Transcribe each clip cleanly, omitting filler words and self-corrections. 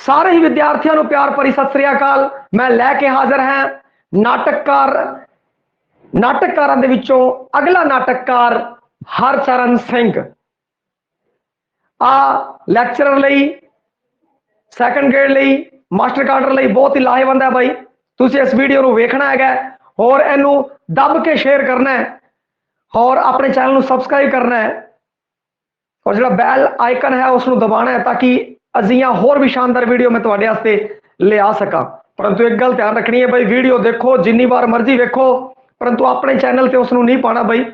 सारे ही विद्यार्थियों को प्यार भरी सत श्री अकाल। मैं लैके हाजिर हाँ नाटककारां दे विचों अगला नाटककार हरचरण सिंह। आ लैक्चरर लई सैकंड ग्रेड लई मास्टर कार्डर लई बहुत ही लाहेवंद है भाई। तुसीं इस वीडियो को वेखना है और इनू दब के शेयर करना है और अपने चैनल को सबसक्राइब करना है और जो बैल आइकन है उसको दबाना है ताकि अजियां होर भी शानदार वीडियो मैं तुहाडे वास्ते ले आ सका। परंतु एक गल ध्यान रखनी है भाई, वीडियो देखो जिन्नी बार मर्जी वेखो परंतु अपने चैनल पर उसको नहीं पाना भाई,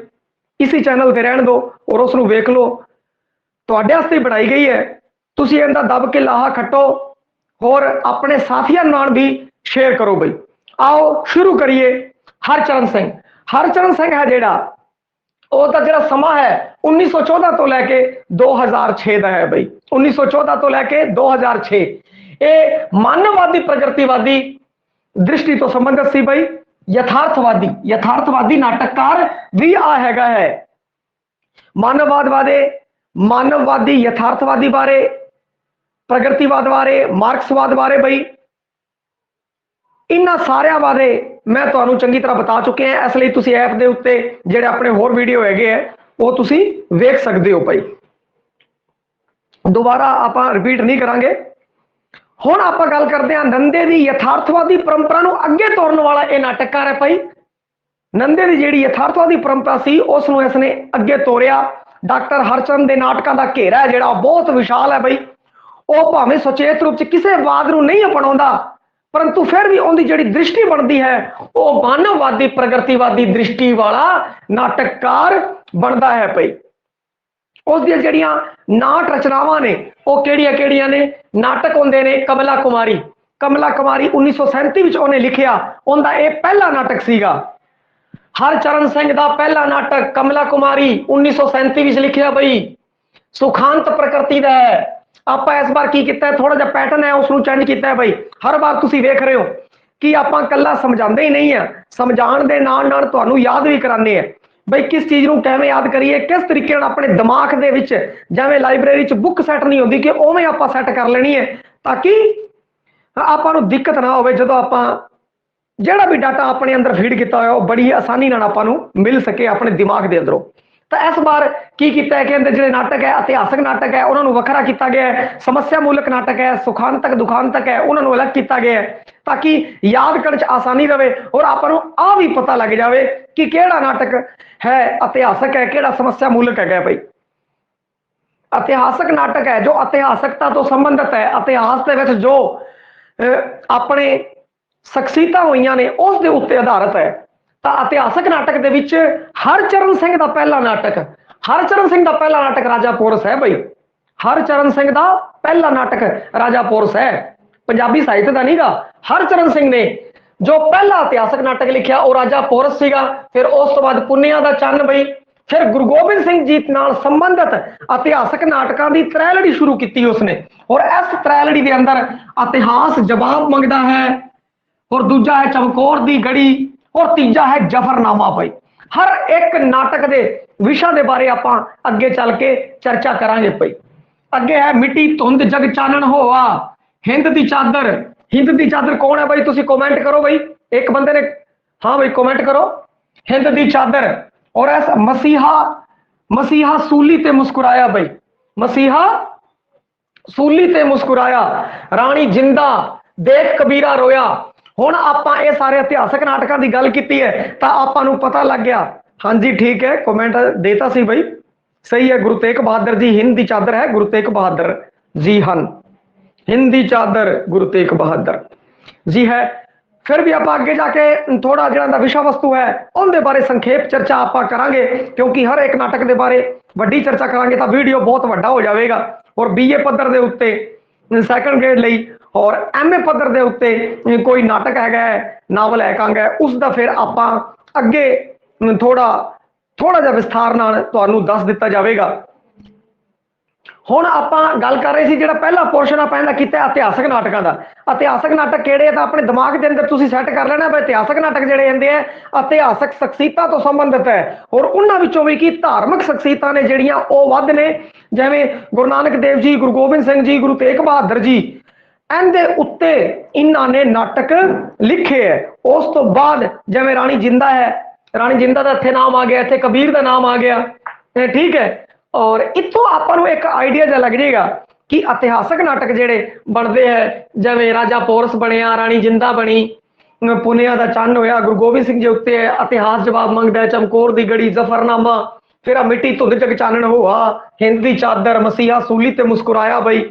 इसी चैनल पर रहन दो और उसको वेख लो। तुहाडे वास्ते बनाई गई है, तुसीं इहदा दब के लाहा खट्टो और अपने साथियों नाल भी शेयर करो भाई। आओ शुरू करिए। हरचरण सिंह है जिहड़ा ਉਹਦਾ ਜਿਹੜਾ ਸਮਾਂ है 1914 तो लैके 2006 का है भाई। 1914 तो लैके 2006 ये मानववादी प्रगतिवादी दृष्टि तो संबंधित सी भाई। यथार्थवादी नाटककार भी आ हैगा है। मानववादी यथार्थवादी बारे, प्रगतिवाद बारे, मार्क्सवाद बारे भाई, इन्हां सारियां बारे मैं तुहानूं चंगी तरह बता चुके हैं। इसलिए तुसीं ऐप दे उत्ते जिहड़े अपने होर वीडियो हैगे है वो तुसीं वेख सकदे हो भाई। दोबारा आपां रिपीट नहीं करांगे। हुण आपां गल करदे हां नंदे दी यथार्थवादी परंपरा नूं अगे तोरन वाला यह नाटककार है भाई। नंदे दी जिहड़ी यथार्थवादी परंपरा सी उसनूं इसने अगे तोरिया। डॉक्टर हरचरण दे नाटकां दा घेरा है जिहड़ा बहुत विशाल है भाई। वो भावें सुचेत रूप च किसी वाद नूं नहीं अपनाउंदा परंतु फिर भी उनकी जिहड़ी दृष्टि बनती है वो मानववादी प्रगतिवादी दृष्टि वाला नाटककार बनता है भाई। उसदियां जिहड़ियां नाट रचनावां ने वो किहड़ियां ने नाटक होंदे ने। कमला कुमारी 1937 विच उन्हें लिखिया, उनका यह पहला नाटक सीगा। हरचरण सिंह का पहला नाटक कमला कुमारी 1937 विच लिखिया भाई। सुखांत प्रकृति का है। आप इस बार की किया है, थोड़ा जा पैटर्न है उसको चेंज किया है भाई। हर बार तुम वेख रहे हो कि आप कला समझाते ही नहीं है, समझाने के नाल नाल तुहानू याद भी कराने हैं भाई। किस चीज़ को किवें याद करिए, किस तरीके अपने दिमाग के विच जिवें लाइब्रेरी बुक सैट नहीं होती कि उवें आप सैट कर लेनी है ताकि आपको दिक्कत ना हो जो आप जिहड़ा भी डाटा अपने अंदर फीड किया हो बड़ी आसानी नाल आपां मिल सके अपने दिमाग के अंदरों। तो इस बार की किया है कि जो नाटक है इतिहासक नाटक है उन्होंने वखरा किया गया है, समस्या मूलक नाटक है, सुखांतक दुखांतक है उन्होंने अलग किया गया है ताकि याद करने च आसानी रहे और आपको आ भी पता लग जाए कि केड़ा नाटक है इतिहासक है केड़ा समस्या मूलक है भाई। इतिहासक नाटक है जो इतिहासकता तो संबंधित है, इतिहास के जो अपने शख्सियत हुई ने उस दे उत्ते आधारित है। इतिहासक नाटक के विच हरचरण सिंह का पहला नाटक राजा पोरस है भाई। हरचरण सिंह का पहला नाटक राजा पोरस है, पंजाबी साहित्य का नहीं गा। हरचरण सिंह ने जो पहला इतिहासक नाटक लिखा वो राजा पोरस सीगा। फिर उस तो बाद पुन्निया दा चन्न भाई, फिर गुरु गोबिंद सिंह जी नाल संबंधित इतिहासक नाटकों की त्रैलड़ी शुरू की उसने और इस त्रैलड़ी के अंदर इतिहास जवाब मंगता है और दूजा है चमकौर दी गढ़ी और तीजा है जफरनामा भाई। हर एक नाटक के विषय के बारे आप अगे चल के चर्चा करांगे भाई। अगे है मिट्टी धुंध जग चानन होआ, हिंद दी चादर कौन है भाई? तुसी कमेंट करो भाई। एक बंदे ने हाँ भाई कमेंट करो हिंद दी चादर। और ऐस मसीहा सूली ते मुस्कुराया भाई, मसीहा सूली ते मुस्कुराया, रानी जिंदा देख कबीरा रोया। हुण आपां ये सारे इतिहासक नाटकों की गल की है तो आपां पता लग गया। हाँ जी ठीक है कमेंट देता सी भाई, सही है। गुरु तेग बहादुर जी हिंद दी चादर है, गुरु तेग बहादुर जी हन, हिंद दी चादर गुरु तेग बहादुर जी है। फिर भी आप अगे जाके थोड़ा जो विषय वस्तु है उनके बारे संखेप चर्चा आप करांगे क्योंकि हर एक नाटक के बारे वड्डी चर्चा करांगे तो वीडियो बहुत वड्डा हो जाएगा। और BA पद्धर के उत्ते सैकंड ग्रेड लई और MA पद्धर के उत्ते कोई नाटक है नावल है उसका फिर आप अगे थोड़ा जा विस्तार नाल तुहानू दस दिता जाएगा। हुण आपां गल कर रहे सी जिहड़ा पहला पोर्शन आपां इहदा कीता इतिहासक नाटकों का। इतिहासक नाटक किहड़े तो अपने दिमाग के अंदर तुसीं सैट कर लेना। इतिहासक नाटक जिहड़े आंदे है इतिहासक शख्सियतां तो संबंधित है और उन्हां विचों भी की धार्मिक शख्सियतां ने जिहड़ियां ओह वध ने, जिवें गुरु नानक देव जी, गुरु गोबिंद सिंह जी, गुरु तेग बहादुर जी, ਇਹਦੇ ਉੱਤੇ ਇਹਨਾਂ ਨੇ ਨਾਟਕ ਲਿਖੇ ਹੈ। ਉਸ ਤੋਂ ਬਾਅਦ ਜਿਵੇਂ ਰਾਣੀ ਜਿੰਦਾ ਹੈ, ਰਾਣੀ ਜਿੰਦਾ ਦਾ ਇੱਥੇ ਨਾਮ ਆ ਗਿਆ, ਇੱਥੇ ਕਬੀਰ ਦਾ ਨਾਮ ਆ ਗਿਆ, ਠੀਕ ਹੈ। ਔਰ ਇੱਥੋਂ ਆਪਾਂ ਨੂੰ ਇੱਕ ਆਈਡੀਆ ਜਿਹਾ ਲੱਗ ਜਾਏਗਾ ਕਿ ਇਤਿਹਾਸਕ ਨਾਟਕ ਜਿਹੜੇ ਬਣਦੇ ਹੈ, ਜਿਵੇਂ ਰਾਜਾ ਪੋਰਸ ਬਣਿਆ, ਰਾਣੀ ਜਿੰਦਾ ਬਣੀ, ਪੁਨਿਆ ਦਾ ਚੰਨ ਹੋਇਆ, ਗੁਰੂ ਗੋਬਿੰਦ ਸਿੰਘ ਜੀ ਉੱਤੇ ਇਤਿਹਾਸ ਜਵਾਬ ਮੰਗਦਾ, ਚਮਕੌਰ ਦੀ ਗੜੀ, ਜ਼ਫਰਨਾਮਾ, ਫਿਰ ਮਿੱਟੀ ਧੁੰਦ ਜਗ ਚਾਨਣ ਹੋਆ, ਹਿੰਦ ਦੀ ਚਾਦਰ, ਮਸੀਹਾ ਸੂਲੀ ਤੇ ਮੁਸਕਰਾਇਆ ਬਈ,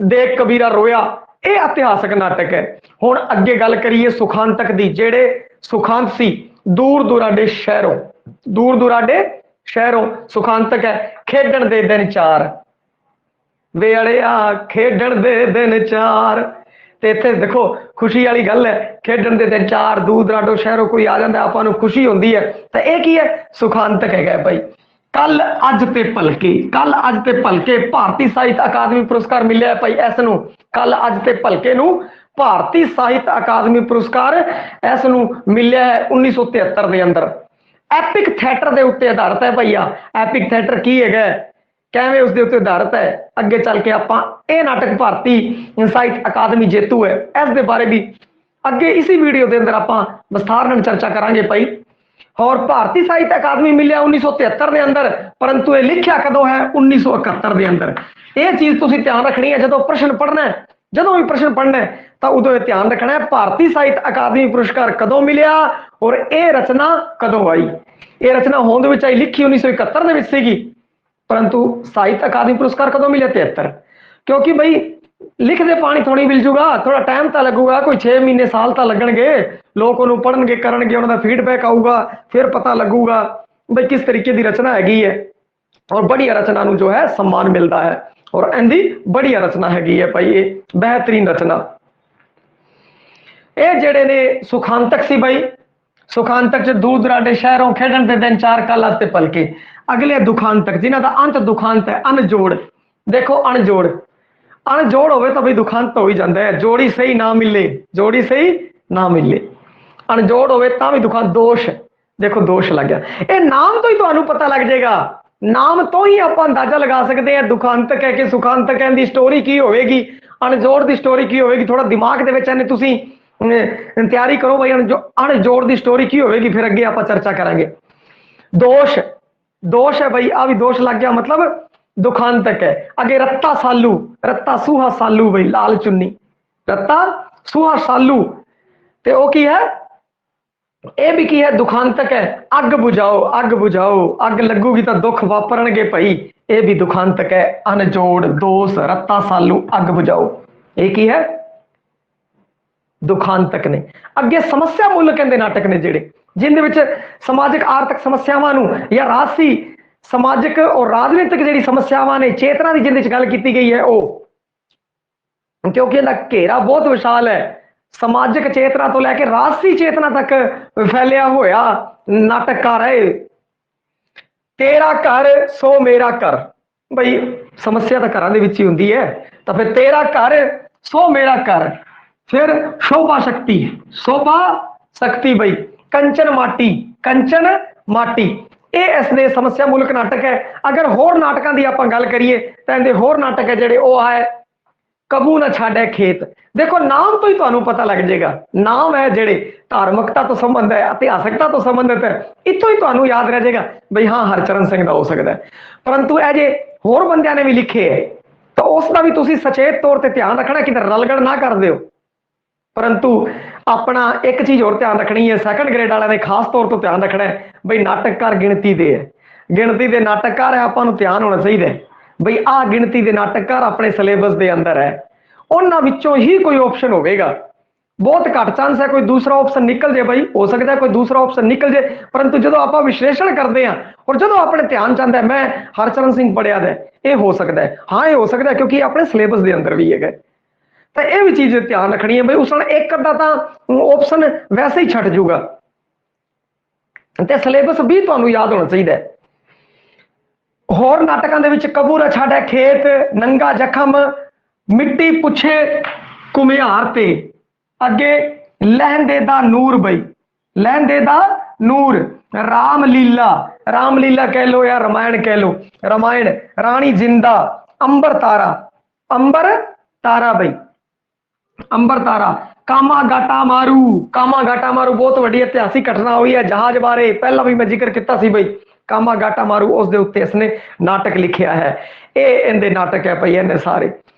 ਦੇਖ ਕਬੀਰਾ ਰੋਇਆ। ਇਹ ਇਤਿਹਾਸਕ ਨਾਟਕ ਹੈ। ਹੁਣ ਅੱਗੇ ਗੱਲ ਕਰੀਏ ਸੁਖਾਂਤਕ ਦੀ। ਜਿਹੜੇ ਸੁਖਾਂਤ ਸੀ ਦੂਰ ਦੁਰਾਡੇ ਸ਼ਹਿਰੋਂ, ਦੂਰ ਦੁਰਾਡੇ ਸ਼ਹਿਰੋਂ ਸੁਖਾਂਤਕ ਹੈ। ਖੇਡਣ ਦੇ ਦਿਨ ਚਾਰ ਵੇ ਅੜਿਆ, ਖੇਡਣ ਦੇ ਦਿਨ ਚਾਰ। ਤੇ ਇੱਥੇ ਦੇਖੋ ਖੁਸ਼ੀ ਵਾਲੀ ਗੱਲ ਹੈ, ਖੇਡਣ ਦੇ ਦਿਨ ਚਾਰ, ਦੂਰ ਦੁਰਾਡੇ ਸ਼ਹਿਰੋਂ ਕੋਈ ਆ ਜਾਂਦਾ, ਆਪਾਂ ਨੂੰ ਖੁਸ਼ੀ ਹੁੰਦੀ ਹੈ। ਤਾਂ ਇਹ ਕੀ ਹੈ? ਸੁਖਾਂਤਕ ਹੈਗਾ ਭਾਈ। ਕੱਲ ਅੱਜ ਤੇ ਭਲਕੇ, ਕੱਲ ਅੱਜ ਤੇ ਭਲਕੇ ਭਾਰਤੀ ਸਾਹਿਤ ਅਕਾਦਮੀ ਪੁਰਸਕਾਰ ਮਿਲਿਆ ਭਾਈ ਇਸ ਨੂੰ। ਕੱਲ ਅੱਜ ਤੇ ਭਲਕੇ ਨੂੰ ਭਾਰਤੀ ਸਾਹਿਤ ਅਕਾਦਮੀ ਪੁਰਸਕਾਰ ਇਸ ਨੂੰ ਮਿਲਿਆ ਹੈ 1973 ਦੇ ਅੰਦਰ। ਐਪਿਕ ਥੀਏਟਰ ਦੇ ਉੱਤੇ ਆਧਾਰਿਤ ਹੈ ਭਈਆ। ਐਪਿਕ ਥੀਏਟਰ ਕੀ ਹੈਗਾ, ਕਿਵੇਂ ਉਸ ਦੇ ਉੱਤੇ ਆਧਾਰਿਤ ਹੈ, ਅੱਗੇ ਚੱਲ ਕੇ ਆਪਾਂ ਇਹ ਨਾਟਕ ਭਾਰਤੀ ਸਾਹਿਤ ਅਕਾਦਮੀ ਜੇਤੂ ਹੈ, ਇਸ ਦੇ ਬਾਰੇ ਵੀ ਅੱਗੇ ਇसी ਵੀਡੀਓ ਦੇ ਅੰਦਰ ਆਪਾਂ ਵਿਸਥਾਰ ਨਾਲ ਚਰਚਾ ਕਰਾਂਗੇ ਭਾਈ। और भारतीय साहित्य अकादमी मिले 1973 के अंदर, परंतु ये लिखा कदों है 1971 के अंदर। ये चीज तुसी ध्यान रखनी है, जो प्रश्न पढ़ना है, जो भी प्रश्न पढ़ना है तो उदों ध्यान रखना है भारतीय साहित्य अकादमी पुरस्कार कदों मिलिया और ये रचना कदों आई। ये रचना होंद विच आई लिखी 1971 दे विच सीगी, परंतु साहित्य अकादमी पुरस्कार कदों मिले 73। क्योंकि भाई लिखते पानी थोड़ी मिल जूगा, थोड़ा टाइम तो लगूगा, कोई 6 महीने साल तो लगणगे, लोग उन्होंने पढ़नगे करनगे, उन्होंने फीडबैक आऊगा, फिर पता लगूगा भाई किस तरीके की रचना हैगी है। और बढ़िया रचना नूं जो है सम्मान मिलता है, और इहदी बढ़िया रचना हैगी है भाई, ये बेहतरीन रचना। ये जेड़े ने सुखांतक सी भाई, सुखांतक च दूर दुराडे शहरों, खेडण दे दिन चार, कल अज ते भलके। अगले दुखांतक जिन्हां दा अंत दुखांत है, अनजोड़। देखो अनजोड़, अनजोड़ होवे तो भाई दुखांत हो ही जाता है। जोड़ी सही ना मिले, जोड़ी सही ना मिले, अनजोड़ होवे तां भी दुखांत। दोष, देखो दोष लग गया। ये नाम तो ही तुहानू पता लग जाएगा, नाम तो ही आप अंदाजा लगा सकते हैं दुखांतक है कि सुखांतक है। इहदी स्टोरी की होवेगी, अनजोड़ की स्टोरी की होवेगी, थोड़ा दिमाग दे विच इहने तुसीं तैयारी करो भाई, अनजोड़ की स्टोरी की होवेगी, फिर अगे आपां चर्चा करांगे। दोष, दोष है भाई, आ भी दोष लग गया, मतलब दुखांतक है। अगे रत्ता सालू, रत्ता सूहा सालू भाई, लाल चुन्नी, रत्ता सूहा सालू, ते ओ की है, ये भी की है, दुखांतक है। अग बुझाओ, अग बुझाओ, अग लगूगी तो दुख वापरनगे भाई, ये भी दुखांतक है। अनजोड़, दोष, रत्ता सालू, अग बुझाओ, ये की है, दुखांतक ने। अगे समस्या मूलक कहते नाटक ने जेड़े, जिंदे विच समाजिक आर्थिक समस्यावां नूं या राजसी समाजिक और राजनीतिक जी समस्यावां ने, चेतना की जिंदे गल की गई है वो, क्योंकि इहदा घेरा बहुत विशाल है, समाजिक चेतना तो लैके राजसी चेतना तक फैलिया होया नाटककार है। तेरा घर सो मेरा घर, भाई समस्या तो घरां दे विच ही हुंदी है, तो फिर तेरा घर सो मेरा घर। फिर शोभा शक्ति, शोभा शक्ति भाई, कंचन माटी, कंचन माटी, ये इसने समस्या मूलक नाटक है। अगर होर नाटकों की आप गल करिए तो इहदे होर नाटक है जेड़े वो है कबू ना छाड़े खेत। देखो नाम तो ही तुहानू पता लग जाएगा, नाम है जेड़े धार्मिकता तो संबंध है, इतिहासकता तो संबंधित है, इतों ही तुहानू याद रह जाएगा भाई हाँ हरचरण सिंह का हो सकता है। परंतु यह जे होर बंदियां ने भी लिखे है तो उसका भी तुसीं सचेत तौर पर ध्यान रखना कि रलगड़ ना कर दिओ। परंतु अपना एक चीज और ध्यान रखनी है, सैकंड ग्रेड वाले ने खास तौर पर ध्यान रखना है भाई नाटककार गिणती दे है, गिणती दे नाटककार है, आपां नूं ध्यान होना चाहिए भाई आ गिणती दे नाटककार अपने सिलेबस के अंदर है, उन्हां विचों ही कोई ऑप्शन होगा। बहुत घट चांस है कोई दूसरा ऑप्शन निकल जाए भाई, हो सकता है कोई दूसरा ऑप्शन निकल जाए, परंतु जो आप विश्लेषण करते हैं और जो अपने ध्यान चाहता है मैं हरचरण सिंह पढ़िया है, ये हो सकता है, हाँ ये हो सकता है क्योंकि अपने सिलेबस के अंदर भी है। तो यह भी चीज ध्यान रखनी है भाई, उस एक अद्धा तो ऑप्शन वैसे ही छट जूगा, तो सिलेबस भी तुहानू याद होना चाहिए। होर नाटकों के विच कबूरा छाड़ा खेत, नंगा जखम, मिट्टी पुछे घुमियार ते, अगे लहंदे दा नूर भाई, लहंदे दा नूर, रामलीला, रामलीला कह लो या रामायण कह लो, रामायण, रानी जिंदा, अंबर तारा, अंबर ਤਾਰਾ ਬਈ, ਅੰਬਰ ਤਾਰਾ, ਕਾਮਾ ਗਾਟਾ ਮਾਰੂ। ਕਾਮਾ ਗਾਟਾ ਮਾਰੂ ਬਹੁਤ ਵੱਡੀ ਇਤਿਹਾਸਿਕ ਘਟਨਾ ਹੋਈ ਹੈ ਜਹਾਜ਼ ਬਾਰੇ, ਪਹਿਲਾਂ ਵੀ ਮੈਂ ਜ਼ਿਕਰ ਕੀਤਾ ਸੀ ਬਈ। ਕਾਮਾ ਗਾਟਾ ਮਾਰੂ ਉਸ ਦੇ ਉੱਤੇ ਇਸਨੇ ਨਾਟਕ ਲਿਖਿਆ ਹੈ। ਇਹ ਇਹਦੇ ਨਾਟਕ ਹੈ ਭਾਈ। ਇਹਨੇ ਸਾਰੇ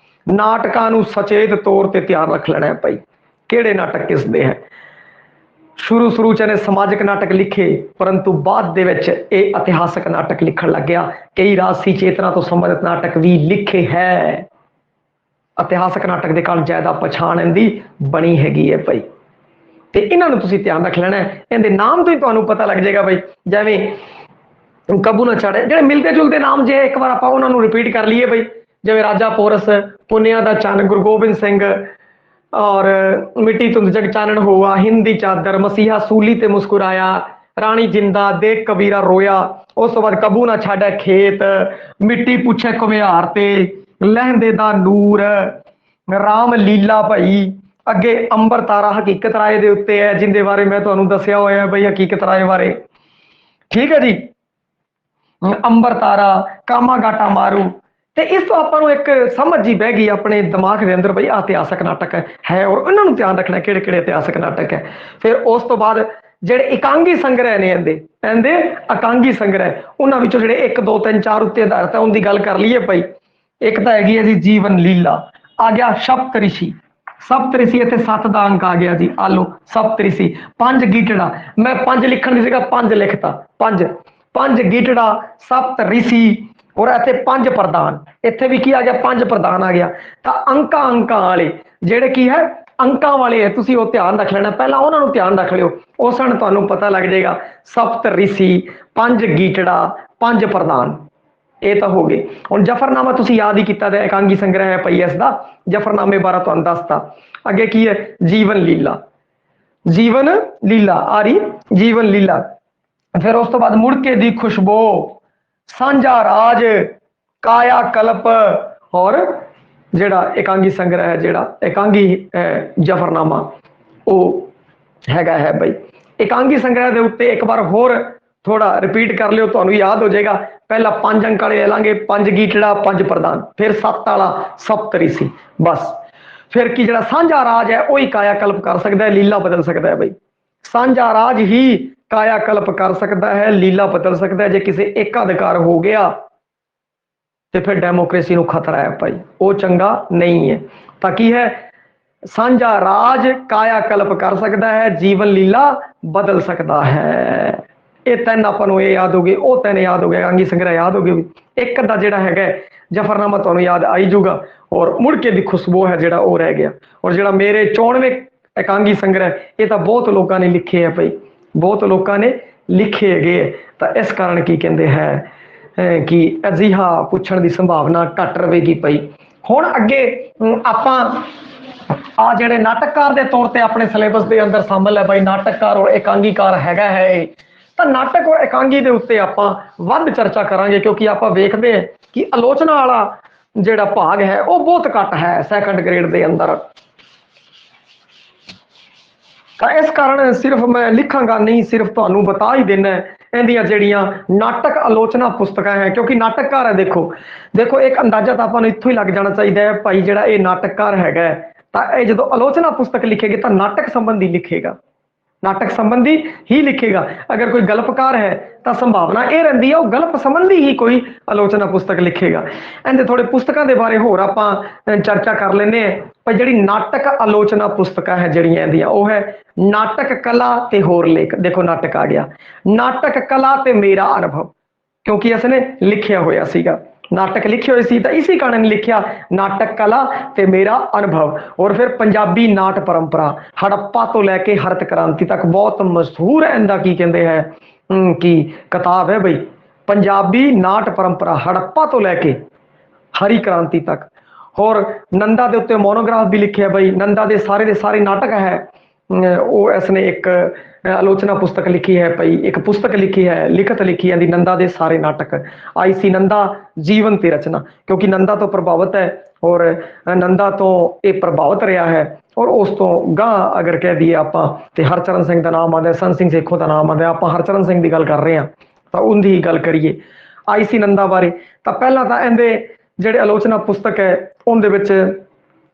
ਨਾਟਕਾਂ ਨੂੰ ਸਚੇਤ ਤੌਰ ਤੇ ਧਿਆਨ ਰੱਖ ਲੈਣਾ ਹੈ ਭਾਈ, ਕਿਹੜੇ ਨਾਟਕ ਕਿਸ ਦੇ ਹੈ। ਸ਼ੁਰੂ ਚ ਇਹਨੇ ਸਮਾਜਿਕ ਨਾਟਕ ਲਿਖੇ, ਪਰੰਤੂ ਬਾਅਦ ਦੇ ਵਿੱਚ ਇਹ ਇਤਿਹਾਸਕ ਨਾਟਕ ਲਿਖਣ ਲੱਗਿਆ। ਕਈ ਰਾਜਸੀ ਚੇਤਨਾ ਤੋਂ ਸੰਬੰਧਿਤ ਨਾਟਕ ਵੀ ਲਿਖੇ ਹੈ। ਇਤਿਹਾਸਕ ਨਾਟਕ ਦੇ ਕਾਰਨ ਜ਼ਿਆਦਾ ਪਛਾਣ ਇਹਦੀ ਬਣੀ ਹੈਗੀ ਹੈ ਭਾਈ, ਤੇ ਇਹਨਾਂ ਨੂੰ ਤੁਸੀਂ ਧਿਆਨ ਰੱਖ ਲੈਣਾ। ਇਹਦੇ ਨਾਮ ਤੋਂ ਹੀ ਤੁਹਾਨੂੰ ਪਤਾ ਲੱਗ ਜਾਏਗਾ ਭਾਈ। ਜਿਵੇਂ ਕਬੂ ਨਾ ਛਾੜੇ, ਜਿਹੜੇ ਮਿਲਦੇ ਜੁਲਦੇ ਨਾਮ ਜੇ ਇੱਕ ਵਾਰ ਆਪਾਂ ਉਹਨਾਂ ਨੂੰ ਰਿਪੀਟ ਕਰ ਲਈਏ ਭਾਈ, ਜਿਵੇਂ ਰਾਜਾ ਪੋਰਸ, ਪੁੰਨਿਆ ਦਾ ਚੰਨ, ਗੁਰੂ ਗੋਬਿੰਦ ਸਿੰਘ, ਔਰ ਮਿੱਟੀ ਧੁੰਦ ਜਗ ਚਾਨਣ ਹੋਆ, ਹਿੰਦੀ ਚਾਦਰ, ਮਸੀਹਾ ਸੂਲੀ ਤੇ ਮੁਸਕਰਾਇਆ, ਰਾਣੀ ਜਿੰਦਾ, ਦੇਖ ਕਬੀਰਾ ਰੋਇਆ। ਉਸ ਤੋਂ ਬਾਅਦ ਕਬੂ ਨਾ ਛਾੜੇ ਖੇਤ, ਮਿੱਟੀ ਪੁੱਛੇ ਘੁਮਿਆਰ ਤੇ, ਲਹਿੰਦੇ ਦਾ ਨੂਰ, ਰਾਮ ਲੀਲਾ ਭਾਈ। ਅੱਗੇ ਅੰਬਰ ਤਾਰਾ ਹਕੀਕਤ ਰਾਏ ਦੇ ਉੱਤੇ ਹੈ, ਜਿੰਦੇ ਬਾਰੇ ਮੈਂ ਤੁਹਾਨੂੰ ਦੱਸਿਆ ਹੋਇਆ ਬਈ ਹਕੀਕਤ ਰਾਏ ਬਾਰੇ, ਠੀਕ ਹੈ ਜੀ। ਅੰਬਰ ਤਾਰਾ, ਕਾਮਾ ਗਾਟਾ ਮਾਰੂ। ਤੇ ਇਸ ਤੋਂ ਆਪਾਂ ਨੂੰ ਇੱਕ ਸਮਝ ਜੀ ਬਹਿ ਗਈ ਆਪਣੇ ਦਿਮਾਗ ਦੇ ਅੰਦਰ ਬਈ ਇਤਿਹਾਸਕ ਨਾਟਕ ਹੈ, ਔਰ ਉਹਨਾਂ ਨੂੰ ਧਿਆਨ ਰੱਖਣਾ ਕਿਹੜੇ ਕਿਹੜੇ ਇਤਿਹਾਸਕ ਨਾਟਕ ਹੈ। ਫਿਰ ਉਸ ਤੋਂ ਬਾਅਦ ਜਿਹੜੇ ਇਕਾਂਗੀ ਸੰਗ੍ਰਹਿ ਨੇ ਇਹਦੇ ਇਕਾਂਗੀ ਸੰਗ੍ਰਹਿ, ਉਹਨਾਂ ਵਿੱਚੋਂ ਜਿਹੜੇ 1 2 3 4 ਉੱਤੇ ਆਧਾਰਿਤ ਹੈ ਉਹਦੀ ਗੱਲ ਕਰ ਲਈਏ ਭਾਈ। ਇੱਕ ਤਾਂ ਹੈਗੀ ਹੈ ਜੀ ਜੀਵਨ ਲੀਲਾ, ਆ ਗਿਆ ਸਪਤ ਰਿਸ਼ੀ। ਸਪਤ ਰਿਸ਼ੀ ਇੱਥੇ 7 ਦਾ ਅੰਕ ਆ ਗਿਆ ਜੀ, ਆ ਲਓ ਸਪਤ ਰਿਸ਼ੀ। 5 ਗੀਟੜਾ, ਮੈਂ 5 ਲਿਖਣ ਦੀ ਸੀਗਾ 5 ਲਿਖਤਾ, 5 ਗੀਟੜਾ, ਸਪਤ ਰਿਸ਼ੀ, ਔਰ ਇੱਥੇ 5 ਪ੍ਰਧਾਨ। ਇੱਥੇ ਵੀ ਕੀ ਆ ਗਿਆ 5 ਪ੍ਰਧਾਨ ਆ ਗਿਆ। ਤਾਂ ਅੰਕਾਂ ਵਾਲੇ ਜਿਹੜੇ ਕੀ ਹੈ ਅੰਕਾਂ ਵਾਲੇ ਹੈ, ਤੁਸੀਂ ਉਹ ਧਿਆਨ ਰੱਖ ਲੈਣਾ। ਪਹਿਲਾਂ ਉਹਨਾਂ ਨੂੰ ਧਿਆਨ ਰੱਖ ਲਿਓ, ਉਸ ਨਾਲ ਤੁਹਾਨੂੰ ਪਤਾ ਲੱਗ ਜਾਏਗਾ। ਸਪਤ ਰਿਸ਼ੀ, 5 ਗੀਟੜਾ, 5 ਪ੍ਰਧਾਨ, ਇਹ ਤਾਂ ਹੋ ਗਏ। ਹੁਣ ਜਫਰਨਾਮਾ ਤੁਸੀਂ ਯਾਦ ਹੀ ਕੀਤਾ ਤੇ ਇਕਾਂਗੀ ਸੰਗ੍ਰਹਿ ਹੈ ਪਈ ਇਸ ਦਾ, ਜਫਰਨਾਮੇ ਬਾਰੇ ਤੁਹਾਨੂੰ ਦੱਸਤਾ। ਅੱਗੇ ਕੀ ਹੈ ਜੀਵਨ ਲੀਲਾ, ਜੀਵਨ ਲੀਲਾ ਆ ਰਹੀ ਜੀਵਨ ਲੀਲਾ। ਫਿਰ ਉਸ ਤੋਂ ਬਾਅਦ ਮੁੜਕੇ ਦੀ ਖੁਸ਼ਬੂ, ਸਾਂਝਾ ਰਾਜ, ਕਾਇਆ ਕਲਪ, ਔਰ ਜਿਹੜਾ ਇਕਾਂਗੀ ਸੰਗ੍ਰਹਿ ਹੈ, ਜਿਹੜਾ ਇਕਾਂਗੀ ਜਫਰਨਾਮਾ ਉਹ ਹੈਗਾ ਹੈ ਬਈ। ਇਕਾਂਗੀ ਸੰਗ੍ਰਹਿ ਦੇ ਉੱਤੇ ਇੱਕ ਵਾਰ ਹੋਰ ਥੋੜਾ ਰਿਪੀਟ ਕਰ ਲਿਓ, ਤੁਹਾਨੂੰ ਯਾਦ ਹੋ ਜਾਏਗਾ। ਪਹਿਲਾਂ 5 ਅੰਕ ਵਾਲੇ ਲੈ ਲਾਂਗੇ, 5 ਗੀਟੜਾ, 5 ਪ੍ਰਧਾਨ, ਫਿਰ 7 ਵਾਲਾ ਸਪਤ ਰਿਸ਼ੀ, ਬਸ। ਫਿਰ ਕੀ ਜਿਹੜਾ ਸਾਂਝਾ ਰਾਜ ਹੈ ਉਹੀ ਕਾਇਆ ਕਲਪ ਕਰ ਸਕਦਾ ਹੈ, ਲੀਲਾ ਬਦਲ ਸਕਦਾ ਹੈ ਬਈ। ਸਾਂਝਾ ਰਾਜ ਹੀ ਕਾਇਆ ਕਲਪ ਕਰ ਸਕਦਾ ਹੈ, ਲੀਲਾ ਬਦਲ ਸਕਦਾ ਹੈ। ਜੇ ਕਿਸੇ ਏਕਾਧਿਕਾਰ ਹੋ ਗਿਆ ਤੇ ਫਿਰ ਡੈਮੋਕ੍ਰੇਸੀ ਨੂੰ ਖਤਰਾ ਹੈ ਭਾਈ, ਉਹ ਚੰਗਾ ਨਹੀਂ ਹੈ। ਤਾਂ ਕੀ ਹੈ ਸਾਂਝਾ ਰਾਜ ਕਾਇਆ ਕਲਪ ਕਰ ਸਕਦਾ ਹੈ, ਜੀਵਨ ਲੀਲਾ ਬਦਲ ਸਕਦਾ ਹੈ। ਇਹ 3 ਆਪਾਂ ਨੂੰ ਇਹ ਯਾਦ ਹੋ ਗਏ, ਉਹ 3 ਯਾਦ ਹੋ ਗਏ, ਇਕਾਂਗੀ ਸੰਗ੍ਰਹਿ ਯਾਦ ਹੋ ਗਏ। ਇੱਕ ਦਾ ਜਿਹੜਾ ਹੈਗਾ ਜਫਰਨਾਮਾ ਤੁਹਾਨੂੰ ਯਾਦ ਆਈ ਜੂਗਾ, ਔਰ ਮੁੜਕੇ ਦੀ ਖੁਸ਼ਬੂ ਹੈ ਜਿਹੜਾ ਉਹ ਰਹਿ ਗਿਆ। ਔਰ ਜਿਹੜਾ ਮੇਰੇ 94 ਇਕਾਂਗੀ ਸੰਗ੍ਰਹਿ, ਇਹ ਤਾਂ ਬਹੁਤ ਲੋਕਾਂ ਨੇ ਲਿਖੇ ਹੈ ਭਾਈ, ਬਹੁਤ ਲੋਕਾਂ ਨੇ ਲਿਖੇ ਹੈਗੇ। ਤਾਂ ਇਸ ਕਾਰਨ ਕੀ ਕਹਿੰਦੇ ਹੈ ਕਿ ਅਜਿਹਾ ਪੁੱਛਣ ਦੀ ਸੰਭਾਵਨਾ ਘੱਟ ਰਹੇਗੀ ਭਾਈ। ਹੁਣ ਅੱਗੇ ਆਪਾਂ ਆ ਜਿਹੜੇ ਨਾਟਕਕਾਰ ਦੇ ਤੌਰ ਤੇ ਆਪਣੇ ਸਿਲੇਬਸ ਦੇ ਅੰਦਰ ਸ਼ਾਮਲ ਹੈ ਭਾਈ, ਨਾਟਕਕਾਰ ਔਰ ਇਕਾਂਗੀਕਾਰ ਹੈਗਾ ਹੈ ਇਹ। ਤਾਂ ਨਾਟਕ ਔਰ ਇਕਾਂਗੀ ਦੇ ਉੱਤੇ ਆਪਾਂ ਵੱਧ ਚਰਚਾ ਕਰਾਂਗੇ, ਕਿਉਂਕਿ ਆਪਾਂ ਵੇਖਦੇ ਹਾਂ ਕਿ ਆਲੋਚਨਾ ਵਾਲਾ ਜਿਹੜਾ ਭਾਗ ਹੈ ਉਹ ਬਹੁਤ ਘੱਟ ਹੈ ਸੈਕੰਡ ਗ੍ਰੇਡ ਦੇ ਅੰਦਰ। ਤਾਂ ਇਸ ਕਾਰਨ ਸਿਰਫ ਮੈਂ ਲਿਖਾਂਗਾ ਨਹੀਂ, ਸਿਰਫ ਤੁਹਾਨੂੰ ਬਤਾ ਹੀ ਦੇਣਾ ਇਹਦੀਆਂ ਜਿਹੜੀਆਂ ਨਾਟਕ ਆਲੋਚਨਾ ਪੁਸਤਕਾਂ ਹੈ, ਕਿਉਂਕਿ ਨਾਟਕਕਾਰ ਹੈ। ਦੇਖੋ ਇੱਕ ਅੰਦਾਜ਼ਾ ਤਾਂ ਆਪਾਂ ਨੂੰ ਇੱਥੋਂ ਹੀ ਲੱਗ ਜਾਣਾ ਚਾਹੀਦਾ ਹੈ ਭਾਈ, ਜਿਹੜਾ ਇਹ ਨਾਟਕਕਾਰ ਹੈਗਾ ਤਾਂ ਇਹ ਜਦੋਂ ਆਲੋਚਨਾ ਪੁਸਤਕ ਲਿਖੇਗੀ ਤਾਂ ਨਾਟਕ ਸੰਬੰਧੀ ਲਿਖੇਗਾ, ਨਾਟਕ ਸੰਬੰਧੀ ਹੀ ਲਿਖੇਗਾ। ਅਗਰ ਕੋਈ ਗਲਪਕਾਰ ਹੈ ਤਾਂ ਸੰਭਾਵਨਾ ਇਹ ਰਹਿੰਦੀ ਹੈ ਉਹ ਗਲਪ ਸੰਬੰਧੀ ਹੀ ਕੋਈ ਆਲੋਚਨਾ ਪੁਸਤਕ ਲਿਖੇਗਾ। ਇਹਦੇ ਥੋੜੇ ਪੁਸਤਕਾਂ ਦੇ ਬਾਰੇ ਹੋਰ ਆਪਾਂ ਚਰਚਾ ਕਰ ਲੈਂਦੇ ਹਾਂ। ਪਰ ਜਿਹੜੀ ਨਾਟਕ ਆਲੋਚਨਾ ਪੁਸਤਕਾਂ ਹੈ ਜਿਹੜੀਆਂ ਇਹਦੀਆਂ, ਉਹ ਹੈ ਨਾਟਕ ਕਲਾ ਤੇ ਹੋਰ ਲੇਖ। ਦੇਖੋ ਨਾਟਕ ਆ ਗਿਆ, ਨਾਟਕ ਕਲਾ ਤੇ ਮੇਰਾ ਅਨੁਭਵ, ਕਿਉਂਕਿ ਇਸਨੇ ਲਿਖਿਆ ਹੋਇਆ ਸੀਗਾ, ਨਾਟਕ ਲਿਖੇ ਹੋਏ ਸੀ ਤਾਂ ਇਸੇ ਕਾਰਨ ਲਿਖਿਆ ਨਾਟਕ ਕਲਾ ਤੇ ਮੇਰਾ ਅਨੁਭਵ। ਔਰ ਫਿਰ ਪੰਜਾਬੀ ਨਾਟ ਪਰੰਪਰਾ, ਹੜੱਪਾ ਤੋਂ ਲੈ ਕੇ ਹਰਤ ਕ੍ਰਾਂਤੀ ਤੱਕ ਬਹੁਤ ਮਸ਼ਹੂਰ ਇਹਦਾ ਕੀ ਕਹਿੰਦੇ ਹੈ ਕਿ ਕਿਤਾਬ ਹੈ ਬਈ, ਪੰਜਾਬੀ ਨਾਟ ਪਰੰਪਰਾ ਹੜੱਪਾ ਤੋਂ ਲੈ ਕੇ ਹਰੀ ਕ੍ਰਾਂਤੀ ਤੱਕ। ਹੋਰ ਨੰਦਾ ਦੇ ਉੱਤੇ ਮੋਨੋਗ੍ਰਾਫ ਵੀ ਲਿਖਿਆ ਬਈ, ਨੰਦਾ ਦੇ ਸਾਰੇ ਨਾਟਕ ਹੈ ਉਹ ਇਸਨੇ ਇੱਕ ਆਲੋਚਨਾ ਪੁਸਤਕ ਲਿਖੀ ਹੈ ਭਾਈ, ਇੱਕ ਪੁਸਤਕ ਲਿਖੀ ਹੈ, ਲਿਖਤ ਲਿਖੀ ਹੈ ਦੀ ਨੰਦਾ ਦੇ ਸਾਰੇ ਨਾਟਕ। ਆਈ ਸੀ ਨੰਦਾ ਜੀਵਨ ਤੇ ਰਚਨਾ, ਕਿਉਂਕਿ ਨੰਦਾ ਤੋਂ ਪ੍ਰਭਾਵਿਤ ਹੈ ਔਰ ਨੰਦਾ ਤੋਂ ਇਹ ਪ੍ਰਭਾਵਿਤ ਰਿਹਾ ਹੈ। ਔਰ ਉਸ ਤੋਂ ਗਾਂ ਅਗਰ ਕਹਿ ਦਈਏ ਆਪਾਂ ਤੇ ਹਰਚਰਨ ਸਿੰਘ ਦਾ ਨਾਮ ਆਉਂਦਾ, ਸੰਤ ਸਿੰਘ ਸੇਖੋਂ ਦਾ ਨਾਮ ਆਉਂਦਾ। ਆਪਾਂ ਹਰਚਰਨ ਸਿੰਘ ਦੀ ਗੱਲ ਕਰ ਰਹੇ ਹਾਂ ਤਾਂ ਉਹਦੀ ਹੀ ਗੱਲ ਕਰੀਏ ਆਈ ਸੀ ਨੰਦਾ ਬਾਰੇ। ਤਾਂ ਪਹਿਲਾਂ ਤਾਂ ਇਹਦੇ ਜਿਹੜੇ ਆਲੋਚਨਾ ਪੁਸਤਕ ਹੈ ਉਹਦੇ ਵਿੱਚ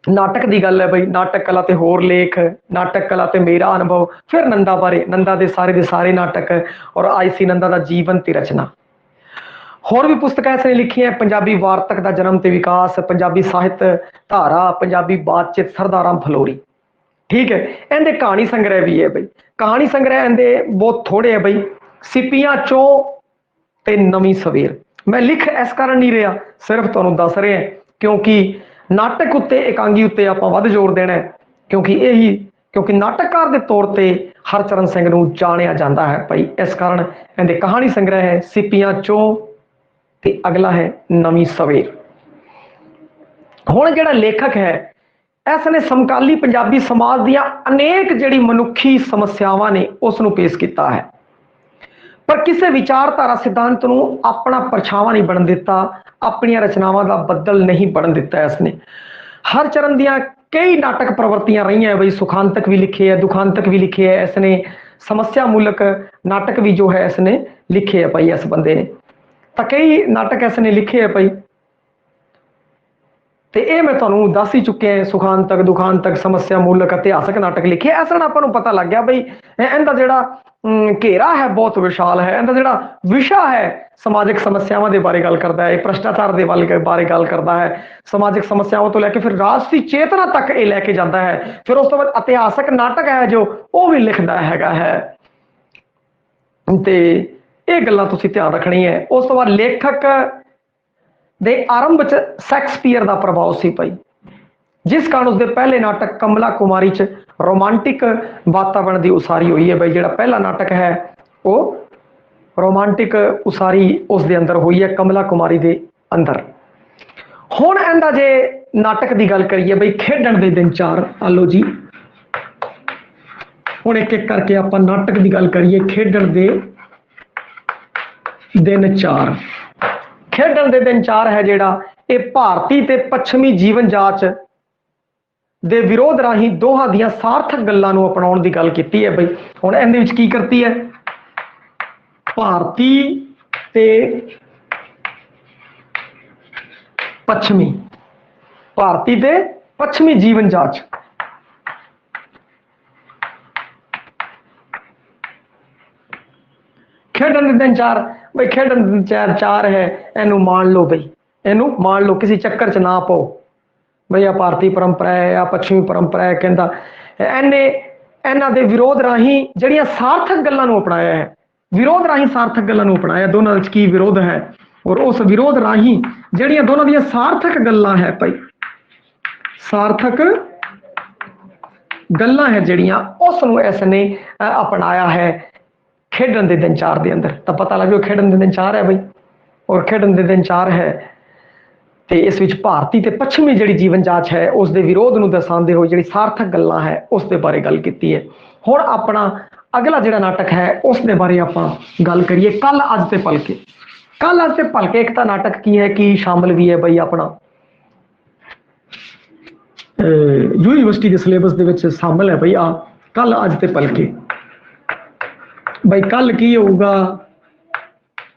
नाटक की गल है बई, नाटक कला ते होर लेख, नाटक कला ते मेरा अनुभव, फिर नंदा बारे, नंदा दे सारे नाटक और आई सी नंदा दा जीवन ते रचना। होर भी पुस्तकां इसने लिखियां, पंजाबी वार्तक दा जन्म ते विकास, पंजाबी साहित्य धारा, पंजाबी बातचीत, सरदार राम फलोरी। ठीक है, इहदे कहानी संग्रह भी है बई, कहानी संग्रह इहदे बहुत थोड़े है बई, सिपियां चो ते नवीं सवेर। मैं लिख इस कारण नहीं रहा, सिर्फ तुहानूं दस रहे हैं क्योंकि नाटक उत्ते एकांगी उत्ते आपां वध जोर देना है, क्योंकि यही क्योंकि नाटककार के तौर पर हरचरण सिंह नूं जाणिया जाता है भाई, इस कारण इहदे कहानी संग्रह है सिपियां चो ते अगला है नवीं सवेर। हुण जिहड़ा लेखक है इसने समकाली पंजाबी समाज दियां अनेक जिहड़ी मनुखी समस्यावां ने उसनूं पेश किया है, पर किसी विचारधारा सिद्धांत नूं अपना परछावा नहीं बन दिता, अपनी रचनावां का बदल नहीं बन दिता। इसने हरचरण दियां कई नाटक प्रवृत्तियां रही हैं बई, सुखांतक भी लिखे है, दुखांतक भी लिखे है, इसने समस्या मूलक नाटक भी जो है इसने लिखे है भाई, इस बंदे ने तो कई नाटक इसने लिखे है भाई, तो ये मैं तुहानूं दस ही चुके हैं, सुखांतक, दुखांतक, समस्या मूलक, इतिहासक नाटक लिखे। इस तरह आपां नूं पता लग गया बई इहदा जिहड़ा घेरा है बहुत विशाल है, इहदा जिहड़ा विशा है समाजिक समस्यावां दे बारे गल करदा है, भ्रष्टाचार दे बारे गल करदा है, समाजिक समस्यावां तो लैके फिर राजसी चेतना तक ये लैके जाता है, फिर उस तो बाद इतिहासक नाटक है जो वो भी लिखदा हैगा है, ते ये गल्लां तुसीं ध्यान रखनी है। उस तो बाद लेखक दे आरंभ च सैक्सपीयर का प्रभाव सी पई, जिस कारण उसके पहले नाटक कमला कुमारी च रोमांटिक वातावरण की उसारी हुई है। बई जिहड़ा पहला नाटक है वो रोमांटिक उसारी उस दे अंदर हुई है, कमला कुमारी के अंदर। हुण इहदा जे नाटक की गल करिए बई, खेडण दे दिन चार, आलो जी हुण एक एक करके आपां नाटक की गल करिए। खेडण दे दिन चार, खेडण दे दिन चार है जिहड़ा ये भारती ते पश्चिमी जीवन जाच दे विरोध राही दोहां दियां सार्थक गल्लां नूं अपनाउण दी गल कीती है बई। हुण इहदे विच की करती है, भारती ते पश्चिमी, भारती ते पश्चिमी जीवन जाच, खेडण दे दिन चार बई, खेडण दे दिन चार है, इनू मान लो बई, इनू मान लो, किसी चक्कर च ना पाओ बई, आ भारती परंपरा है या पश्चिमी परंपरा है। कहता इन्हें इन्हां दे विरोध राही जिहड़ियां सार्थक गल्लां नूं अपनाया है, विरोध राही सार्थक गल्लां नूं अपनाया, दोनों विच की विरोध है, और उस विरोध राही जिहड़ियां दोनों दियां सार्थक गल्लां है भाई, सार्थक गल्लां है जिहड़ियां उस नूं इसने अपनाया है खेडण दे दिन चार दे अंदर। तो पता लगे खेडण दे दिन चार है बई, और खेडण दे दिन चार है ते इस विच भारती ते पश्चिमी जिहड़ी जीवन जाच है उस दे विरोध नूं दर्शाउंदे होए जिहड़ी सार्थक गल्लां है उस दे बारे गल कीती है। हुण अपना अगला जिहड़ा नाटक है उस दे बारे आपां गल करिए, कल अज ते भलके। कल अज ते भलके एक तां नाटक की है कि शामिल भी है बई अपना यूनीवर्सिटी के सिलेबस दे विच शामिल है बई, आ कल अज ते भलके। बई कल की होगा,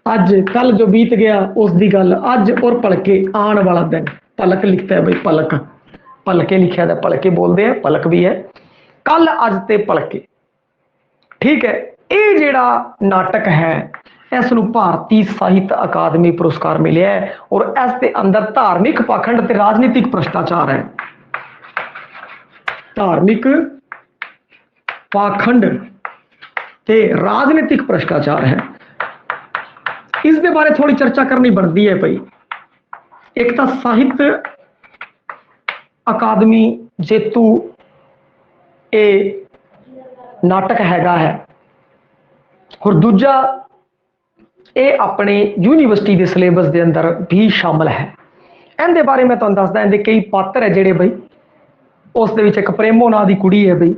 अज कल जो बीत गया उसकी गल, अज और भलके आने वाला दिन। पलक लिखता है बई, पलक, भलके लिखा है, भलके बोलते हैं, पलक भी है, कल अज ते भलके। ठीक है, ये जिहड़ा नाटक है इसनूं भारती साहित्य अकादमी पुरस्कार मिले है, और इस दे अंदर धार्मिक पाखंड ते राजनीतिक भ्रष्टाचार है, धार्मिक पाखंड ते राजनीतिक भ्रष्टाचार है। इस दे बारे थोड़ी चर्चा करनी बनती है भाई। एक तो साहित्य अकादमी जेतू ये नाटक हैगा है, और दूजा ये अपने यूनीवर्सिटी के सिलेबस के अंदर भी शामिल है। इनके बारे मैं तुहानूं दसदा, इनके कई पात्र है जिहड़े बई, उस दे विच एक प्रेमो नां दी कुड़ी है बई,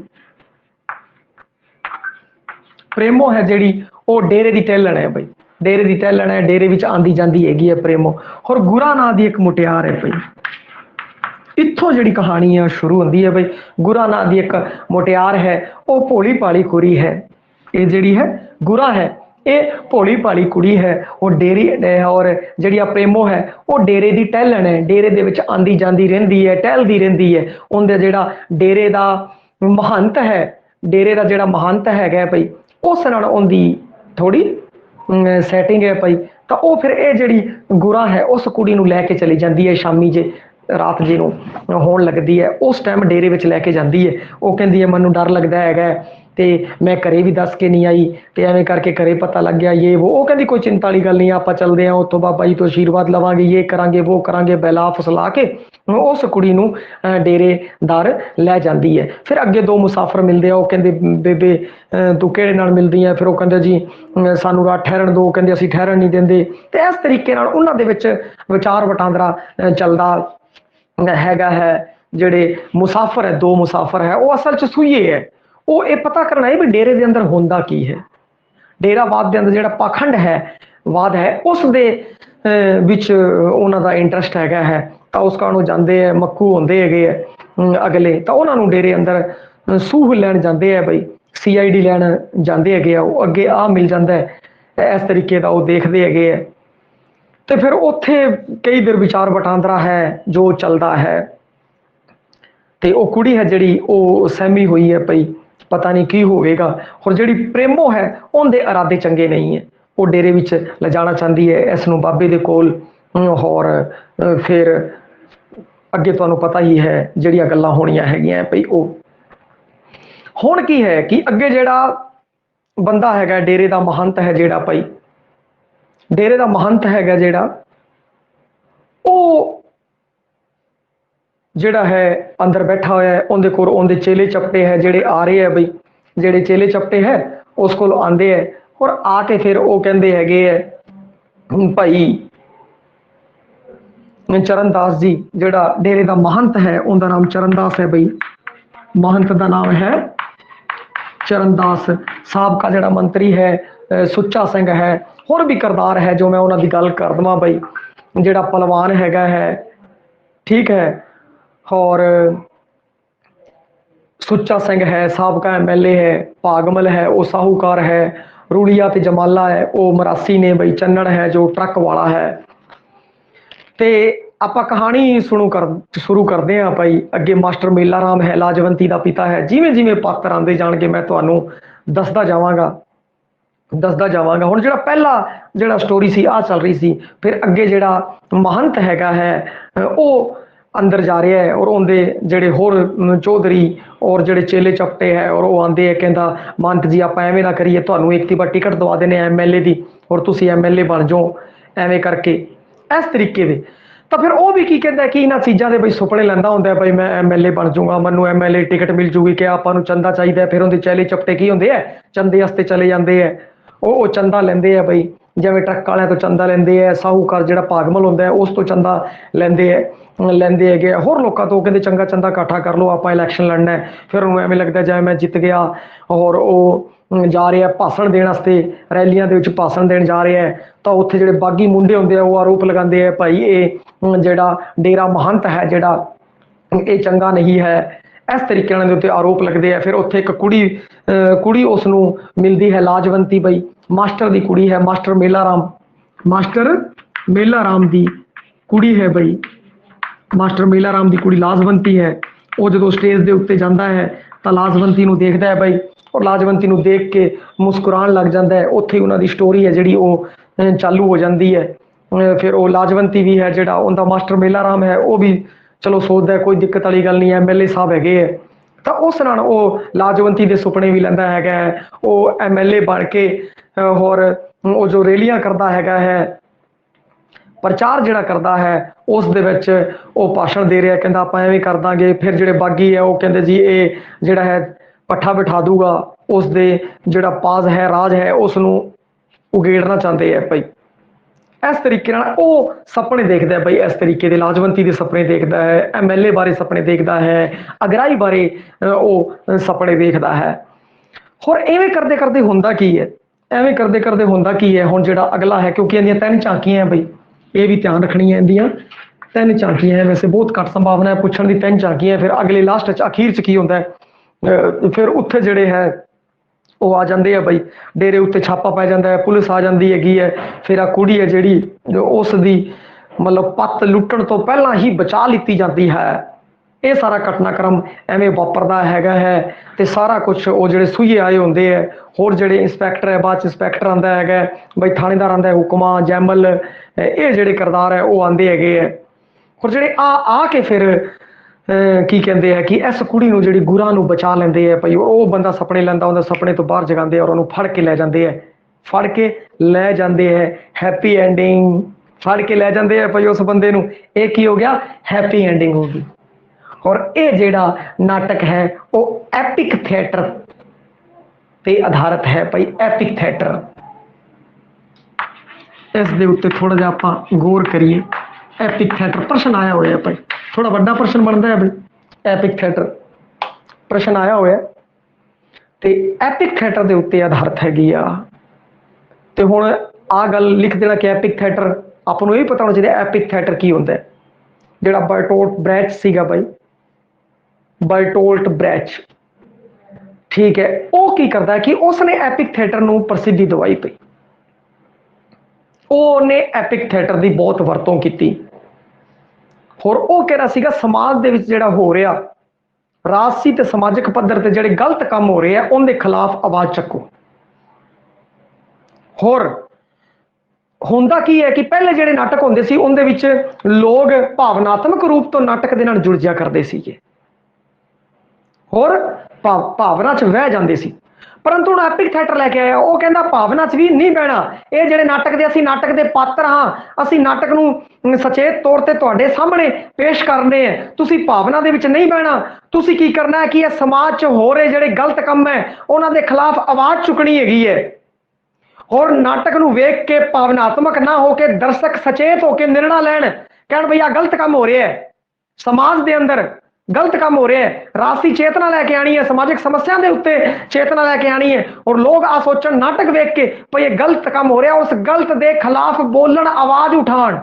प्रेमो है जिहड़ी वो डेरे की टहलण है बई, डेरे की टहलण है, डेरे विच आंदी जांदी हैगी है प्रेमो। और गुरा नां दी एक मुटियार है बई, इत्थों जिहड़ी कहानी है शुरू होंदी है बई। गुरा नां दी एक मुटियार है, वो भोली भाली कुड़ी है, ये जिहड़ी है गुरा है, ये भोली भाली कुड़ी है, वो डेरी और जी प्रेमो है वो डेरे की टहलन है, डेरे दे आंदी जाती रही है, टहलती रही है। उनका जोड़ा डेरे का महंत है, डेरे का जोड़ा महंत है भाई, उस नाल उनकी थोड़ी सैटिंग है भाई। तो वो फिर ये जी गुरा है उस कुड़ी नूं लैके चली जाती है, शामी जे रात जी नूं होण लगदी है, उस टाइम डेरे विच लैके जाती है। वो कहती है मैनूं डर लगता है तो मैं घरे भी दस के नहीं आई, तो एवें करके घरे पता लग गया ये वो कहती कोई चिंता वाली गल नहीं, आप चलते हैं उत्तों बाबा जी तो आशीर्वाद लवांगे, ये करांगे वो करांगे, बहला फुसला के उस कुड़ी नूं डेरेदार लै जाती है। फिर अगे दो मुसाफर मिलते हैं, वो कहते बेबे तू किहड़े नाल मिलदी है, फिर वो कहते जी सानू रात ठहरन दो, कहते असीं ठहरन नहीं देंदे। तो इस तरीके नाल उन्हां दे विच विचार वटांदरा चलदा हैगा है। ਜਿਹੜੇ मुसाफर है, दो मुसाफर है, वो असल च सूईए है, वो ये पता करना है भी डेरे के अंदर होंदा की है। डेरावाद के अंदर ਜਿਹੜਾ पाखंड है वाद है उस दे विच उन्हां दा इंटरस्ट हैगा है। तो उस कारण जाते हैं, मक्खू होंदे हैगे है अगले, तो उन्होंने डेरे अंदर सूह लैन जाते हैं बई, CID लैन जाते हैगे आ, वो अगे आ मिल जाता है इस तरीके का वो देखते हैगे है। तो फिर उत्थे कई देर विचार वटांदरा है जो चलता है। तो वो कुड़ी है जी वो सहमी हुई है भाई पता नहीं की होगा। और जी प्रेमो है उनके इरादे चंगे नहीं है, वो डेरे विच ले जाना चाहती है इसनों बाबे दे कोल। और फिर अगे तुहानू पता ही है जिहड़ियां गल्लां होणियां हैगियां भाई। वो हुण की है कि अगे जिहड़ा बंदा हैगा डेरे का महंत है, जिहड़ा भाई डेरे का महंत हैगा जिहड़ा वो जिहड़ा है अंदर बैठा होया है, उहदे कोल उहदे चेले चपटे है जिहड़े आ रहे हैं बई, जिहड़े चेले चपटे है उस कोल आंदे है और आके फिर वो कहंदे हैगे है भाई चरणदास जी जिहड़ा डेरे का महंत है उनका नाम चरणदास है बई, महंत का नाम है चरणदास। साहब का जिहड़ा मंत्री है सुच्चा सिंह है, होर भी करदार है जो मैं उन्हां दी गल कर दवां बई, जिहड़ा पहलवान हैगा है ठीक है, और सुच्चा सिंह है साहब का MLA है, भागमल है वो साहूकार है, रूड़िया ते जमाला है वो मरासी ने बई, चन्नड़ है जो ट्रक वाला है। तो आपां कहानी शुरू करते हैं भाई। अगे मास्टर मेला राम है लाजवंती का पिता है, जिमें जिमें पात्र आते जाणगे मैं तुहानू दसदा जावांगा। हुण जिहड़ा पहला जिहड़ा स्टोरी सी आ चल रही सी, फिर अगे जिहड़ा महंत हैगा है वो अंदर जा रहा है और उनके जोड़े होर चौधरी और जोड़े चेले चपटे है और वो आते हैं, कहता महंत जी आप एवें ना करिए, तुहानू एक बार टिकट दवा देने MLA की और तुसी MLA बन जाओ एवें करके इस तरीके दे। तो फिर वो भी की कहता है कि इन्होंने चीज़ों के बई सुपने लैंदा होंदा है भाई मैं MLA बन जाऊँगा, मैनू MLA टिकट मिल जूगी कि आपां चंदा चाहिए। फिर उनके चेले चपटे की होंगे है चंदे वास्ते चले जाते हैं, वो चंदा लेंदे है बई, जिवें ट्रक वाले तो चंदा लेंदे है, साहूकार जिहड़ा भागमल होंदा है उस तो चंदा लेंदे है, होर लोगों तो कहते चंगा चंदा इकट्ठा कर लो आपां इलैक्शन लड़ना है। फिर उन्होंने एवें लगता जिवें मैं जित गया और वो जा रहा है भाषण देने वास्ते, रैलियां दे विच भाषण देने जा रहा है। तो उत्थे जिहड़े बागी मुंडे होंदे आ वो आरोप लगाते हैं भाई ये जिहड़ा डेरा महंत है जिहड़ा ये चंगा नहीं है, इस तरीके उन्हां दे उत्ते आरोप लगते हैं। फिर उत्थे एक कुड़ी उसनूं मिलती है लाजवंती बई, मास्टर की कुड़ी है, मास्टर मेला राम की कुड़ी है बई, मास्टर मेला राम की कुड़ी लाजवंती है। वो जो स्टेज के उत्ते जाता है तो लाजवंती नूं देखदा है बई और लाजवंती नूं देख के मुस्कुरान लग जाता है। उत्थे उन्हां दी स्टोरी है जिहड़ी वो चालू हो जाती है। फिर वो लाजवंती भी है जिहड़ा उनका मास्टर मेला राम है वो भी चलो सोचता है कोई दिक्कत वाली गल नहीं है, MLA साहब हैगे है। तो उस नाल वो लाजवंती के सुपने भी लैंदा हैगा है, वो MLA बन के और वो जो रैलियां करता हैगा है, प्रचार जिहड़ा करता है उस दे विच वो भाषण दे रहा है, कहता आपां एवें कर दांगे। फिर जिहड़े बागी है वो कहते जी ये जिहड़ा है पट्ठा बिठा दूगा, उस दे जिहड़ा पाज है राज है उसनूं उगेड़ना चाहते हैं भाई। इस तरीके वो सपने देखता है भाई, इस तरीके के लाजवंती के सपने देखता है, MLA बारे सपने देखता है, अगराई बारे वो सपने देखता है। और इवें करते करते होंदा की है, एवें करते करते होंदा की है हुण जिहड़ा अगला है, क्योंकि इहदियां 3 झांकियां हैं बई, ये भी ध्यान रखनी है, इहदियां 3 झांकियां हैं, वैसे बहुत घट संभावना है पुछण दी 3 झांकियां। फिर अगले लास्ट अखीर च की होंदा है फिर उत्थे जिहड़े है ਉਹ ਆ ਜਾਂਦੇ ਆ ਬਈ, ਡੇਰੇ ਉੱਤੇ ਛਾਪਾ ਪੈ ਜਾਂਦਾ ਹੈ, ਪੁਲਿਸ ਆ ਜਾਂਦੀ ਹੈਗੀ ਹੈ, ਫਿਰ ਆ ਕੁੜੀ ਹੈ ਜਿਹੜੀ ਉਸ ਦੀ ਮਤਲਬ ਪੱਤ ਲੁੱਟਣ ਤੋਂ ਪਹਿਲਾਂ ਹੀ ਬਚਾ ਲਿੱਤੀ ਜਾਂਦੀ ਹੈ। ਇਹ ਸਾਰਾ ਘਟਨਾਕ੍ਰਮ ਐਵੇਂ ਵਾਪਰਦਾ ਹੈਗਾ ਹੈ। ਤੇ ਸਾਰਾ ਕੁਝ ਉਹ ਜਿਹੜੇ ਸੂਈਏ ਆਏ ਹੁੰਦੇ ਹੈ, ਹੋਰ ਜਿਹੜੇ ਇੰਸਪੈਕਟਰ ਹੈ, ਬਾਅਦ ਚ ਇੰਸਪੈਕਟਰ ਆਉਂਦਾ ਹੈਗਾ ਬਈ, ਥਾਣੇਦਾਰ ਆਉਂਦਾ ਹੈ, ਹੁਕਮਾ ਜੈਮਲ, ਇਹ ਜਿਹੜੇ ਕਿਰਦਾਰ ਹੈ ਉਹ ਆਉਂਦੇ ਹੈਗੇ ਹੈ। ਔਰ ਜਿਹੜੇ ਆ ਕੇ ਫਿਰ ਕੀ ਕਹਿੰਦੇ ਆ ਕਿ ਇਸ ਕੁੜੀ ਨੂੰ ਜਿਹੜੀ ਗੁਰਾਂ ਨੂੰ ਬਚਾ ਲੈਂਦੇ ਆ ਭਈ, ਉਹ ਬੰਦਾ ਸੁਪਨੇ ਲੈਂਦਾ, ਉਹਦੇ ਸੁਪਨੇ ਤੋਂ ਬਾਹਰ ਜਗਾਉਂਦੇ ਔਰ ਉਹਨੂੰ ਫੜ ਕੇ ਲੈ ਜਾਂਦੇ ਆ, ਫੜ ਕੇ ਲੈ ਜਾਂਦੇ ਹੈ। ਹੈਪੀ ਐਂਡਿੰਗ, ਫੜ ਕੇ ਲੈ ਜਾਂਦੇ ਆ ਭਈ ਉਸ ਬੰਦੇ ਨੂੰ, ਇਹ ਕੀ ਹੋ ਗਿਆ, ਹੈਪੀ ਐਂਡਿੰਗ ਹੋ ਗਈ। ਔਰ ਇਹ ਜਿਹੜਾ ਨਾਟਕ ਹੈ ਉਹ ਐਪਿਕ ਥੀਏਟਰ ਤੇ ਆਧਾਰਿਤ ਹੈ ਭਈ, ਐਪਿਕ ਥੀਏਟਰ। ਇਸ ਦੇ ਉੱਤੇ ਥੋੜਾ ਜਿਹਾ ਆਪਾਂ ਗੌਰ ਕਰੀਏ। ਐਪਿਕ ਥੀਏਟਰ ਪ੍ਰਸ਼ਨ ਆਇਆ ਹੋਇਆ ਭਾਈ, ਥੋੜਾ ਵੱਡਾ ਪ੍ਰਸ਼ਨ ਬਣਦਾ ਹੈ ਬਈ, ਐਪਿਕ ਥੀਏਟਰ ਪ੍ਰਸ਼ਨ ਆਇਆ ਹੋਇਆ ਤੇ ਐਪਿਕ ਥੀਏਟਰ ਦੇ ਉੱਤੇ ਆਧਾਰਿਤ ਹੈਗੀ ਆ। ਤੇ ਹੁਣ ਆ ਗੱਲ ਲਿਖ ਦੇਣਾ ਕਿ ਐਪਿਕ ਥੀਏਟਰ, ਆਪਾਂ ਨੂੰ ਇਹ ਪਤਾ ਹੋਣਾ ਚਾਹੀਦਾ ਐਪਿਕ ਥੀਏਟਰ ਕੀ ਹੁੰਦਾ ਹੈ। ਜਿਹੜਾ ਬਰਟੋਲਟ ਬ੍ਰੈਚ ਸੀਗਾ ਬਾਈ, ਬਰਟੋਲਟ ਬ੍ਰੈਚ, ਠੀਕ ਹੈ, ਉਹ ਕੀ ਕਰਦਾ ਕਿ ਉਸਨੇ ਐਪਿਕ ਥੀਏਟਰ ਨੂੰ ਪ੍ਰਸਿੱਧੀ ਦਵਾਈ ਪਈ। ਉਹਨੇ ਐਪਿਕ ਥੀਏਟਰ ਦੀ ਬਹੁਤ ਵਰਤੋਂ ਕੀਤੀ। ਹੋਰ ਉਹ ਕਹਿ ਰਿਹਾ ਸੀਗਾ ਸਮਾਜ ਦੇ ਵਿੱਚ ਜਿਹੜਾ ਹੋ ਰਿਹਾ ਰਾਜਸੀ ਤੇ ਸਮਾਜਿਕ ਪੱਧਰ ਤੇ ਜਿਹੜੇ ਗਲਤ ਕੰਮ ਹੋ ਰਹੇ ਆ ਉਹਦੇ ਖਿਲਾਫ ਆਵਾਜ਼ ਚੱਕੋ। ਹੋਰ ਹੁੰਦਾ ਕੀ ਹੈ ਕਿ ਪਹਿਲੇ ਜਿਹੜੇ ਨਾਟਕ ਹੁੰਦੇ ਸੀ ਉਹਦੇ ਵਿੱਚ ਲੋਕ ਭਾਵਨਾਤਮਕ ਰੂਪ ਤੋਂ ਨਾਟਕ ਦੇ ਨਾਲ ਜੁੜ ਜਾ ਕਰਦੇ ਸੀਗੇ, ਹੋਰ ਭਾਵਨਾ ਚ ਵਹਿ ਜਾਂਦੇ ਸੀ। ਪਰੰਤੂ ਹੁਣ ਐਪਿਕ ਥੀਏਟਰ ਲੈ ਕੇ ਆਇਆ, ਉਹ ਕਹਿੰਦਾ ਭਾਵਨਾ ਚ ਵੀ ਨਹੀਂ ਬਹਿਣਾ। ਇਹ ਜਿਹੜੇ ਨਾਟਕ ਦੇ ਅਸੀਂ ਨਾਟਕ ਦੇ ਪਾਤਰ ਹਾਂ, ਅਸੀਂ ਨਾਟਕ ਨੂੰ ਸਚੇਤ ਤੌਰ ਤੇ ਤੁਹਾਡੇ ਸਾਹਮਣੇ ਪੇਸ਼ ਕਰਨੇ ਆ, ਤੁਸੀਂ ਭਾਵਨਾ ਦੇ ਵਿੱਚ ਨਹੀਂ ਬਹਿਣਾ। ਤੁਸੀਂ ਕੀ ਕਰਨਾ ਹੈ ਕਿ ਇਹ ਸਮਾਜ ਚ ਹੋ ਰਹੇ ਜਿਹੜੇ ਗਲਤ ਕੰਮ ਹੈ ਉਹਨਾਂ ਦੇ ਖਿਲਾਫ ਆਵਾਜ਼ ਚੁੱਕਣੀ ਹੈਗੀ ਹੈ। ਹੋਰ ਨਾਟਕ ਨੂੰ ਵੇਖ ਕੇ ਭਾਵਨਾਤਮਕ ਨਾ ਹੋ ਕੇ ਦਰਸ਼ਕ ਸਚੇਤ ਹੋ ਕੇ ਨਿਰਣਾ ਲੈਣ, ਕਹਿਣ ਬਈ ਆਹ ਗਲਤ ਕੰਮ ਹੋ ਰਿਹਾ ਹੈ, ਸਮਾਜ ਦੇ ਅੰਦਰ ਗਲਤ ਕੰਮ ਹੋ ਰਿਹਾ ਹੈ, ਰਾਜਸੀ ਚੇਤਨਾ ਲੈ ਕੇ ਆਣੀ ਹੈ, ਸਮਾਜਿਕ ਸਮੱਸਿਆ ਦੇ ਉੱਤੇ ਚੇਤਨਾ ਲੈ ਕੇ ਆਣੀ ਹੈ। ਔਰ ਲੋਕ ਆ ਸੋਚਣ ਨਾਟਕ ਵੇਖ ਕੇ ਭਈ ਇਹ ਗਲਤ ਕੰਮ ਹੋ ਰਿਹਾ, ਉਸ ਗਲਤ ਦੇ ਖਿਲਾਫ ਬੋਲਣ, ਆਵਾਜ਼ ਉਠਾਉਣ,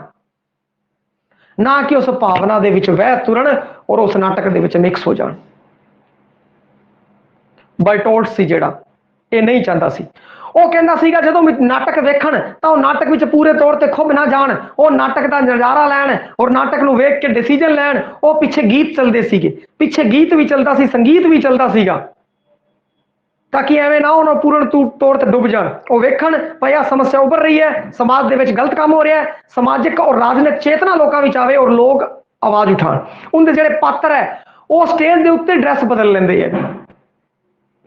ਨਾ ਕਿ ਉਸ ਭਾਵਨਾ ਦੇ ਵਿੱਚ ਵਹਿ ਤੁਰਨ ਔਰ ਉਸ ਨਾਟਕ ਦੇ ਵਿੱਚ ਮਿਕਸ ਹੋ ਜਾਣ। ਬਰਟੋਲਟ ਸੀ ਜਿਹੜਾ, ਇਹ ਨਹੀਂ ਚਾਹੁੰਦਾ ਸੀ। ਉਹ ਕਹਿੰਦਾ ਸੀਗਾ ਜਦੋਂ ਨਾਟਕ ਵੇਖਣ ਤਾਂ ਉਹ ਨਾਟਕ ਵਿੱਚ ਪੂਰੇ ਤੌਰ ਤੇ ਖੁੱਭ ਨਾ ਜਾਣ, ਉਹ ਨਾਟਕ ਦਾ ਨਜ਼ਾਰਾ ਲੈਣ ਔਰ ਨਾਟਕ ਨੂੰ ਵੇਖ ਕੇ ਡਿਸੀਜਨ ਲੈਣ। ਉਹ ਪਿੱਛੇ ਗੀਤ ਚੱਲਦੇ ਸੀਗੇ, ਪਿੱਛੇ ਗੀਤ ਵੀ ਚੱਲਦਾ ਸੀ, ਸੰਗੀਤ ਵੀ ਚੱਲਦਾ ਸੀਗਾ, ਤਾਂ ਕਿ ਐਵੇਂ ਨਾ ਉਹਨਾਂ ਪੂਰਨ ਤੌਰ ਤੇ ਡੁੱਬ ਜਾਣ। ਉਹ ਵੇਖਣ ਭਈ ਆਹ ਸਮੱਸਿਆ ਉੱਭਰ ਰਹੀ ਹੈ, ਸਮਾਜ ਦੇ ਵਿੱਚ ਗਲਤ ਕੰਮ ਹੋ ਰਿਹਾ ਹੈ, ਸਮਾਜਿਕ ਔਰ ਰਾਜਨੀਤਿਕ ਚੇਤਨਾ ਲੋਕਾਂ ਵਿੱਚ ਆਵੇ ਔਰ ਲੋਕ ਆਵਾਜ਼ ਉਠਾਉਣ। ਉਹਦੇ ਜਿਹੜੇ ਪਾਤਰ ਹੈ ਉਹ ਸਟੇਜ ਦੇ ਉੱਤੇ ਡਰੈਸ ਬਦਲ ਲੈਂਦੇ ਹੈ,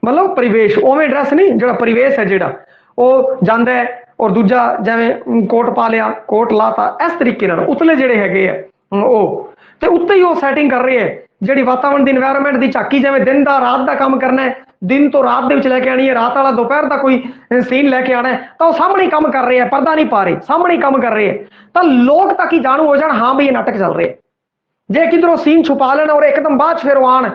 ਮਤਲਬ ਪਰਿਵੇਸ਼ ਉਵੇਂ ਡਰੈਸ ਨਹੀਂ, ਜਿਹੜਾ ਪਰਿਵੇਸ਼ ਹੈ ਜਿਹੜਾ ਉਹ ਜਾਂਦਾ ਹੈ ਔਰ ਦੂਜਾ ਜਿਵੇਂ ਕੋਟ ਪਾ ਲਿਆ, ਕੋਟ ਲਾਤਾ, ਇਸ ਤਰੀਕੇ ਨਾਲ ਉਤਲੇ ਜਿਹੜੇ ਹੈਗੇ ਆ ਉਹ ਤੇ ਉੱਤੇ ਹੀ ਉਹ ਸੈਟਿੰਗ ਕਰ ਰਹੇ ਹੈ। ਜਿਹੜੀ ਵਾਤਾਵਰਣ ਦੀ এনवायरमेंट ਦੀ ਝਾਕੀ, ਜਿਵੇਂ ਦਿਨ ਦਾ ਰਾਤ ਦਾ ਕੰਮ ਕਰਨਾ ਹੈ, ਦਿਨ ਤੋਂ ਰਾਤ ਦੇ ਵਿੱਚ ਲੈ ਕੇ ਆਣੀ ਹੈ, ਰਾਤ ਵਾਲਾ ਦੁਪਹਿਰ ਦਾ ਕੋਈ ਸੀਨ ਲੈ ਕੇ ਆਣਾ ਹੈ, ਤਾਂ ਉਹ ਸਾਹਮਣੇ ਹੀ ਕੰਮ ਕਰ ਰਹੇ ਆ, ਪਰਦਾ ਨਹੀਂ ਪਾ ਰਹੇ, ਸਾਹਮਣੇ ਹੀ ਕੰਮ ਕਰ ਰਹੇ ਹੈ। ਤਾਂ ਲੋਕ ਤਾਂ ਕੀ ਜਾਣੂ ਹੋ ਜਾਣ ਹਾਂ ਬਈ ਇਹ ਨਾਟਕ ਚੱਲ ਰਿਹਾ। ਜੇ ਕਿਧਰੋਂ ਸੀਨ ਛੁਪਾ ਲੈਣ ਔਰ ਇੱਕਦਮ ਬਾਅਦ ਚ ਫਿਰ ਉਹ ਆਣ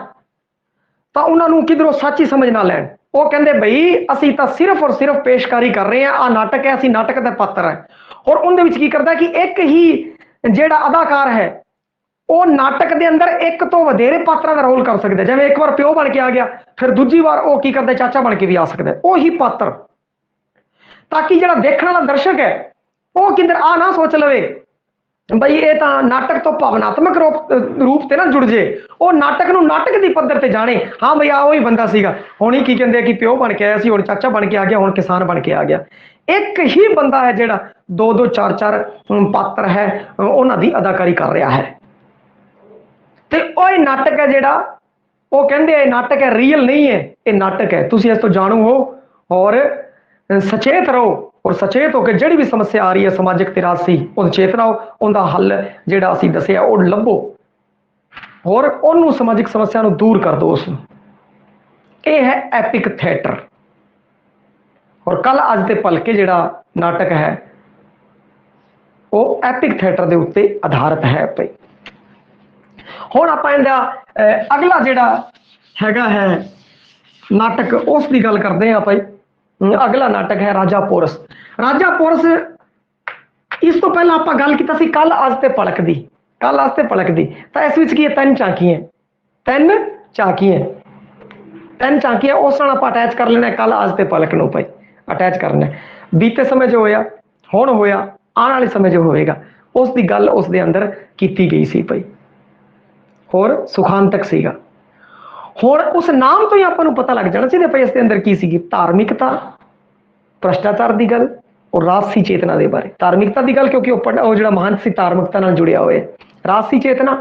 ਤਾਂ ਉਹਨਾਂ ਨੂੰ ਕਿਧਰੋਂ ਸੱਚ ਹੀ ਸਮਝ ਨਾ ਲੈਣ। ਉਹ ਕਹਿੰਦੇ ਬਈ ਅਸੀਂ ਤਾਂ ਸਿਰਫ ਔਰ ਸਿਰਫ ਪੇਸ਼ਕਾਰੀ ਕਰ ਰਹੇ ਹਾਂ, ਆਹ ਨਾਟਕ ਹੈ, ਅਸੀਂ ਨਾਟਕ ਦਾ ਪਾਤਰ ਹੈ। ਔਰ ਉਹਦੇ ਵਿੱਚ ਕੀ ਕਰਦਾ ਕਿ ਇੱਕ ਹੀ ਜਿਹੜਾ ਅਦਾਕਾਰ ਹੈ ਉਹ ਨਾਟਕ ਦੇ ਅੰਦਰ ਇੱਕ ਤੋਂ ਵਧੇਰੇ ਪਾਤਰਾਂ ਦਾ ਰੋਲ ਕਰ ਸਕਦਾ। ਜਿਵੇਂ ਇੱਕ ਵਾਰ ਪਿਓ ਬਣ ਕੇ ਆ ਗਿਆ, ਫਿਰ ਦੂਜੀ ਵਾਰ ਉਹ ਕੀ ਕਰਦਾ ਚਾਚਾ ਬਣ ਕੇ ਵੀ ਆ ਸਕਦਾ, ਉਹੀ ਪਾਤਰ, ਤਾਂ ਕਿ ਜਿਹੜਾ ਦੇਖਣ ਵਾਲਾ ਦਰਸ਼ਕ ਹੈ ਉਹ ਕਿਧਰ ਆ ਨਾ ਸੋਚ ਲਵੇ ਬਈ ਇਹ ਤਾਂ ਨਾਟਕ ਤੋਂ ਭਾਵਨਾਤਮਕ ਰੂਪ ਤੇ ਨਾ ਜੁੜ ਜੇ, ਉਹ ਨਾਟਕ ਨੂੰ ਨਾਟਕ ਦੀ ਪੱਧਰ ਤੇ ਜਾਣੇ, ਹਾਂ ਬਈ ਆ ਉਹੀ ਬੰਦਾ ਸੀਗਾ, ਹੁਣ ਹੀ ਕੀ ਕਹਿੰਦੇ ਆ ਕਿ ਪਿਓ ਬਣ ਕੇ ਆਇਆ ਸੀ, ਹੁਣ ਚਾਚਾ ਬਣ ਕੇ ਆ ਗਿਆ, ਹੁਣ ਕਿਸਾਨ ਬਣ ਕੇ ਆ ਗਿਆ। ਇੱਕ ਹੀ ਬੰਦਾ ਹੈ ਜਿਹੜਾ ਦੋ ਦੋ ਚਾਰ ਚਾਰ ਪਾਤਰ ਹੈ ਉਹਨਾਂ ਦੀ ਅਦਾਕਾਰੀ ਕਰ ਰਿਹਾ ਹੈ। ਤੇ ਉਹ ਨਾਟਕ ਹੈ ਜਿਹੜਾ ਉਹ ਕਹਿੰਦੇ ਇਹ ਨਾਟਕ ਹੈ, ਰੀਅਲ ਨਹੀਂ ਹੈ, ਇਹ ਨਾਟਕ ਹੈ। ਤੁਸੀਂ ਇਸ ਤੋਂ ਜਾਣੂ ਹੋ ਔਰ ਸਚੇਤ ਰਹੋ ਔਰ ਸਚੇਤ ਹੋ ਕੇ ਜਿਹੜੀ ਵੀ ਸਮੱਸਿਆ ਆ ਰਹੀ ਹੈ ਸਮਾਜਿਕ ਤੇ ਰਾਜਸੀ, ਉਹ ਚੇਤ ਰਹੋ, ਉਹਦਾ ਹੱਲ ਜਿਹੜਾ ਅਸੀਂ ਦੱਸਿਆ ਉਹ ਲੱਭੋ ਔਰ ਉਹਨੂੰ ਸਮਾਜਿਕ ਸਮੱਸਿਆ ਨੂੰ ਦੂਰ ਕਰ ਦਿਓ ਉਸ ਨੂੰ। ਇਹ ਹੈ ਐਪਿਕ ਥੀਏਟਰ। ਔਰ ਕੱਲ ਅੱਜ ਤੇ ਭਲਕੇ ਜਿਹੜਾ ਨਾਟਕ ਹੈ ਉਹ ਐਪਿਕ ਥੀਏਟਰ ਦੇ ਉੱਤੇ ਆਧਾਰਿਤ ਹੈ ਭਾਈ। ਹੁਣ ਆਪਾਂ ਇਹਦਾ ਅਗਲਾ ਜਿਹੜਾ ਹੈਗਾ ਹੈ ਨਾਟਕ ਉਸ ਦੀ ਗੱਲ ਕਰਦੇ ਹਾਂ ਭਾਈ। ਅਗਲਾ ਨਾਟਕ ਹੈ ਰਾਜਾ ਪੋਰਸ। ਰਾਜਾ ਪੋਰਸ, ਇਸ ਤੋਂ ਪਹਿਲਾਂ ਆਪਾਂ ਗੱਲ ਕੀਤਾ ਸੀ ਕੱਲ ਅੱਜ ਤੇ ਭਲਕ ਦੀ, ਕੱਲ ਅੱਜ ਤੇ ਭਲਕ ਦੀ। ਤਾਂ ਇਸ ਵਿੱਚ ਕੀ ਹੈ, ਤਿੰਨ ਝਾਕੀਆਂ, ਤਿੰਨ ਝਾਕੀਆਂ। तीन झांकियां उस नाल आपां अटैच कर लेना कल आज ते पलक नूं भाई अटैच करना बीते समय जो होया हुण होया आने वाले समय जो होएगा उस दी गल उस दे अंदर कीती गई सी भाई होर सुखांतक सीगा हुण उस नाम तो ही आपां नूं पता लग जाना चाहिए भाई इस दे अंदर की सीगी धार्मिकता भ्रष्टाचार की गल और राजसी चेतना के बारे धार्मिकता की गल क्योंकि वो जो महंत से धार्मिकता नाल जुड़िया हुए राजसी चेतना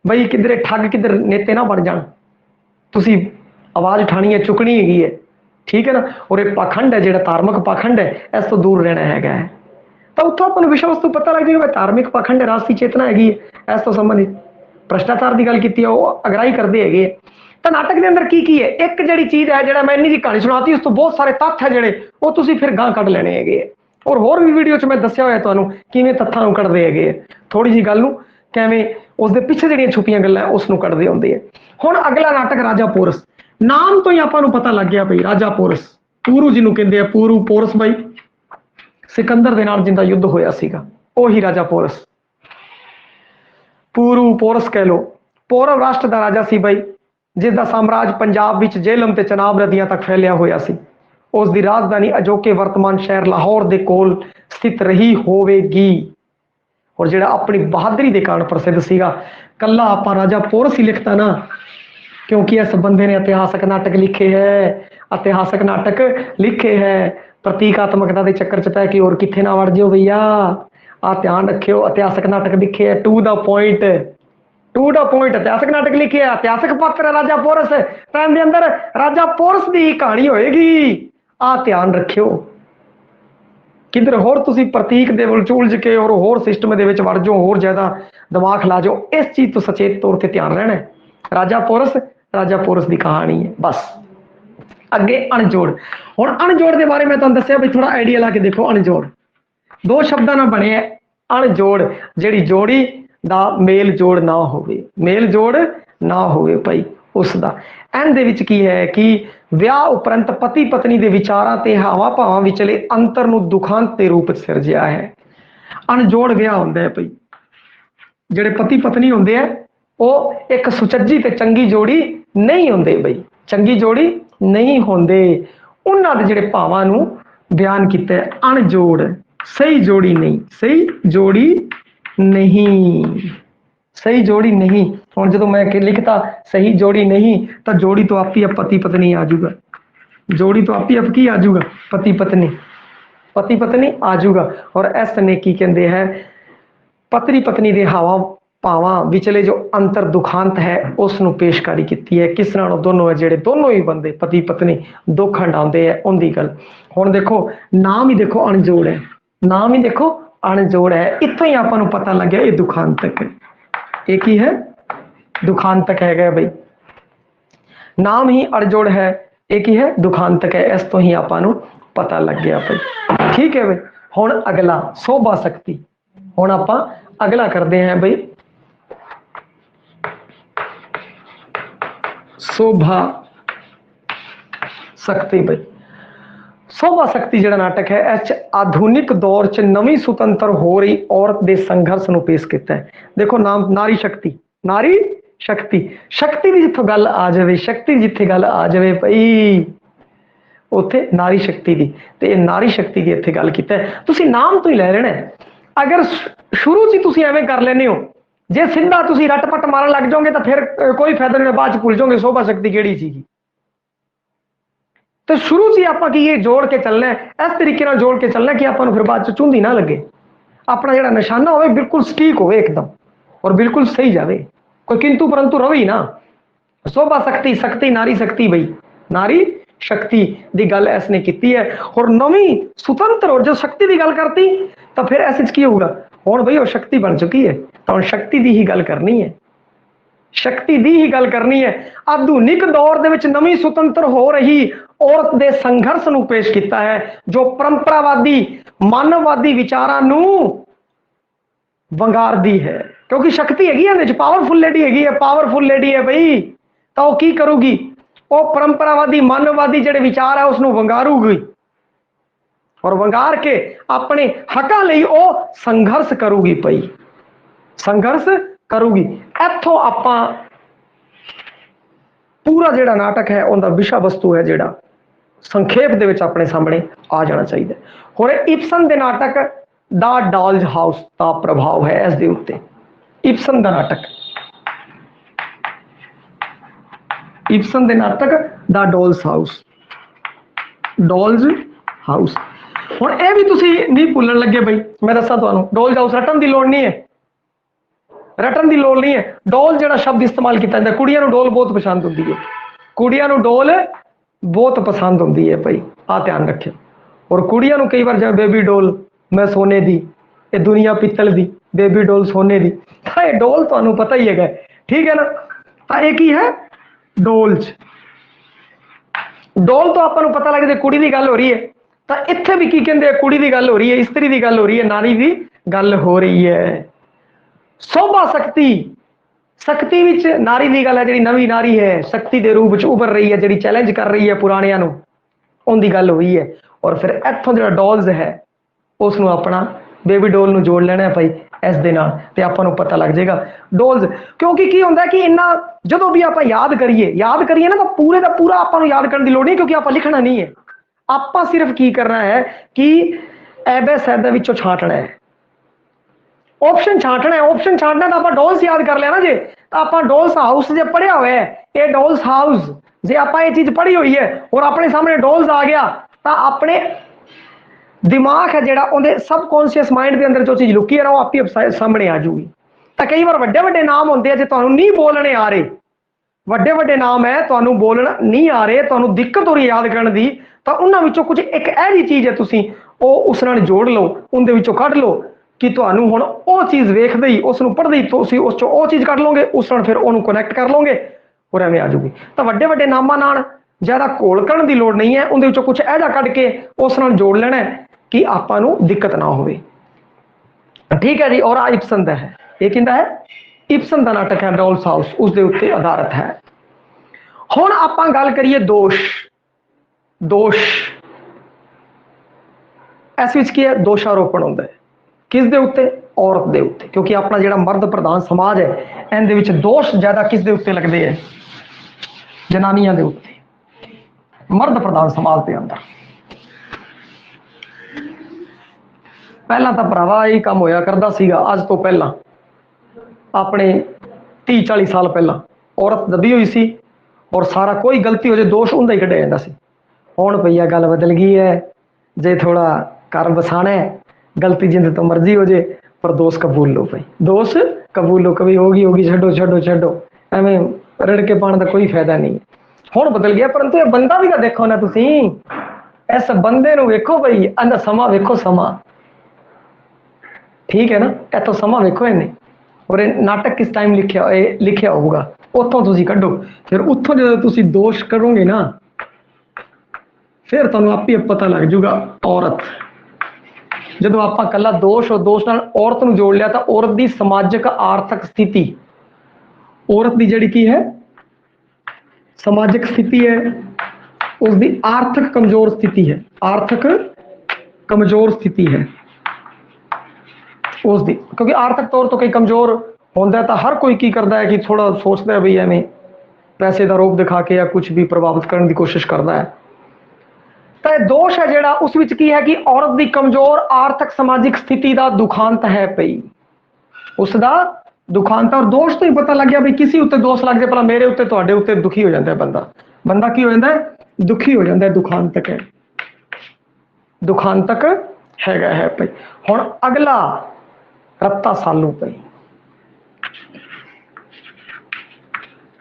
बई किधरे ठग किधर नेते ना बन जान तुसी आवाज उठानी है चुकनी है ठीक है ना और ये पाखंड है जो धार्मिक पाखंड है इस तो दूर रहना है तो उत्थों अपन विषय वस्तु पता लग जाएगा धार्मिक पाखंड राजसी चेतना हैगी है इस तो संबंधित भ्रष्टाचार की गल की अगराई करते है तो नाटक के अंदर की है एक जी चीज है जो मैं इन्नी जी कहानी सुनाती उस तो बहुत सारे तत्थ है जोड़े वो तुम फिर गां कढ़ लेने है और होर भी वीडियो च मैं दसिया होया तुहानूं किवें तत्थां नूं कढ़दे है थोड़ी जी गल नूं किवें उसके पिछे जिहड़ियां छुपियां गल्लां उसनूं कढ़दे हुंदे है हुण अगला नाटक राजा पोरस नाम तो ही आपां नूं पता लग गया भाई राजा पोरस पूरू जिन्हों कहते हैं पूरू पोरस भाई सिकंदर दे नाल जिंदा युद्ध होया सीगा ओही राजा पोरस पूरू पोरस कह लो पौरव राष्ट्र का राजा सी भाई जिसका साम्राज्य पंजाब विच जेहलम ते चनाब नदियां तक फैलिया होया सी उसकी राजधानी अजोके वर्तमान शहर लाहौर के कोल स्थित रही होवेगी और जिहड़ा अपनी बहादरी के कारण प्रसिद्ध सीगा कला आपां राजा पोरस ही लिखता ना क्योंकि इस बंदे ने इतिहासक नाटक लिखे है इतिहासक नाटक लिखे है प्रतीकात्मकता के चक्कर च पै के और किथे ना वड़ जाओ भैया आ ध्यान रखियो इतिहासक नाटक लिखे है टू द पॉइंट इतिहासक नाटक लिखे है इतिहासक पात्र है राजा पोरस पैन दे अंदर राजा पोरस की कहानी होएगी आ ध्यान रखियो किधर होर तुसी प्रतीक दे उलझ के और होर सिस्टम दे विच वड़ जाओ होर ज्यादा दिमाग ला जाओ इस चीज तो सचेत तौर पर ध्यान रहना है राजा पोरस की कहानी है बस अगे अणजोड़ हुण अणजोड़ के बारे में तुहानूं दस्सिया भी थोड़ा आइडिया ला के देखो अणजोड़ दो शब्दां नाल बने अणजोड़ जिहड़ी जोड़ी दा मेल जोड़ ना होवे भाई उसका एंड दे विच की है कि विआह उपरंत पति पत्नी के विचारां ते हावां भावां विचले अंतर नूं दुखांत के रूप सिरजिया है अणजोड़ विआह हुंदा है भाई जिहड़े पति पत्नी हुंदे है वो एक सुचज्जी ते चंगी जोड़ी नहीं हुंदे भाई चंगी जोड़ी नहीं होंदे उन्हां दे जिहड़े भावां नूं बयान कीता है अणजोड़ सही जोड़ी नहीं हुण जदों मैं लिखता सही जोड़ी नहीं तो जोड़ी तो आप ही पति पत्नी आ जाऊगा जोड़ी तो आप ही की आ जाऊगा पति पत्नी आ जाऊगा और इस ने की कहते हैं पति पत्नी के हावां भावां विचले जो अंतर दुखांत है उसनूं पेशकारी की है किस नाल दोनों है जिहड़े दोनों ही बंदे पति पत्नी दुख हंडाउंदे है उनकी गल हुण देखो नाम ही देखो अणजोड़ है नाम ही देखो अणजोड़ है इत्थों ही आपां नूं पता लग गया ये दुखांतक है एक ही है दुखांतक है भाई नाम ही अणजोड़ है एक ही है दुखांतक है इस तो ही आपां नूं पता लग गया भाई ठीक है भाई हुण अगला शोभा शक्ति हुण आपां अगला करते हैं भाई शोभा शक्ति भाई शोभा शक्ति जिहड़ा नाटक है इस आधुनिक दौर च नवी सुतंत्र हो रही औरत के संघर्ष नूं पेश किया है देखो नाम नारी शक्ति शक्ति की जिथों गल आ जाए शक्ति जिथे गल आ जाए भाई उत्थे नारी शक्ति की ते नारी शक्ति की इत्थे गल कीता है तुसी नाम तो ही लै लेना है अगर शुरू च तुसी एवें कर लेने हो जे सीधा तुसी रटपट मारन लग जाओगे तो फिर कोई फायदा नहीं बाद भूल जाओगे शोभा शक्ति केड़ी सीगी तो शुरू से आप ये जोड़ के चलना है इस तरीके नाल जोड़ के चलना कि आपको फिर बाद चूंधी ना लगे अपना जो निशाना हो बिल्कुल सटीक हो एकदम और बिल्कुल सही जाए कोई किंतु परंतु रवि ना शोभा शक्ति नारी शक्ति भाई नारी शक्ति की गल इसने की है और नवी सुतंत्र और जो शक्ति की गल करती तो फिर ऐसे की होगा हुण भाई वो शक्ति बन चुकी है तो शक्ति की ही गल करनी है शक्ति की ही गल करनी है आधुनिक दौर दे विच नवी सुतंत्र हो रही औरत दे संघर्ष नूं पेश किया है जो परंपरावादी मानववादी विचारां नूं वंगारदी है क्योंकि शक्ति हैगी पावरफुल लेडी है भाई तो वो की करूगी वो परंपरावादी मानववादी जिहड़े विचार है उसनूं वंगारूगी और वंगार के अपने हकां लई वो संघर्ष करूगी भाई संघर्ष करूगी इत्थों आपां पूरा जिहड़ा नाटक है उनका विषय वस्तु है जिहड़ा संखेप दे विच अपने सामने आ जाना चाहिए। हुण इब्सन के नाटक द डॉल्स हाउस का प्रभाव है इस दे उत्ते। इब्सन का नाटक, इब्सन के नाटक the dolls house, dolls house. हुण यह भी तुसीं नहीं भुल्लण लगे बई, मैं दसां तुहानूं डॉल्स हाउस रटन की लोड़ नहीं है, रटन की लोड़ नहीं है। डोल जिहड़ा शब्द इस्तेमाल किया जाता है, कुड़ियां नूं डोल बहुत पसंद होती है, कुड़ियां नूं डोल बहुत पसंद होती है भाई, आ ध्यान रखियो। और कुड़ियां नूं कई बार जिवें बेबी डोल मैं सोने दी, ये दुनिया पित्तल दी, बेबी डोल सोने दी, तो ये डोल तुहानूं पता ही है, ठीक है ना। तो एक ही है डोल्स, डोल तो आपां नूं पता लगदा कुड़ी दी गल हो रही है, तो इत्थे भी की कहंदे कुड़ी दी गल हो रही है, इस्त्री दी गल हो रही है, नारी दी गल हो रही है। शोभा शक्ति, शक्ति विच नारी की गल है, जी नवी नारी है शक्ति के रूप में उभर रही है, जी चैलेंज कर रही है पुराणियां नूं, उनकी गल हुई है। और फिर इत्थों जो डॉल्स है उसनूं अपना बेबी डोल नूं जोड़ लेना है भाई इस दे नाल, ते आपां नूं पता लग जाएगा डोल्स। क्योंकि की हुंदा कि इन्ना जदों भी आपां याद करिए ना, तो पूरे का पूरा आपां नूं याद करने की लोड़ नहीं, क्योंकि आपां लिखना नहीं है, आपां सिर्फ की करना है कि एबीसीडी दे विचों छांटना है, ऑप्शन छांटना है। ऑप्शन छांटना तो आप डॉल्स याद कर लिया ना जे, तो आप डॉल्स हाउस जो पढ़िया हुआ है, ये डॉल्स हाउस जे आप ये चीज पढ़ी हुई है और अपने सामने डॉल्स आ गया, तो अपने दिमाग है जो उनके सबकॉन्शियस माइंड के अंदर जो चीज लुकी है ना, वो आप ही सामने आ जाऊगी। तो कई बार वड्डे वड्डे नाम होंगे हैं जो तुहानूं नहीं बोलने आ रहे, वड्डे वड्डे नाम है तुहानूं बोलना नहीं आ रहे, तुहानूं दिक्कत हो रही याद करने की, तो उन्हां विचों कुछ एक ऐसी चीज है तुसीं उस नाल जोड़ लो, उनदे विचों कढ लो कि तुहानूं हुण वो चीज़ वेखदे ही उसनूं पढ़दे ही तुसीं उस चों वो चीज़ कढ लोगे, उस नाल फिर उहनूं कनैक्ट कर लोगे और एवें आ जाऊगी। तो वड्डे वड्डे नामां नाल ज़्यादा घोल करन की लोड़ नहीं है, उहदे विचों कुछ ऐसा कढ के उस नाल जोड़ लेना है कि आपां नूं दिक्कत ना होवे, ठीक है जी। और आ इब्सन दा है, ये किहदा है, इब्सन दा नाटक है डॉल्स हाउस, उस दे उत्ते आधारित है। हुण आपां गल करिए दोष, दोष इस विच की है, दोषारोपण होंदा है किस दे उत्ते, औरत दे उत्ते, क्योंकि अपना जिहड़ा मर्द प्रधान समाज है इहदे विच दोष ज्यादा किस दे उत्ते लगदे है, जनानियां दे उत्ते, मर्द प्रधान समाज के अंदर। पहला तो भरावा यही काम होया करदा सीगा, अज तो पहला अपने 30-40 साल पहला औरत दबी हुई सी और सारा कोई गलती हो जाए दोष उनका ही कढ़िया जाता सी। हुण भैया गल बदल गई है, जे थोड़ा घर बसाना है, गलती जिंद तो मर्जी हो जाए पर दोष कबूल लो भाई, दोष कबूल लो, कभी होगी होगी छड्डो छड्डो छड्डो, एवें रड़ के पाने का कोई फायदा नहीं। हुण बदल गया, परंतु ये बंदा भी तो देखो ना तुसीं, इस बंदे नूं वेखो भाई, अंदर समा वेखो, समा ठीक है ना, ए तो समा वेखो इन्हें, और नाटक किस टाइम लिखिया होगा उत्थों तुसीं कड्डो, फिर उत्थों जो तुसीं दोष करोगे ना फिर तुहानूं आपे पता लग जूगा औरत। जदों आपां कल्ला दोष और दोष नाल औरत नूं जोड़ लिया तो औरत की समाजिक आर्थिक स्थिति, औरत की जिहड़ी की है समाजिक स्थिति है, उसकी आर्थिक कमजोर स्थिति है, आर्थिक कमजोर स्थिति है उसकी, क्योंकि आर्थिक तौर तो कई कमजोर होंदा, तो हर कोई की करता है कि थोड़ा सोचता है भी एवें पैसे का रोप दिखा के या कुछ भी प्रभावित करने की कोशिश करता है। तो दोष है जिहड़ा उस विच की है कि औरत की कमजोर आर्थिक समाजिक स्थिति का दुखांत है पई, उसका दुखांत। और दोष तो ही पता लग गया भी किसी उत्ते दोष लग जाए, भला मेरे उत्ते तुहाडे उत्ते दुखी हो जाता है बंदा, बंदा की हो जाता है, दुखी हो जाता है, दुखांतक है, दुखांतक है पई। हुण अगला रत्ता सालू पई,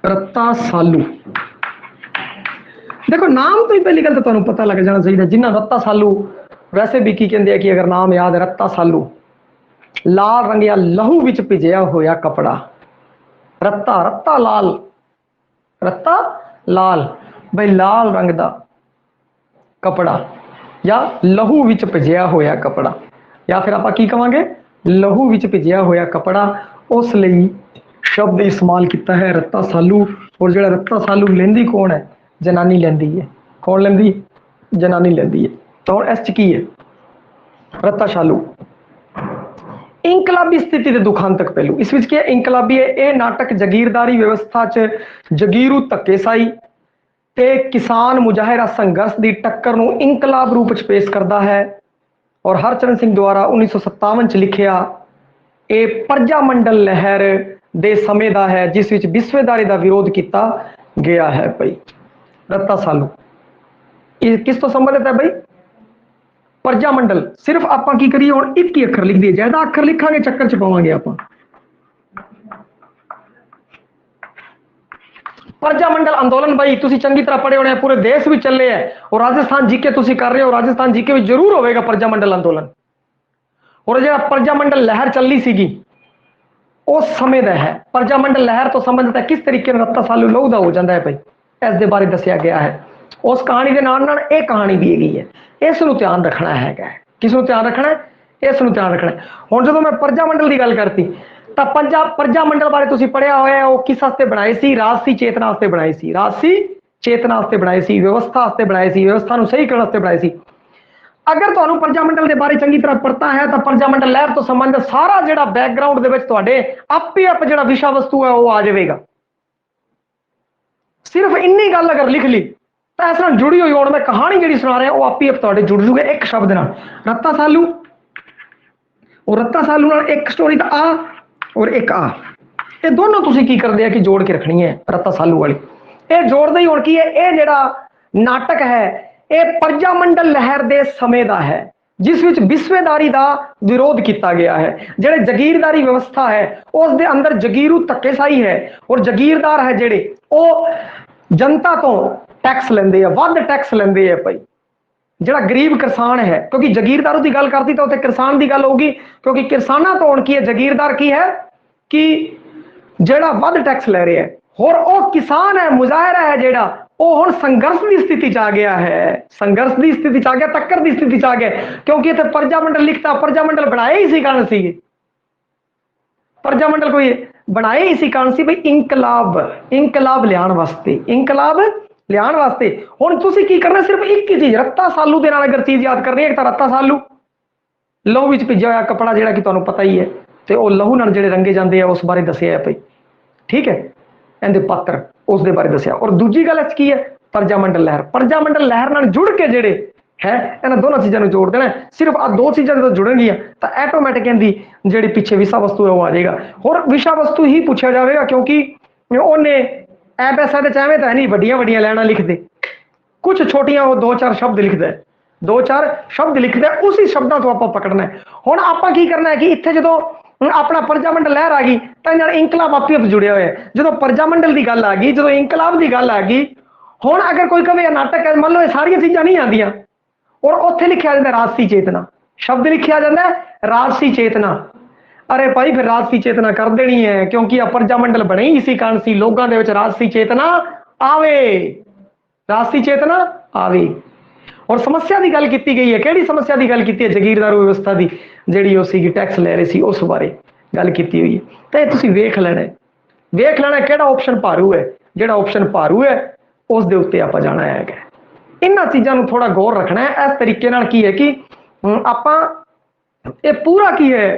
रत्ता सालू, देखो नाम तो ही पहली गल तो तुहानूं पता लग जाना चाहिए, जिन्ना रत्ता सालू वैसे भी की कहते हैं कि अगर नाम याद है रत्ता सालू, लाल रंगिया लहू विच भिजिया होया कपड़ा, रत्ता रत्ता लाल, रत्ता लाल भाई लाल रंग दा कपड़ा या लहू विच भिजिया होया कपड़ा, या फिर आपां की कहांगे लहू विच भिजिया होया कपड़ा, उस लई शब्द इस्तेमाल किया है रत्ता सालू। और जो रत्ता सालू लेंदी कौन है, जनानी लेंदी है, कौन लेंदी, जनानी लेंदी है। तो इस की है रत्ता सालू, इनकलाबी स्थिति के दुखांतक पहलू इस विच क्या इनकलाबी है यह नाटक जागीरदारी व्यवस्था च जगीरू धक्केशाही ते किसान मुजाहिरा संघर्ष की टक्कर नूं इनकलाब रूप च पेश करता है और हरचरण सिंह द्वारा 1957 च लिखिया ये प्रजा मंडल लहर दे समय दा है जिस विच विस्वेदारी का विरोध किया गया है। भाई रत्ता सालू ये किस तो संबंधित है भाई प्रजा मंडल। सिर्फ आप की करिए हुण एक ही अखर लिख दिए ज्यादा अखर लिखांगे चक्कर च पावांगे आप। प्रजा मंडल अंदोलन भाई तुसी चंगी तरह पढ़े होने पूरे देश भी चले है और राजस्थान जीके तुसी कर रहे हो राजस्थान जीके भी जरूर होगा प्रजा मंडल अंदोलन। और जो प्रजा मंडल लहर चली सी उस समय का है प्रजा मंडल लहर तो संबंधित है किस तरीके रत्ता सालू लहू का हो जाता है भाई इस बारे दसिया गया है। उस कहानी के नाल एक कहानी दी गई है इसनों ध्यान रखना है किसनों ध्यान रखना है इसनों ध्यान रखना है। हुण जदों मैं प्रजा मंडल की गल करती तो प्रजा मंडल बारे तुसीं पढ़िया होया वो किस वास्ते बनाए सी राजसी चेतना वास्ते बनाए सी राजसी चेतना वास्ते बनाए सी व्यवस्था वास्ते बनाए सी व्यवस्था नूं सही करने वास्ते बनाए सी। अगर तुहानूं प्रजा मंडल के बारे चंगी तरह पता है तो प्रजा मंडल लहर तो संबंधित सारा जिहड़ा बैकग्राउंड दे विच तुहाडे आपे आप जिहड़ा विषय वस्तु है वो आ जाएगा। सिर्फ इन्नी गल अगर लिख ली तो इस नाल जुड़ी हुई हुण मैं कहानी जिहड़ी सुना रहा वो आपे आप तुहाडे जुड़ जूगे एक शब्द नाल रत्ता सालू और रत्ता सालू नाल एक स्टोरी तो आ और एक आ ये दोनों तुसीं की करदे हैं कि जोड़ के रखनी है रत्ता सालू वाली ये जोड़दे ही हुण की है ये जिहड़ा नाटक है ये प्रजा मंडल लहर दे समय दा है जिस विच विस्वेदारी का विरोध किया गया है। जिहड़े जगीरदारी व्यवस्था है उस दे अंदर जगीरू धक्केशाही है और जगीरदार है जिहड़े वो जनता तो टैक्स लेंदे है वध टैक्स लेंदे है भाई जिहड़ा गरीब किसान है क्योंकि जगीरदारों की गल करती तो उत्ते किसान की गल होगी क्योंकि किसानां तो हुण की है जगीरदार की है कि जिहड़ा वध टैक्स ले रहे है और वो किसान है मुजाहिरा है जिहड़ा वो हुण संघर्ष की स्थिति च आ गया है संघर्ष की स्थिति च आ गया टक्कर की स्थिति च आ गया क्योंकि इत्थे प्रजा मंडल लिखता प्रजा मंडल बनाए ही सी कारण सी प्रजा मंडल कोई बनाए ही सी कारण सी भाई इंकलाब लियाण वास्ते इंकलाब लियाण वास्ते। हुण तुसीं की करना सिर्फ एक ही चीज रत्ता सालू दे नाल अगर चीज याद करनी है एक तो रत्ता सालू लहू विच भिज्जिया होया कपड़ा जिहड़ा कि तुहानूं पता ही है ते वो लहू नाल जिहड़े रंगे जांदे आ उस बारे दसिया है भाई ठीक है इहदे पात्र उस दे बारे दसिया। और दूजी गल की है प्रजा मंडल लहर नाल जुड़ के जिहड़े है इन्हां दोनों चीज़ों जोड़ देना सिर्फ आ दो चीज़ां जो जुड़नगियां तो ऐटोमैटिक इहदी जिहड़ी पिछे विषय वस्तु है वो आ जाएगा और विषय वस्तु ही पूछा जाएगा क्योंकि उन्हें ऐसा तो चाहे तो है नहीं वड्डियां वड्डियां लाइनां लिख दे कुछ छोटियां वो दो चार शब्द लिखता है दो चार शब्द लिखता है उसी शब्दों तो आप पकड़ना है। हुण आपां की करना है कि इत्थे जदों अपना प्रजा मंडल लहर आ गई तो इंकलाब आपे आप जुड़े हुए है जो प्रजा मंडल की गल आ गई जो इंकलाब की गल आ गई हुण अगर कोई कहे नाटक है मान लो ये सारिया चीज़ां नहीं आदियां और उत्थे लिखिया जाता राजसी चेतना शब्द लिखिया जाता है राजसी चेतना अरे भाई फिर राजसी चेतना कर देनी है क्योंकि प्रजा मंडल बने ही इसी कारण सी लोगों के विच राजसी चेतना आवे। और समस्या की गल की गई है किहड़ी समस्या की गल की है जगीरदार व्यवस्था की जिहड़ी उस टैक्स ले रहे सी उस बारे गल की हुई है तो तुसीं वेख लेना किहड़ा ऑप्शन भारू है जिहड़ा ऑप्शन भारू है उस दे उत्ते आपां जाना है। इन्हां चीज़ां नूं थोड़ा गौर रखना है इस तरीके नाल की है कि आपां ये पूरा की है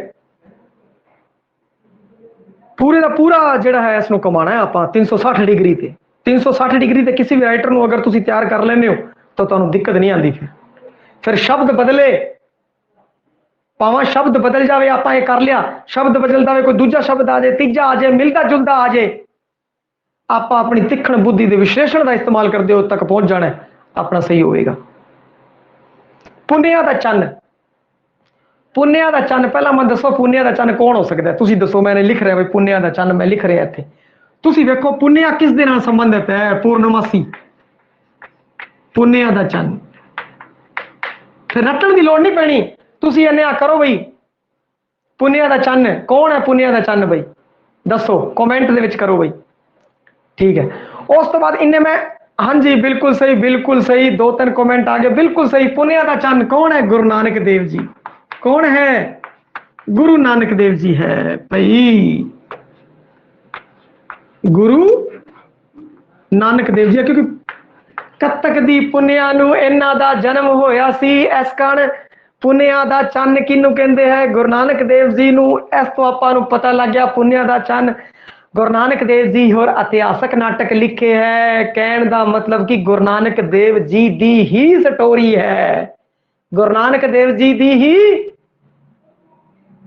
पूरे का पूरा जिहड़ा है इसनूं कमाना है आपां 360 डिग्री ते 360 डिग्री ते किसी भी राइटर नूं अगर तुसीं तैयार कर लेंदे हो तो तुहानूं दिक्कत नहीं आती फिर शब्द बदले भावें शब्द बदल जाए आपां ये कर लिया शब्द बदल जाए कोई दूजा शब्द आ जाए तीजा आ जाए मिलता जुलता आ जाए आप अपनी तिखण बुद्धि के विश्लेषण का इस्तेमाल करते हो तक पहुंच जाना अपना सही होएगा। पुन्निया दा चन्न पहला मैं दसो पुन्निया दा चन्न कौन हो सकता है तुसीं दसो मैंने लिख रहा भाई पुन्निया दा चन्न मैं लिख रहा इत्थे तुसीं वेखो पुन्निया किस दे नाल संबंधित है पूर्णमासी पुन्निया दा चन्न फिर रटण की लोड़ नहीं पैनी तुसीं इन्हें करो बई पुन्निया दा चन्न कौन है पुन्निया दा चन्न बई दसो कमेंट दे विच करो बई ठीक है। उस तो बाद इन्हें मैं हाँ जी बिल्कुल सही 2-3 कमेंट आ गए बिल्कुल सही पुन्निया दा चन्न कौन है गुरु नानक देव जी कौन है गुरु नानक देव जी है भाई गुरु नानक देव जी है क्योंकि कत्तक दी पुन्निया नूं इन्हां दा जन्म होया सी इस कारण ਪੁੰਨਿਆ ਦਾ ਚੰਨ ਕਿਹਨੂੰ ਕਹਿੰਦੇ ਹੈ? ਗੁਰੂ ਨਾਨਕ ਦੇਵ ਜੀ ਨੂੰ। ਇਸ ਤੋਂ ਆਪਾਂ ਨੂੰ ਪਤਾ ਲੱਗ ਗਿਆ ਪੁੰਨਿਆ ਦਾ ਚੰਨ ਗੁਰੂ ਨਾਨਕ ਦੇਵ ਜੀ ਹੋਰ ਇਤਿਹਾਸਕ ਨਾਟਕ ਲਿਖੇ ਹੈ। ਕਹਿਣ ਦਾ ਮਤਲਬ ਕਿ ਗੁਰੂ ਨਾਨਕ ਦੇਵ ਜੀ ਦੀ ਹੀ ਸਟੋਰੀ ਹੈ, ਗੁਰੂ ਨਾਨਕ ਦੇਵ ਜੀ ਦੀ ਹੀ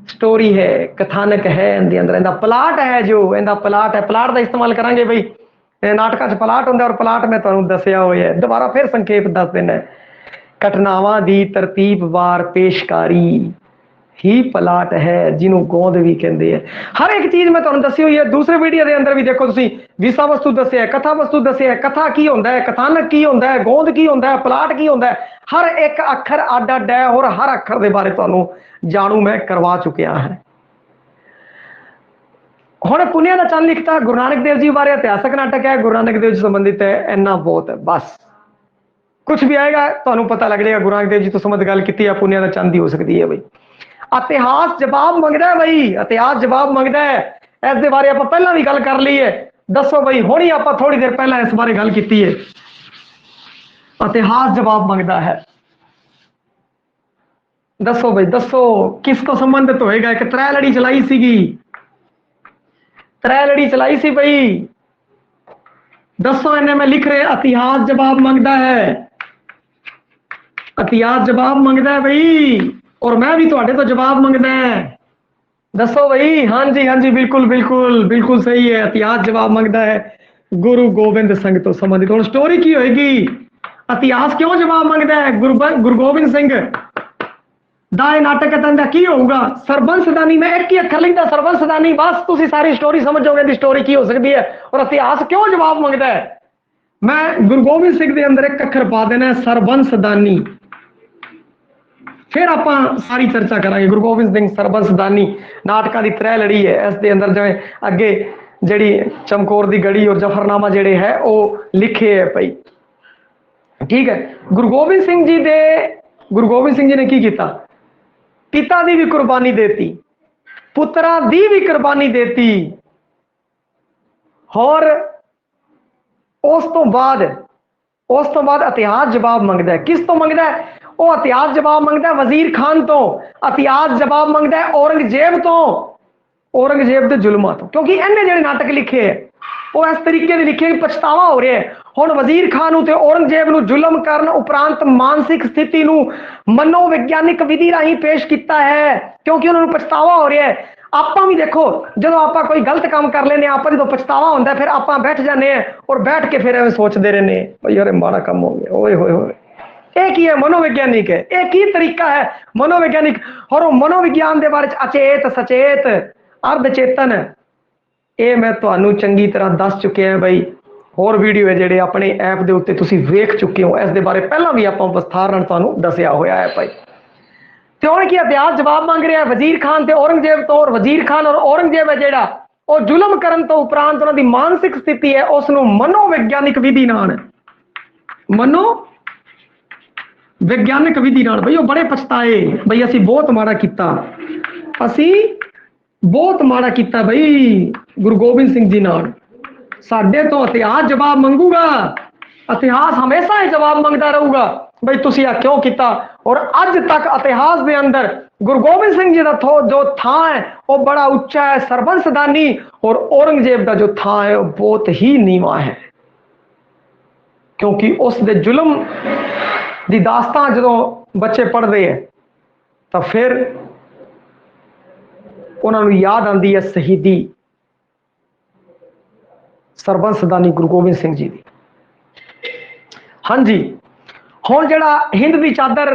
स्टोरी है, कथानक है। इनके अंदर इनका प्लाट है, जो इनका प्लाट है, प्लाट का इस्तेमाल करांगे बई नाटकों च प्लाट होंगे और प्लाट मैं तुहानू दसिया हुआ है। दोबारा फिर संखेप दस देना, घटनावां दी तरतीबवार पेशकारी ही प्लाट है, जिन्हों गोंद भी कहते हैं। हर एक चीज मैं तुहानू दसी हुई है। दूसरे वीडियो के अंदर भी देखो तुसी विसा वस्तु दसिया है, कथा वस्तु दसिया है, कथा की होंदा है, कथानक की होंदा है, गोंद की होंदा है, प्लाट की होंदा है। हर एक अखर अड अड है और हर अखर के बारे तुहानू जानू मैं करवा चुकिया है। हुण पुन्निया दा चंद लिखता गुरु नानक देव जी बारे इतिहासक नाटक है, गुरु नानक देव जी संबंधित है, इन्ना बहुत है। बस कुछ भी आएगा तुहानू पता लग जाएगा गुरु नानक देव जी तो संबंध गल कीती है, पुन्निया दा चंद ही हो सकती है। बई इतिहास जवाब मंगदा है, बई इतिहास जवाब मंगदा है। इस दे बारे आपां पहलां भी गल कर ली है। दसो बई हुणी आपां थोड़ी देर पहलां इस बारे गल कीती है। इतिहास जवाब मंगदा है। दसो बई दसो किस तो संबंधित होएगा? एक त्रै लड़ी चलाई सीगी, त्रै लड़ी चलाई सी बई। दसो इन्हें मैं लिख रहे इतिहास जवाब मंगदा है, इतिहास जवाब मंगदा है बई। और मैं भी तुहाडे तो जवाब मंगदा है। दसो बई। हाँ जी हाँ जी, बिल्कुल बिल्कुल बिल्कुल सही है। इतिहास जवाब मंगदा है, गुरु गोबिंद सिंह तो संबंधित। हुण स्टोरी की होएगी? इतिहास क्यों जवाब मंगदा है? गुरु गोबिंद सिंह दा नाटक है की होगा? सरबंसदानी में एक ही अखर लिखता सरबंसदानी, बस तुसी सारी स्टोरी समझोगे दी स्टोरी की हो सकती है। और इतिहास क्यों जवाब मंगता है? मैं गुरु गोबिंद सिंह के अंदर एक अखर पा देना है सरबंसदानी, फिर आप सारी चर्चा करांगे। गुरु गोबिंद सिंह सरबंसदानी नाटकों की त्रै लड़ी है। इस दे अंदर जिवें अगे जिहड़ी चमकौर दी गढ़ी और जफरनामा जिहड़े है वो लिखे है पई, ठीक है। गुरु गोबिंद सिंह जी दे गुरु गोबिंद सिंह जी ने की किया? पिता दी भी कुर्बानी देती, पुत्रा दी भी कुर्बानी देती, और उस तो बाद इतिहास जवाब मंगता है। किस तो मंगता है? वो इतिहास जवाब मंगता है वजीर खान तो, इतिहास जवाब मंगता है औरंगजेब तो, औरंगजेब के जुल्मां तो। क्योंकि इन्हें जो नाटक लिखे है वो इस तरीके लिखे कि पछतावा हो रहा है। हुण वजीर खान ते औरंगजेब नूं जुल्म करन उपरांत मानसिक स्थिति नूं मनोविग्यानिक विधि राही पेश किया है, क्योंकि उन्होंने पछतावा हो रहा है। आपां भी देखो जो आप कोई गलत काम कर लेने, आप जो पछतावा होंदा है, फिर आप बैठ जाने और बैठ के फिर सोचते रहने भाई यार माड़ा काम हो गया, ओए होए होए। एक ही है मनोवैज्ञानिक है, एक ही तरीका है मनोवैज्ञानिक। और मनोविज्ञान के बारे अचेत सचेत अर्धचेतन ये मैं तुहानू चंगी तरह दस चुके हैं बई। होर वीडियो है जेडे अपने ऐप के उत्ते तुसीं वेख चुके हो, इस दे बारे पहला भी आप विस्तार नाल तुहानू दसिया होया है भाई। तो हुण की इतिहास जवाब मांग रहा है वजीर खान ते औरंगजेब तो। और वजीर खान और औरंगजेब है जेड़ा वो जुल्म करन तो उपरांत उन्हां दी मानसिक स्थिति है उसनू मनोविग्यानिक विधि नाल विज्ञानिक विधि नाल बई वो बड़े पछताए बई असी बहुत माड़ा कीता, असी बहुत माड़ा कीता बई गुरु गोबिंद सिंह जी नाल। साडे तो इतिहास जवाब मंगूगा, इतिहास हमेशा ही जवाब मंगता रहूगा बई तुसी आ क्यों किया। और अज तक इतिहास के अंदर गुरु गोबिंद सिंह जी का जो थां है वो बड़ा उच्चा है सरबंसदानी, और औरंगजेब का जो थां है वो बहुत ही नीवा है, क्योंकि उस दे जुल्म दी दास्तां जो बच्चे पढ़ते हैं तो फिर उन्होंने याद आती है शहीदी सरबंसदानी गुरु गोबिंद सिंह जी की। हाँ जी, हुण जिहड़ा हिंद दी चादर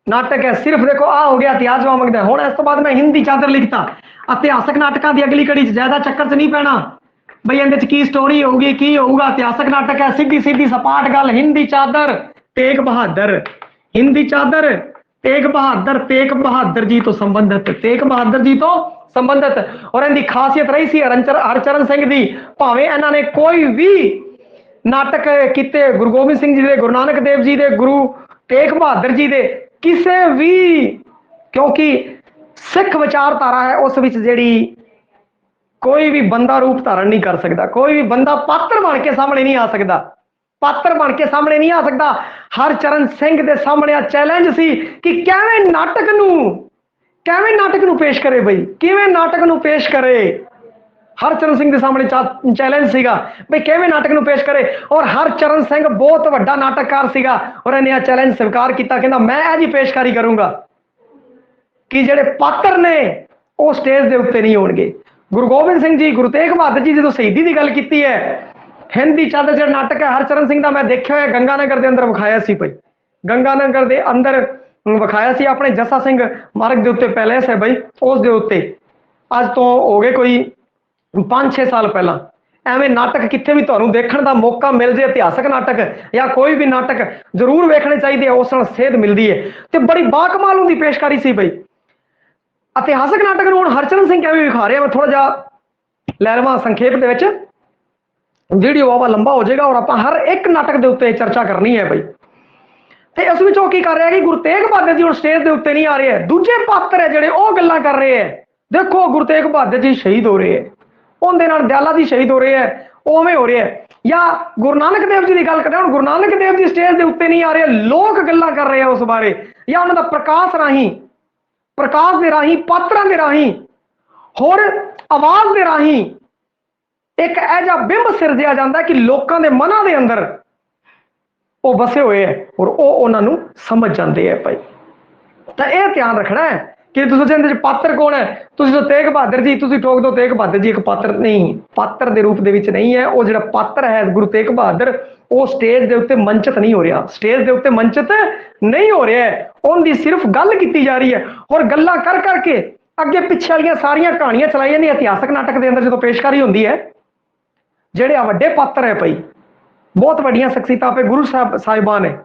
नाटक है, सिर्फ देखो आ हो गया इतिहास जवाब मंगदा है। हुण इस तो बाद मैं हिंदी चादर लिखता, इतिहासक नाटकों की अगली कड़ी ज्यादा चक्कर च नहीं पैना बई इहदे च की स्टोरी होगी की होगा। इतिहासक नाटक है, सीधी सीधी सपाट गल। हिंदी चादर तेग बहादुर, हिंदी चादर तेग बहादुर, तेग बहादुर जी तो संबंधित, तेग बहादुर जी तो संबंधित। और इनकी खासियत रही सी हरचरण सिंह दी, भावें इन्होंने कोई भी नाटक किते गुरु गोबिंद सिंह जी दे, गुरु नानक देव जी दे, गुरु तेग बहादुर जी दे, किसे भी, क्योंकि सिख विचारधारा है उस विच जिहड़ी कोई भी बंदा रूप धारण नहीं कर सकता, कोई भी बंदा पात्र बन के सामने नहीं आ सकता, पात्र बन के सामने नहीं आ सकता। हरचरण सिंह के सामने चैलेंज सी कि किवें नाटक नूं पेश करे बई, किवें नाटक नूं पेश करे। हरचरण सिंह के सामने चैलेंज सीगा बई किवें नाटक नूं पेश करे। और हरचरण सिंह बहुत वड्डा नाटककार सीगा और इन्हें चैलेंज स्वीकार किया, कहंदा मैं यह जी पेशकारी करूंगा कि जिहड़े पात्र ने वो स्टेज के उत्ते नहीं होणगे। गुरु गोबिंद सिंह जी, गुरु तेग बहादुर जी जो शहीदी की गल की है, हिंदी चंद जो नाटक है हरचरण सिंह का मैं देखा है गंगानगर के अंदर विखाया सी भाई, गंगानगर के अंदर विखाया सी अपने जस्सा सिंह मार्ग के उत्ते पैलेस है भाई, उस दे उत्ते अज तो हो गए कोई 5-6 साल पहला। एवें नाटक कितने भी तुहानूं देखण दा मौका मिल जाए, इतिहासक नाटक या कोई भी नाटक जरूर वेखने चाहिए, उस नाल सेध मिलती है। तो बड़ी बाकमाल उनकी पेशकारी सी भाई। इतिहासक नाटक नूं हुण हरचरण सिंह किवें विखा रहे, मैं थोड़ा जिहा लै लवां संखेप दे विच, वीडियो वावा लंबा हो जाएगा और आप हर एक नाटक के उत्ते चर्चा करनी है भाई। तो इस विच की कर रहा है कि गुरु तेग बहादुर जी हुण स्टेज के उत्ते नहीं आ रहे, दूजे पात्र है जिहड़े वो गल्लां कर रहे हैं। देखो गुरु तेग बहादुर जी शहीद हो रहे हैं, उनके नाल दयाला जी शहीद हो रहे हैं, उवें हो रहे हैं। या गुरु नानक देव जी की गल कर रहे हैं, गुरु नानक देव जी स्टेज के उत्ते नहीं आ रहे, लोग गल्लां कर रहे हैं उस बारे, या उन्होंने प्रकाश राही, प्रकाश के राही, पात्रां के राही होर आवाज के राही एक ऐसा बिंब सिरजिया जाता है कि लोगों के मनां के अंदर वो बसे हुए है और वो उन्होंने समझ जाते हैं भाई। तो यह ध्यान रखना है कि तुम पात्र कौन है, तुम तो तेग बहादुर जी तुम ठोक दो तेग बहादुर जी एक पात्र नहीं, पात्र के रूप के नहीं है वो। जो पात्र है गुरु तेग बहादुर वो स्टेज के उत्ते मंचित नहीं हो रहा, स्टेज के उत्ते मंचित नहीं हो रहा है, उनकी सिर्फ गल की जा रही है और गल्लां कर करके अगे पिछे वाली सारिया कहानियां चलाई जाती। इतिहासक नाटक के अंदर जो पेशकारी होती है, ਜਿਹੜੇ ਵੱਡੇ पात्र है भाई, बहुत वड्डियां शख्सियतां पे गुरु साहिबान है,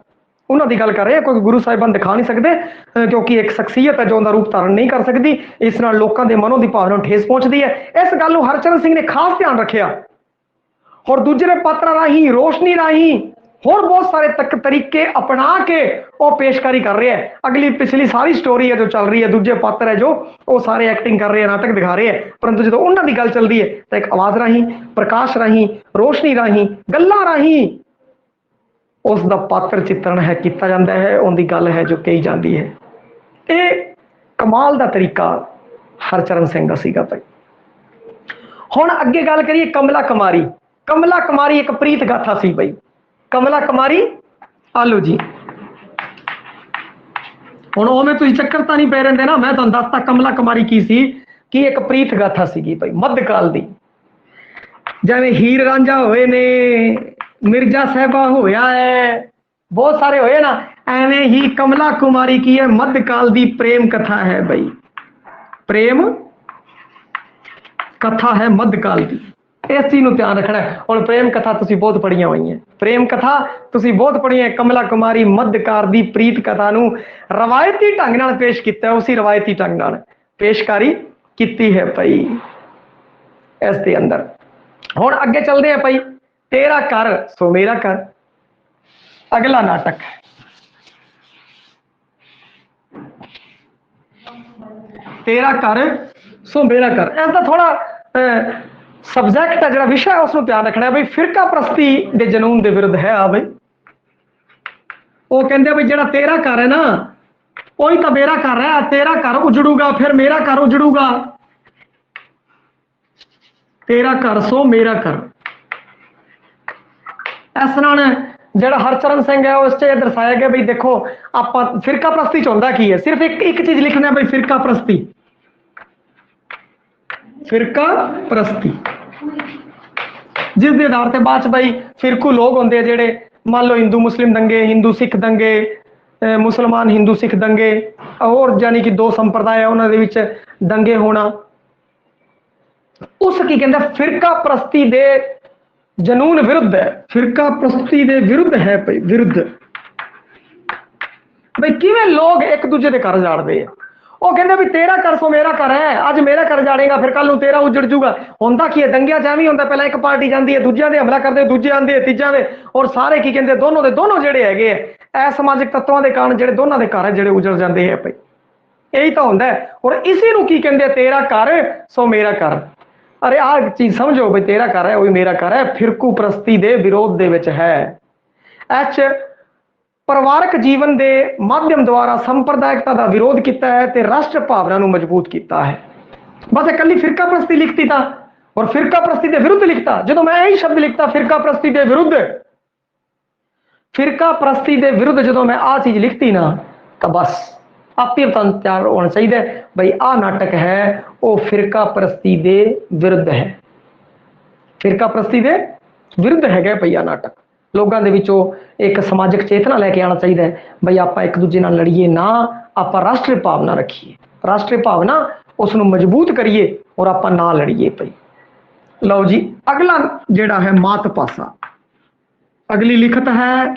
उन्हों की गल कर रहे हैं। कोई गुरु साहिबान दिखा नहीं सकते क्योंकि एक शख्सियत है जो उनका रूप धारण नहीं कर सकती, इस नाल लोगों के मनों की भावना ठेस पहुंचती है। इस गल हरचरण सिंह ने खास ध्यान रखा और दूसरे पात्रों राही, रोशनी राही होर बहुत सारे तरीके अपना के वो पेशकारी कर रहे हैं। अगली पिछली सारी स्टोरी है जो चल रही है, दूजे पात्र है जो वो सारे एक्टिंग कर रहे हैं, नाटक दिखा रहे हैं, परंतु जो उन्होंने गल चल रही है तो एक आवाज राही, प्रकाश राही, रोशनी राही, गल्लां राही उसका पात्र चित्रण है किया जाता है, उनकी गल है जो कही जाती है। ये कमाल का तरीका हरचरण सिंह का सीगा भाई। हुण अगे गल करिए कमला कुमारी। कमला कुमारी एक प्रीत गाथा सी भाई, कमला कुमारी आलो जी। हुण उवें तुसीं चक्कर तां नहीं पै रहिंदे ना, मैं तुहानूं दसता कमला कुमारी की सी कि एक प्रीत गाथा सीगी भाई मध्यकाल दी। जिवें हीर रांझा होए ने, मिर्जा साहिबा होया है, बहुत सारे होए ना, एवें ही कमला कुमारी की है मध्यकाल दी प्रेम कथा है भाई, प्रेम कथा है मध्यकाल की। इस चीज को ध्यान रखना है। और प्रेम कथा तुसी बहुत पढ़िया हुई है, प्रेम कथा तुसी बहुत पढ़ी है। कमला कुमारी मध्यकाल दी प्रीत कथा नू रवायती ढंग नाल पेश किया, उसी रवायती ढंग नाल पेशकारी की है भाई इस दे अंदर। हुण अगे चलते हैं भाई, तेरा कर सो मेरा कर अगला नाटक। तेरा कर सो मेरा कर, इसका थोड़ा सब्जैक्ट है, जो विषय है उसको ध्यान रखना है भाई। फिरका प्रस्ती के जनून के विरुद्ध है आ भाई। वो कहते भाई जो तेरा घर है ना वही तो मेरा घर है, तेरा घर उजड़ूगा फिर मेरा घर उजड़ूगा, तेरा घर सो मेरा घर। इस नाल जो हरचरण सिंह है उस दर्शाया गया भाई। देखो आप फिरका प्रस्ती चाहता की है, सिर्फ एक चीज लिखना है भाई, फिरका प्रस्ती, फिरका प्रस्ती, जिसके आधार से बाद भाई फिरकू लोग होंगे जेडे मान लो हिंदू मुस्लिम दंगे, हिंदू सिख दंगे, मुसलमान हिंदू सिख दंगे, और यानी कि दो संप्रदाय है उन्होंने दंगे होना, उस की कहते फिरका प्रस्ती दे जनून विरुद्ध है, फिरका प्रस्ती दे विरुद्ध है भाई, विरुद्ध भाई। किवें लोग एक दूजे के घर जाड़ते हैं, वो कहते भी तेरा घर सो मेरा घर है, अज मेरा घर जाड़ेगा फिर कल तेरा उजड़ जूगा। होंदा की है दंगिया च एवं होंदा, पहला एक पार्टी जाती है दूजिया दे हमला करते, दूजे आते तीजा दे, और सारे की कहते दोनों के दोनों जेडे है असामाजिक तत्वों के कारण जेडे दोनों के घर है जेडे उजड़ जाते हैं भाई, यही तो होंदा है। और इसी नूं की कहते तेरा घर सो मेरा घर। अरे आ चीज समझो भाई, तेरा घर है वही मेरा घर है, फिरकू प्रस्ती दे विरोध दे विच है। एच ਪਰਿਵਾਰਕ ਜੀਵਨ ਦੇ ਮਾਧਿਅਮ ਦੁਆਰਾ ਸੰਪਰਦਾਇਕਤਾ ਦਾ ਵਿਰੋਧ ਕੀਤਾ ਹੈ ਤੇ ਰਾਸ਼ਟਰ ਭਾਵਨਾ ਨੂੰ ਮਜ਼ਬੂਤ ਕੀਤਾ ਹੈ। ਬਸ ਇਕੱਲੀ ਫਿਰਕਾ ਪ੍ਰਸਤੀ ਲਿਖਤੀ ਤਾਂ ਔਰ ਫਿਰਕਾ ਪ੍ਰਸਤੀ ਦੇ ਵਿਰੁੱਧ ਲਿਖਤਾ। ਜਦੋਂ ਮੈਂ ਇਹੀ ਸ਼ਬਦ ਲਿਖਤਾ ਫਿਰਕਾ ਪ੍ਰਸਤੀ ਦੇ ਵਿਰੁੱਧ ਜਦੋਂ ਮੈਂ ਆਹ ਚੀਜ਼ ਲਿਖਤੀ ਨਾ ਤਾਂ ਬਸ ਆਪੇ ਤੁਹਾਨੂੰ ਤਿਆਰ ਹੋਣਾ ਚਾਹੀਦਾ ਬਈ ਆਹ ਨਾਟਕ ਹੈ ਉਹ ਫਿਰਕਾ ਪ੍ਰਸਤੀ ਦੇ ਵਿਰੁੱਧ ਹੈ। ਫਿਰਕਾ ਪ੍ਰਸਤੀ ਦੇ ਵਿਰੁੱਧ ਹੈਗਾ ਭਈਆ ਨਾਟਕ। ਲੋਕਾਂ ਦੇ ਵਿੱਚੋਂ ਇੱਕ ਸਮਾਜਿਕ ਚੇਤਨਾ ਲੈ ਕੇ ਆਉਣਾ ਚਾਹੀਦਾ ਹੈ ਬਈ ਆਪਾਂ ਇੱਕ ਦੂਜੇ ਨਾਲ ਲੜੀਏ ਨਾ, ਆਪਾਂ ਰਾਸ਼ਟਰੀ ਭਾਵਨਾ ਰੱਖੀਏ, ਰਾਸ਼ਟਰੀ ਭਾਵਨਾ ਉਸ ਨੂੰ ਮਜ਼ਬੂਤ ਕਰੀਏ ਔਰ ਆਪਾਂ ਨਾ ਲੜੀਏ ਭਈ। ਲਓ ਜੀ ਅਗਲਾ ਜਿਹੜਾ ਹੈ ਮਾਤ ਭਾਸ਼ਾ। ਅਗਲੀ ਲਿਖਤ ਹੈ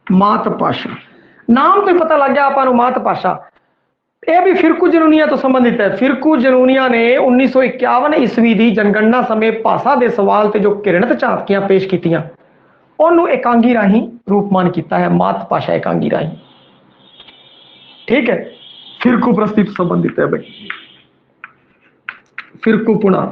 ਮਾਤ ਭਾਸ਼ਾ। ਨਾਮ ਤੋਂ ਪਤਾ ਲੱਗ ਗਿਆ ਆਪਾਂ ਨੂੰ ਮਾਤ ਭਾਸ਼ਾ। ਇਹ ਵੀ ਫਿਰਕੂ ਜਨੂਨੀਆਂ ਤੋਂ ਸੰਬੰਧਿਤ ਹੈ। ਫਿਰਕੂ ਜਨੂਨੀਆਂ ਨੇ 1951 ਈਸਵੀ ਦੀ ਜਨਗਣਨਾ ਸਮੇਂ ਭਾਸ਼ਾ ਦੇ ਸਵਾਲ ਤੇ ਜੋ ਘਿਰਣਿਤ ਝਾਕੀਆਂ ਪੇਸ਼ ਕੀਤੀਆਂ ਉਹਨੂੰ ਇਕਾਂਗੀ ਰਾਹੀਂ ਰੂਪਮਾਨ ਕੀਤਾ ਹੈ ਮਾਤ ਭਾਸ਼ਾ ਇਕਾਂਗੀ ਰਾਹੀਂ। ਠੀਕ ਹੈ, ਫਿਰਕੂ ਪ੍ਰਸਤੀ ਤੋਂ ਸੰਬੰਧਿਤ ਹੈ ਬਈ। ਫਿਰਕੂਪੁਣਾ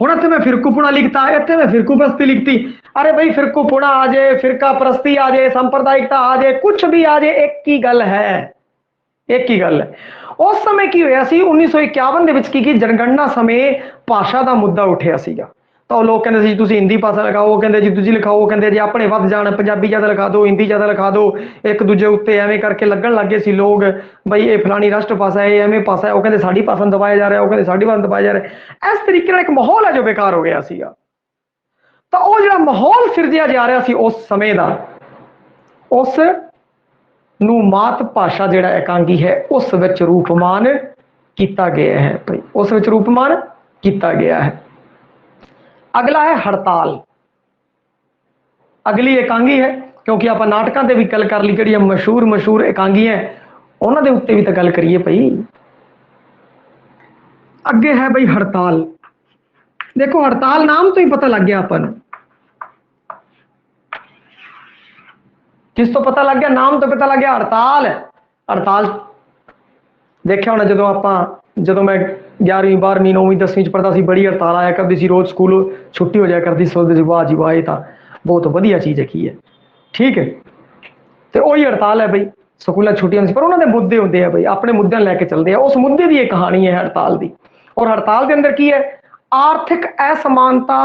ਹੁਣ ਇੱਥੇ ਮੈਂ ਫਿਰਕੂਪੁਣਾ ਲਿਖਤਾ, ਇੱਥੇ ਮੈਂ ਫਿਰਕੂ ਪ੍ਰਸਤੀ ਲਿਖਤੀ। अरे भाई फिरकूपुणा आ जाए, फिरका प्रस्ती आ जाए, सांप्रदायिकता आ जाए, कुछ भी आ जाए, एक ही गल है, एक ही गल है। उस समय की होया सी 1951 ਦੇ ਵਿੱਚ ਕੀ ਜਨਗਣਨਾ ਸਮੇਂ ਭਾਸ਼ਾ ਦਾ ਮੁੱਦਾ ਉੱਠਿਆ ਸੀਗਾ। ਤਾਂ ਲੋਕ ਕਹਿੰਦੇ ਸੀ ਤੁਸੀਂ ਹਿੰਦੀ ਭਾਸ਼ਾ ਲਿਖਾਓ, ਉਹ ਕਹਿੰਦੇ ਜੀ ਤੁਸੀਂ ਲਿਖਾਓ, ਉਹ ਕਹਿੰਦੇ ਜੀ ਆਪਣੇ ਵੱਧ ਜਾਣ ਪੰਜਾਬੀ ਜ਼ਿਆਦਾ ਲਿਖਾ ਦਿਓ, ਹਿੰਦੀ ਜ਼ਿਆਦਾ ਲਿਖਾ ਦਿਓ। ਇੱਕ ਦੂਜੇ ਉੱਤੇ ਐਵੇਂ ਕਰਕੇ ਲੱਗਣ ਲੱਗੇ ਸੀ ਲੋਕ ਬਈ ਇਹ ਫਲਾਣੀ ਰਾਸ਼ਟਰ ਭਾਸ਼ਾ ਹੈ, ਐਵੇਂ ਭਾਸ਼ਾ ਹੈ, ਉਹ ਕਹਿੰਦੇ ਸਾਡੀ ਭਾਸ਼ਾ ਨੂੰ ਦਬਾਇਆ ਜਾ ਰਿਹਾ, ਉਹ ਕਹਿੰਦੇ ਸਾਡੀ ਭਾਸ਼ਾ ਨੂੰ ਦਬਾਇਆ ਜਾ ਰਿਹਾ। ਇਸ ਤਰੀਕੇ ਨਾਲ ਇੱਕ ਮਾਹੌਲ ਹੈ ਜੋ ਬੇਕਾਰ ਹੋ ਗਿਆ ਸੀਗਾ। ਤਾਂ ਉਹ ਜਿਹੜਾ ਮਾਹੌਲ ਸਿਰਜਿਆ ਜਾ ਰਿਹਾ ਸੀ ਉਸ ਸਮੇਂ ਦਾ, ਉਸ ਨੂੰ ਮਾਤ ਭਾਸ਼ਾ ਜਿਹੜਾ ਇਕਾਂਗੀ ਹੈ ਉਸ ਵਿੱਚ ਰੂਪਮਾਨ ਕੀਤਾ ਗਿਆ ਹੈ ਭਾਈ, ਉਸ ਵਿੱਚ ਰੂਪਮਾਨ ਕੀਤਾ ਗਿਆ ਹੈ। ਅਗਲਾ ਹੈ ਹੜਤਾਲ। ਅਗਲੀ ਇਕਾਂਗੀ ਹੈ ਕਿਉਂਕਿ ਆਪਾਂ ਨਾਟਕਾਂ ਦੇ ਵੀ ਗੱਲ ਕਰ ਲਈ, ਜਿਹੜੀਆਂ ਮਸ਼ਹੂਰ ਇਕਾਂਗੀ ਹੈ ਉਹਨਾਂ ਦੇ ਉੱਤੇ ਵੀ ਤਾਂ ਗੱਲ ਕਰੀਏ ਭਾਈ। ਅੱਗੇ ਹੈ ਭਾਈ ਹੜਤਾਲ। देखो हड़ताल नाम तो ही पता लग गया अपन, किस तो पता लग गया, नाम तो पता लग गया हड़ताल है। हड़ताल देखिया होना जो मैं 11वीं 12वीं 9वीं 10वीं च पढ़ता सी, बड़ी हड़ताल आया करती सी, रोज स्कूल छुट्टी हो जाया करती, सोचते सी वाह जी वाह ये तो बहुत वधिया चीज़ है। ठीक है, तो वही हड़ताल है बई, स्कूल छुट्टियां पर उन्होंने मुद्दे होंगे है बई, अपने मुद्दे लैके चलते हैं। उस मुद्दे की एक कहानी है हड़ताल की, और हड़ताल के अंदर की है आर्थिक असमानता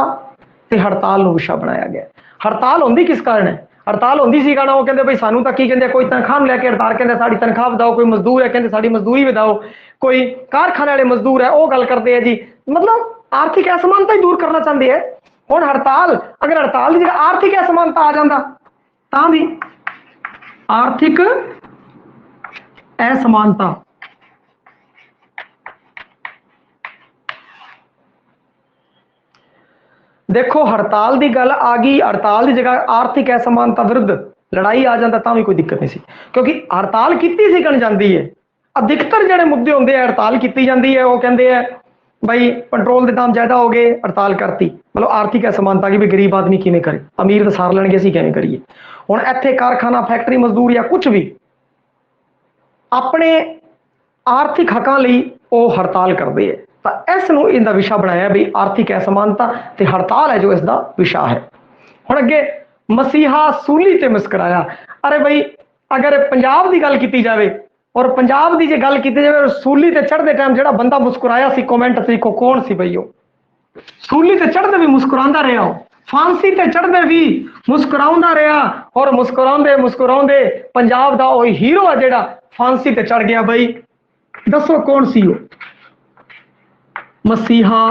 ते हड़ताल ਨੂੰ ਵਿਸ਼ਾ ਬਣਾਇਆ ਗਿਆ। हड़ताल होंदी किस कारण है, हड़ताल होंदी सी गाना वो कहते भाई सानू ਤਾਂ ਕੀ ਕਹਿੰਦੇ ਕੋਈ ਤਨਖਾਹ ਨੂੰ ਲੈ ਕੇ ਹੜਤਾਲ ਕਹਿੰਦੇ ਸਾਡੀ ਤਨਖਾਹ ਵਧਾਓ, ਕੋਈ ਮਜ਼ਦੂਰ ਹੈ ਕਹਿੰਦੇ ਸਾਡੀ ਮਜ਼ਦੂਰੀ ਵਧਾਓ, ਕੋਈ ਕਾਰਖਾਨੇ ਵਾਲੇ ਮਜ਼ਦੂਰ ਹੈ ਉਹ ਗੱਲ ਕਰਦੇ ਆ ਜੀ, मतलब आर्थिक असमानता ही दूर करना चाहते हैं। ਹੁਣ हड़ताल अगर हड़ताल ਦੀ ਜਗ੍ਹਾ आर्थिक असमानता आ ਜਾਂਦਾ ਤਾਂ ਵੀ आर्थिक असमानता देखो हड़ताल की गल आ गई, हड़ताल की जगह आर्थिक असमानता विरुद्ध लड़ाई आ जाता तां भी कोई दिक्कत नहीं सी, क्योंकि हड़ताल की कण जाती है। अधिकतर जिहड़े मुद्दे होंदे है हड़ताल की जाती है, वो कहते हैं भाई पेट्रोल के दाम ज्यादा हो गए, हड़ताल करती, मतलब आर्थिक असमानता की भी गरीब आदमी किवें करे, अमीर तो सार लैणगे असीं किवें करिए। हुण इत्थे कारखाना फैक्टरी मजदूर या कुछ भी अपने आर्थिक हकों लई वो हड़ताल करते हैं, तो इस नूं इहदा विशा बनाया भी आर्थिक असमानता ते हड़ताल है जो इसका विशा है। हुण अगे मसीहा सूली ते मुस्कराया। अरे भाई अगर पंजाब की गल की जाए और पंजाब की जो गल की जाए, सूली ते चढ़ते टाइम जो बंदा मुस्कुराया सी, कॉमेंट देखो कौन सी बई, सूली ते चढ़ते भी मुस्कुरांदा रहा, फांसी ते चढ़ते भी मुस्कुराउंदा रहा, और मुस्कुराउंदे मुस्कुराउंदे पंजाब दा ओही हीरो है जिहड़ा फांसी ते चढ़ गया। बई दसो कौन सी हो, मसीहा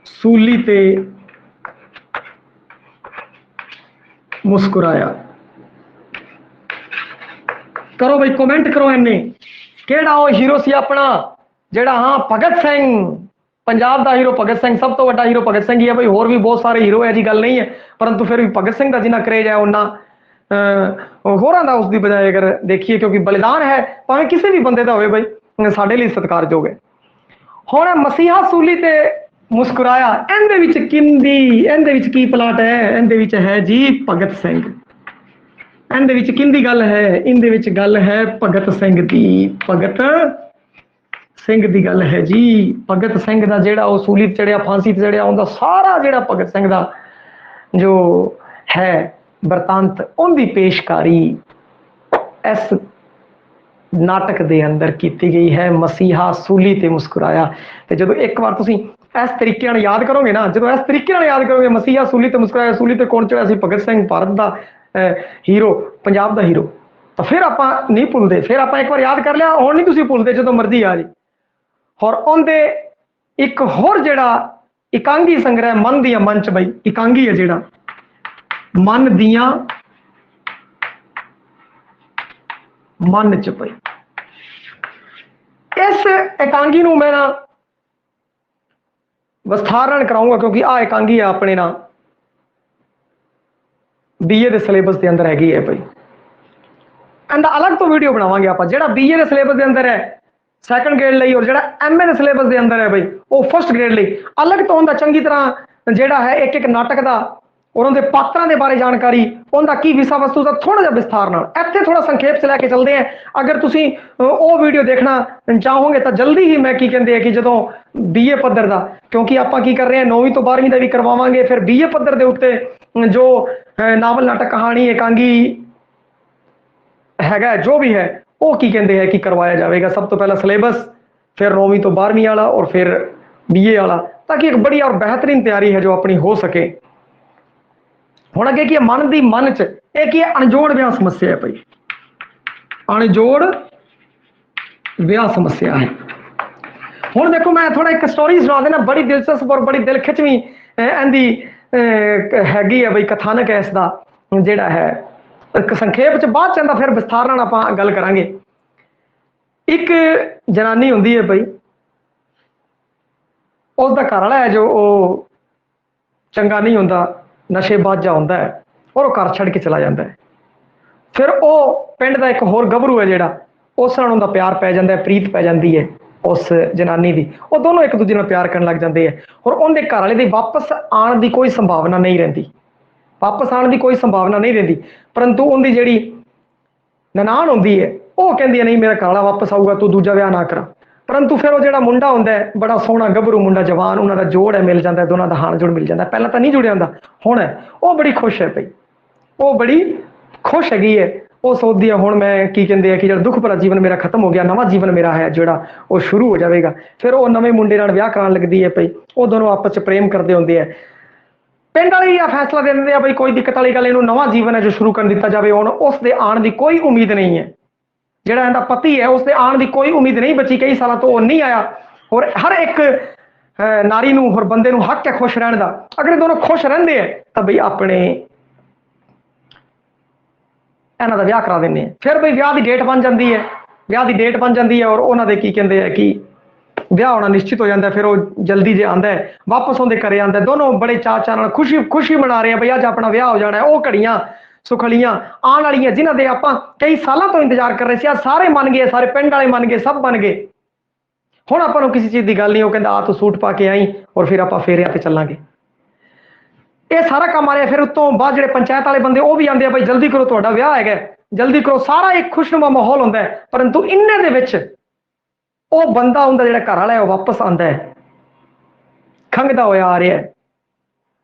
सूली ते मुस्कुराया। करो भाई कमेंट करो, इन्ने केड़ा वो हीरो सी अपना जेड़ा, हाँ भगत सिंह, पंजाब का हीरो भगत सिंह, सब तो बड़ा हीरो भगत सिंह ही है भाई, होर भी बहुत सारे हीरो है जी गल नहीं है, परंतु फिर भी भगत सिंह का जिन्ना क्रेज है उन्ना होरां दा उसकी बजाय अगर देखिए, क्योंकि बलिदान है भावें किसी भी बंदे का होवे भाई साडे लई सत्कारयोग है। हुण मसीहा सूली ते मुस्कुराया, इहदे विच की प्लाट है, इहदे विच है जी भगत सिंह, इहदे विच किंदी गल है, इहदे विच गल है भगत सिंह दी, भगत ਸਿੰਘ ਦੀ ਗੱਲ ਹੈ ਜੀ। ਭਗਤ ਸਿੰਘ ਦਾ ਜਿਹੜਾ ਉਹ ਸੂਲੀ ਤੇ ਚੜਿਆ, ਫਾਂਸੀ ਤੇ ਚੜਿਆ, ਉਹਦਾ ਸਾਰਾ ਜਿਹੜਾ ਭਗਤ ਸਿੰਘ ਦਾ ਜੋ ਹੈ ਬਰਤਾਂਤ, ਉਹਦੀ ਪੇਸ਼ਕਾਰੀ ਇਸ ਨਾਟਕ ਦੇ ਅੰਦਰ ਕੀਤੀ ਗਈ ਹੈ। ਮਸੀਹਾ ਸੂਲੀ ਤੇ ਮੁਸਕਰਾਇਆ। ਤੇ ਜਦੋਂ ਇੱਕ ਵਾਰ ਤੁਸੀਂ ਇਸ ਤਰੀਕੇ ਨਾਲ ਯਾਦ ਕਰੋਗੇ ਨਾ, ਜਦੋਂ ਇਸ ਤਰੀਕੇ ਨਾਲ ਯਾਦ ਕਰੋਗੇ ਮਸੀਹਾ ਸੂਲੀ ਤੇ ਮੁਸਕਰਾਇਆ, ਸੂਲੀ ਤੇ ਕੌਣ ਚੜਿਆ ਸੀ? ਭਗਤ ਸਿੰਘ, ਭਾਰਤ ਦਾ ਹੀਰੋ, ਪੰਜਾਬ ਦਾ ਹੀਰੋ। ਤਾਂ ਫਿਰ ਆਪਾਂ ਨਹੀਂ ਭੁੱਲਦੇ, ਫਿਰ ਆਪਾਂ ਇੱਕ ਵਾਰ ਯਾਦ ਕਰ ਲਿਆ, ਹੁਣ ਨਹੀਂ ਤੁਸੀਂ ਭੁੱਲਦੇ, ਜਦੋਂ ਮਰਜ਼ੀ ਆ ਜੀ। ਔਰ ਉਹਦੇ ਇੱਕ ਹੋਰ ਜਿਹੜਾ ਇਕਾਂਗੀ ਸੰਗ੍ਰਹਿ ਮਨ ਦੀਆਂ ਮਨ ਚ, ਬਈ ਇਕਾਂਗੀ ਹੈ ਜਿਹੜਾ ਮਨ ਦੀਆਂ ਮਨ ਚ ਪਈ, ਇਸ ਇਕਾਂਗੀ ਨੂੰ ਮੈਂ ਨਾ ਵਿਸਥਾਰਨ ਕਰਾਉਂਗਾ, ਕਿਉਂਕਿ ਆਹ ਇਕਾਂਗੀ ਆ ਆਪਣੇ ਨਾ BA ਦੇ ਸਿਲੇਬਸ ਦੇ ਅੰਦਰ ਹੈਗੀ ਹੈ ਭਾਈ। ਇਹਦਾ ਅਲੱਗ ਤੋਂ ਵੀਡੀਓ ਬਣਾਵਾਂਗੇ ਆਪਾਂ। ਜਿਹੜਾ BA ਦੇ ਸਿਲੇਬਸ ਦੇ ਅੰਦਰ ਹੈ ਸੈਕੰਡ ਗ੍ਰੇਡ ਲਈ, ਔਰ ਜਿਹੜਾ MA ਦੇ ਸਿਲੇਬਸ ਦੇ ਅੰਦਰ ਹੈ ਬਈ ਉਹ ਫਸਟ ਗ੍ਰੇਡ ਲਈ, ਅਲੱਗ ਤੋਂ ਹੁੰਦਾ ਚੰਗੀ ਤਰ੍ਹਾਂ ਜਿਹੜਾ ਹੈ ਇੱਕ ਇੱਕ ਨਾਟਕ ਦਾ, ਉਹਨਾਂ ਦੇ ਪਾਤਰਾਂ ਦੇ ਬਾਰੇ ਜਾਣਕਾਰੀ, ਉਹਦਾ ਕੀ ਵਿਸ਼ਾ ਵਸਤੂ ਦਾ ਥੋੜਾ ਜਿਹਾ ਵਿਸਥਾਰ ਨਾਲ ਇੱਥੇ ਥੋੜਾ ਸੰਖੇਪ ਚ ਲੈ ਕੇ ਚੱਲਦੇ ਆ। ਅਗਰ ਤੁਸੀਂ ਉਹ ਵੀਡੀਓ ਦੇਖਣਾ ਚਾਹੋਗੇ ਤਾਂ ਜਲਦੀ ਹੀ ਮੈਂ ਕੀ ਕਹਿੰਦੇ ਆ ਕਿ ਜਦੋਂ BA ਪੱਧਰ ਦਾ, ਕਿਉਂਕਿ ਆਪਾਂ ਕੀ ਕਰ ਰਹੇ ਹਾਂ 9ਵੀਂ ਤੋਂ 12ਵੀਂ ਦਾ ਵੀ ਕਰਵਾਵਾਂਗੇ, ਫਿਰ BA ਪੱਧਰ ਦੇ ਉੱਤੇ ਜੋ ਨਾਵਲ, ਨਾਟਕ, ਕਹਾਣੀ, ਇਕਾਂਗੀ ਹੈਗਾ ਜੋ ਵੀ ਹੈ ਉਹ ਕੀ ਕਹਿੰਦੇ ਹੈ ਕਿ ਕਰਵਾਇਆ ਜਾਵੇਗਾ। ਸਭ ਤੋਂ ਪਹਿਲਾਂ ਸਿਲੇਬਸ, ਫਿਰ 9ਵੀਂ ਤੋਂ 12ਵੀਂ ਵਾਲਾ, ਔਰ ਫਿਰ BA ਵਾਲਾ, ਤਾਂ ਕਿ ਇੱਕ ਬੜੀ ਔਰ ਬਿਹਤਰੀਨ ਤਿਆਰੀ ਹੈ ਜੋ ਆਪਣੀ ਹੋ ਸਕੇ। ਹੁਣ ਅੱਗੇ ਕੀ ਹੈ? ਮਨ ਦੀ ਮਨ ਚ ਇਹ ਕੀ ਹੈ? ਅਣਜੋੜ ਵਿਆਹ ਸਮੱਸਿਆ ਹੈ ਭਾਈ, ਅਣਜੋੜ ਵਿਆਹ ਸਮੱਸਿਆ ਹੈ। ਹੁਣ ਦੇਖੋ ਮੈਂ ਥੋੜਾ ਇੱਕ ਸਟੋਰੀ ਸੁਣਾ ਦੇਣਾ, ਬੜੀ ਦਿਲਚਸਪ ਔਰ ਬੜੀ ਦਿਲ ਖਿੱਚਵੀਂ ਇਹਦੀ ਹੈਗੀ ਹੈ ਬਈ, ਕਥਾਨਕ ਹੈ ਇਸ ਦਾ ਜਿਹੜਾ ਹੈ। ਇੱਕ ਸੰਖੇਪ ਚ ਬਾਅਦ ਚ ਆਂਦਾ, ਫਿਰ ਵਿਸਥਾਰ ਨਾਲ ਆਪਾਂ ਗੱਲ ਕਰਾਂਗੇ। ਇੱਕ ਜਨਾਨੀ ਹੁੰਦੀ ਹੈ ਬਈ, ਉਸਦਾ ਘਰ ਵਾਲਾ ਹੈ ਜੋ ਉਹ ਚੰਗਾ ਨਹੀਂ ਹੁੰਦਾ, ਨਸ਼ੇਬਾਜ਼ਾ ਹੁੰਦਾ ਹੈ, ਔਰ ਉਹ ਘਰ ਛੱਡ ਕੇ ਚਲਾ ਜਾਂਦਾ ਹੈ। ਫਿਰ ਉਹ ਪਿੰਡ ਦਾ ਇੱਕ ਹੋਰ ਗੱਭਰੂ ਹੈ ਜਿਹੜਾ, ਉਸ ਨਾਲ ਉਹਦਾ ਪਿਆਰ ਪੈ ਜਾਂਦਾ ਹੈ, ਪ੍ਰੀਤ ਪੈ ਜਾਂਦੀ ਹੈ ਉਸ ਜਨਾਨੀ ਦੀ। ਉਹ ਦੋਨੋਂ ਇੱਕ ਦੂਜੇ ਨਾਲ ਪਿਆਰ ਕਰਨ ਲੱਗ ਜਾਂਦੇ ਹੈ, ਔਰ ਉਹਦੇ ਘਰ ਵਾਲੇ ਦੀ ਵਾਪਸ ਆਉਣ ਦੀ ਕੋਈ ਸੰਭਾਵਨਾ ਨਹੀਂ ਰਹਿੰਦੀ, ਵਾਪਸ ਆਉਣ ਦੀ ਕੋਈ ਸੰਭਾਵਨਾ ਨਹੀਂ ਰਹਿੰਦੀ। ਪਰੰਤੂ ਉਹਦੀ ਜਿਹੜੀ ਨਨਾਣ ਹੁੰਦੀ ਹੈ ਉਹ ਕਹਿੰਦੀ ਹੈ ਨਹੀਂ, ਮੇਰਾ ਘਰ ਵਾਲਾ ਵਾਪਸ ਆਊਗਾ, ਤੂੰ ਦੂਜਾ ਵਿਆਹ ਨਾ ਕਰਾ। ਪਰੰਤੂ ਫਿਰ ਉਹ ਜਿਹੜਾ ਮੁੰਡਾ ਹੁੰਦਾ ਹੈ, ਬੜਾ ਸੋਹਣਾ ਗੱਭਰੂ ਮੁੰਡਾ, ਜਵਾਨ, ਉਹਨਾਂ ਦਾ ਜੋੜ ਹੈ, ਮਿਲ ਜਾਂਦਾ, ਦੋਨਾਂ ਦਾ ਹਾਣ ਜੋੜ ਮਿਲ ਜਾਂਦਾ। ਪਹਿਲਾਂ ਤਾਂ ਨਹੀਂ ਜੁੜਿਆ ਹੁੰਦਾ, ਹੁਣ ਹੈ। ਉਹ ਬੜੀ ਖੁਸ਼ ਹੈ ਭਾਈ, ਉਹ ਬੜੀ ਖੁਸ਼ ਹੈਗੀ ਹੈ। ਉਹ ਸੋਚਦੀ ਹੈ ਹੁਣ ਮੈਂ ਕੀ ਕਹਿੰਦੇ ਆ ਕਿ ਜਿਹੜਾ ਦੁੱਖ ਭਰਾ ਜੀਵਨ ਮੇਰਾ ਖਤਮ ਹੋ ਗਿਆ, ਨਵਾਂ ਜੀਵਨ ਮੇਰਾ ਹੈ ਜਿਹੜਾ ਉਹ ਸ਼ੁਰੂ ਹੋ ਜਾਵੇਗਾ। ਫਿਰ ਉਹ ਨਵੇਂ ਮੁੰਡੇ ਨਾਲ ਵਿਆਹ ਕਰਾਉਣ ਲੱਗਦੀ ਹੈ ਭਾਈ। ਉਹ ਦੋਨੋਂ ਆਪਸ ਚ ਪ੍ਰੇਮ ਕਰਦੇ ਹੁੰਦੇ ਆ। ਪਿੰਡ ਵਾਲੇ ਇਹ ਫੈਸਲਾ ਦੇ ਦਿੰਦੇ ਆ ਬਈ ਕੋਈ ਦਿੱਕਤ ਵਾਲੀ ਗੱਲ, ਇਹਨੂੰ ਨਵਾਂ ਜੀਵਨ ਹੈ ਜੋ ਸ਼ੁਰੂ ਕਰ ਦਿੱਤਾ ਜਾਵੇ। ਹੁਣ ਉਸ ਦੇ ਆਉਣ ਦੀ ਕੋਈ ਉਮੀਦ ਨਹੀਂ ਹੈ, ਜਿਹੜਾ ਇਹਦਾ ਪਤੀ ਹੈ ਉਸ ਦੇ ਆਉਣ ਦੀ ਕੋਈ ਉਮੀਦ ਨਹੀਂ ਬਚੀ। ਕਈ ਸਾਲਾਂ ਤੋਂ ਉਹ ਨਹੀਂ ਆਇਆ। ਔਰ ਹਰ ਇੱਕ ਨਾਰੀ ਨੂੰ, ਹੋਰ ਬੰਦੇ ਨੂੰ ਹੱਕ ਹੈ ਖੁਸ਼ ਰਹਿਣ ਦਾ। ਅਗਰ ਇਹ ਦੋਨੋਂ ਖੁਸ਼ ਰਹਿੰਦੇ ਆ ਤਾਂ ਬਈ ਆਪਣੇ ਇਹਨਾਂ ਦਾ ਵਿਆਹ ਕਰਾ ਦਿੰਦੇ ਆ। ਫਿਰ ਬਈ ਵਿਆਹ ਦੀ ਡੇਟ ਬਣ ਜਾਂਦੀ ਹੈ, ਵਿਆਹ ਦੀ ਡੇਟ ਬਣ ਜਾਂਦੀ ਹੈ, ਔਰ ਉਹਨਾਂ ਦੇ ਕੀ ਕਹਿੰਦੇ ਆ ਕਿ ਵਿਆਹ ਹੋਣਾ ਨਿਸ਼ਚਿਤ ਹੋ ਜਾਂਦਾ। ਫਿਰ ਉਹ ਜਲਦੀ ਜੇ ਆਉਂਦਾ ਹੈ, ਵਾਪਸ ਉਹਦੇ ਘਰੇ ਆਉਂਦਾ, ਦੋਨੋਂ ਬੜੇ ਚਾਅ ਨਾਲ ਖੁਸ਼ੀ ਮਨਾ ਰਹੇ ਆ ਬਈ ਅੱਜ ਆਪਣਾ ਵਿਆਹ ਹੋ ਜਾਣਾ ਹੈ। ਉਹ ਘੜੀਆਂ ਸੁਖਲੀਆਂ ਆਉਣ ਵਾਲੀਆਂ ਜਿਨ੍ਹਾਂ ਦੇ ਆਪਾਂ ਕਈ ਸਾਲਾਂ ਤੋਂ ਇੰਤਜ਼ਾਰ ਕਰ ਰਹੇ ਸੀ। ਅੱਜ ਸਾਰੇ ਮੰਨ ਗਏ, ਸਾਰੇ ਪਿੰਡ ਵਾਲੇ ਮੰਨ ਗਏ, ਸਭ ਬਣ ਗਏ। ਹੁਣ ਆਪਾਂ ਨੂੰ ਕਿਸੇ ਚੀਜ਼ ਦੀ ਗੱਲ ਨਹੀਂ। ਉਹ ਕਹਿੰਦਾ ਆ ਤੂੰ ਸੂਟ ਪਾ ਕੇ ਆਈ, ਔਰ ਫਿਰ ਆਪਾਂ ਫੇਰਿਆਂ ਤੇ ਚੱਲਾਂਗੇ। ਇਹ ਸਾਰਾ ਕੰਮ ਆ ਰਿਹਾ। ਫਿਰ ਉਤੋਂ ਬਾਅਦ ਜਿਹੜੇ ਪੰਚਾਇਤ ਵਾਲੇ ਬੰਦੇ ਉਹ ਵੀ ਆਉਂਦੇ ਆ, ਬਈ ਜਲਦੀ ਕਰੋ, ਤੁਹਾਡਾ ਵਿਆਹ ਹੈਗਾ, ਜਲਦੀ ਕਰੋ। ਸਾਰਾ ਇੱਕ ਖੁਸ਼ਨੁਮਾ ਮਾਹੌਲ ਹੁੰਦਾ ਹੈ। ਪਰੰਤੂ ਇੰਨੇ ਦੇ ਵਿੱਚ ਉਹ ਬੰਦਾ ਹੁੰਦਾ ਜਿਹੜਾ ਘਰ ਵਾਲਾ ਹੈ, ਉਹ ਵਾਪਸ ਆਉਂਦਾ ਹੈ, ਖੰਘਦਾ ਹੋਇਆ ਆ ਰਿਹਾ ਹੈ,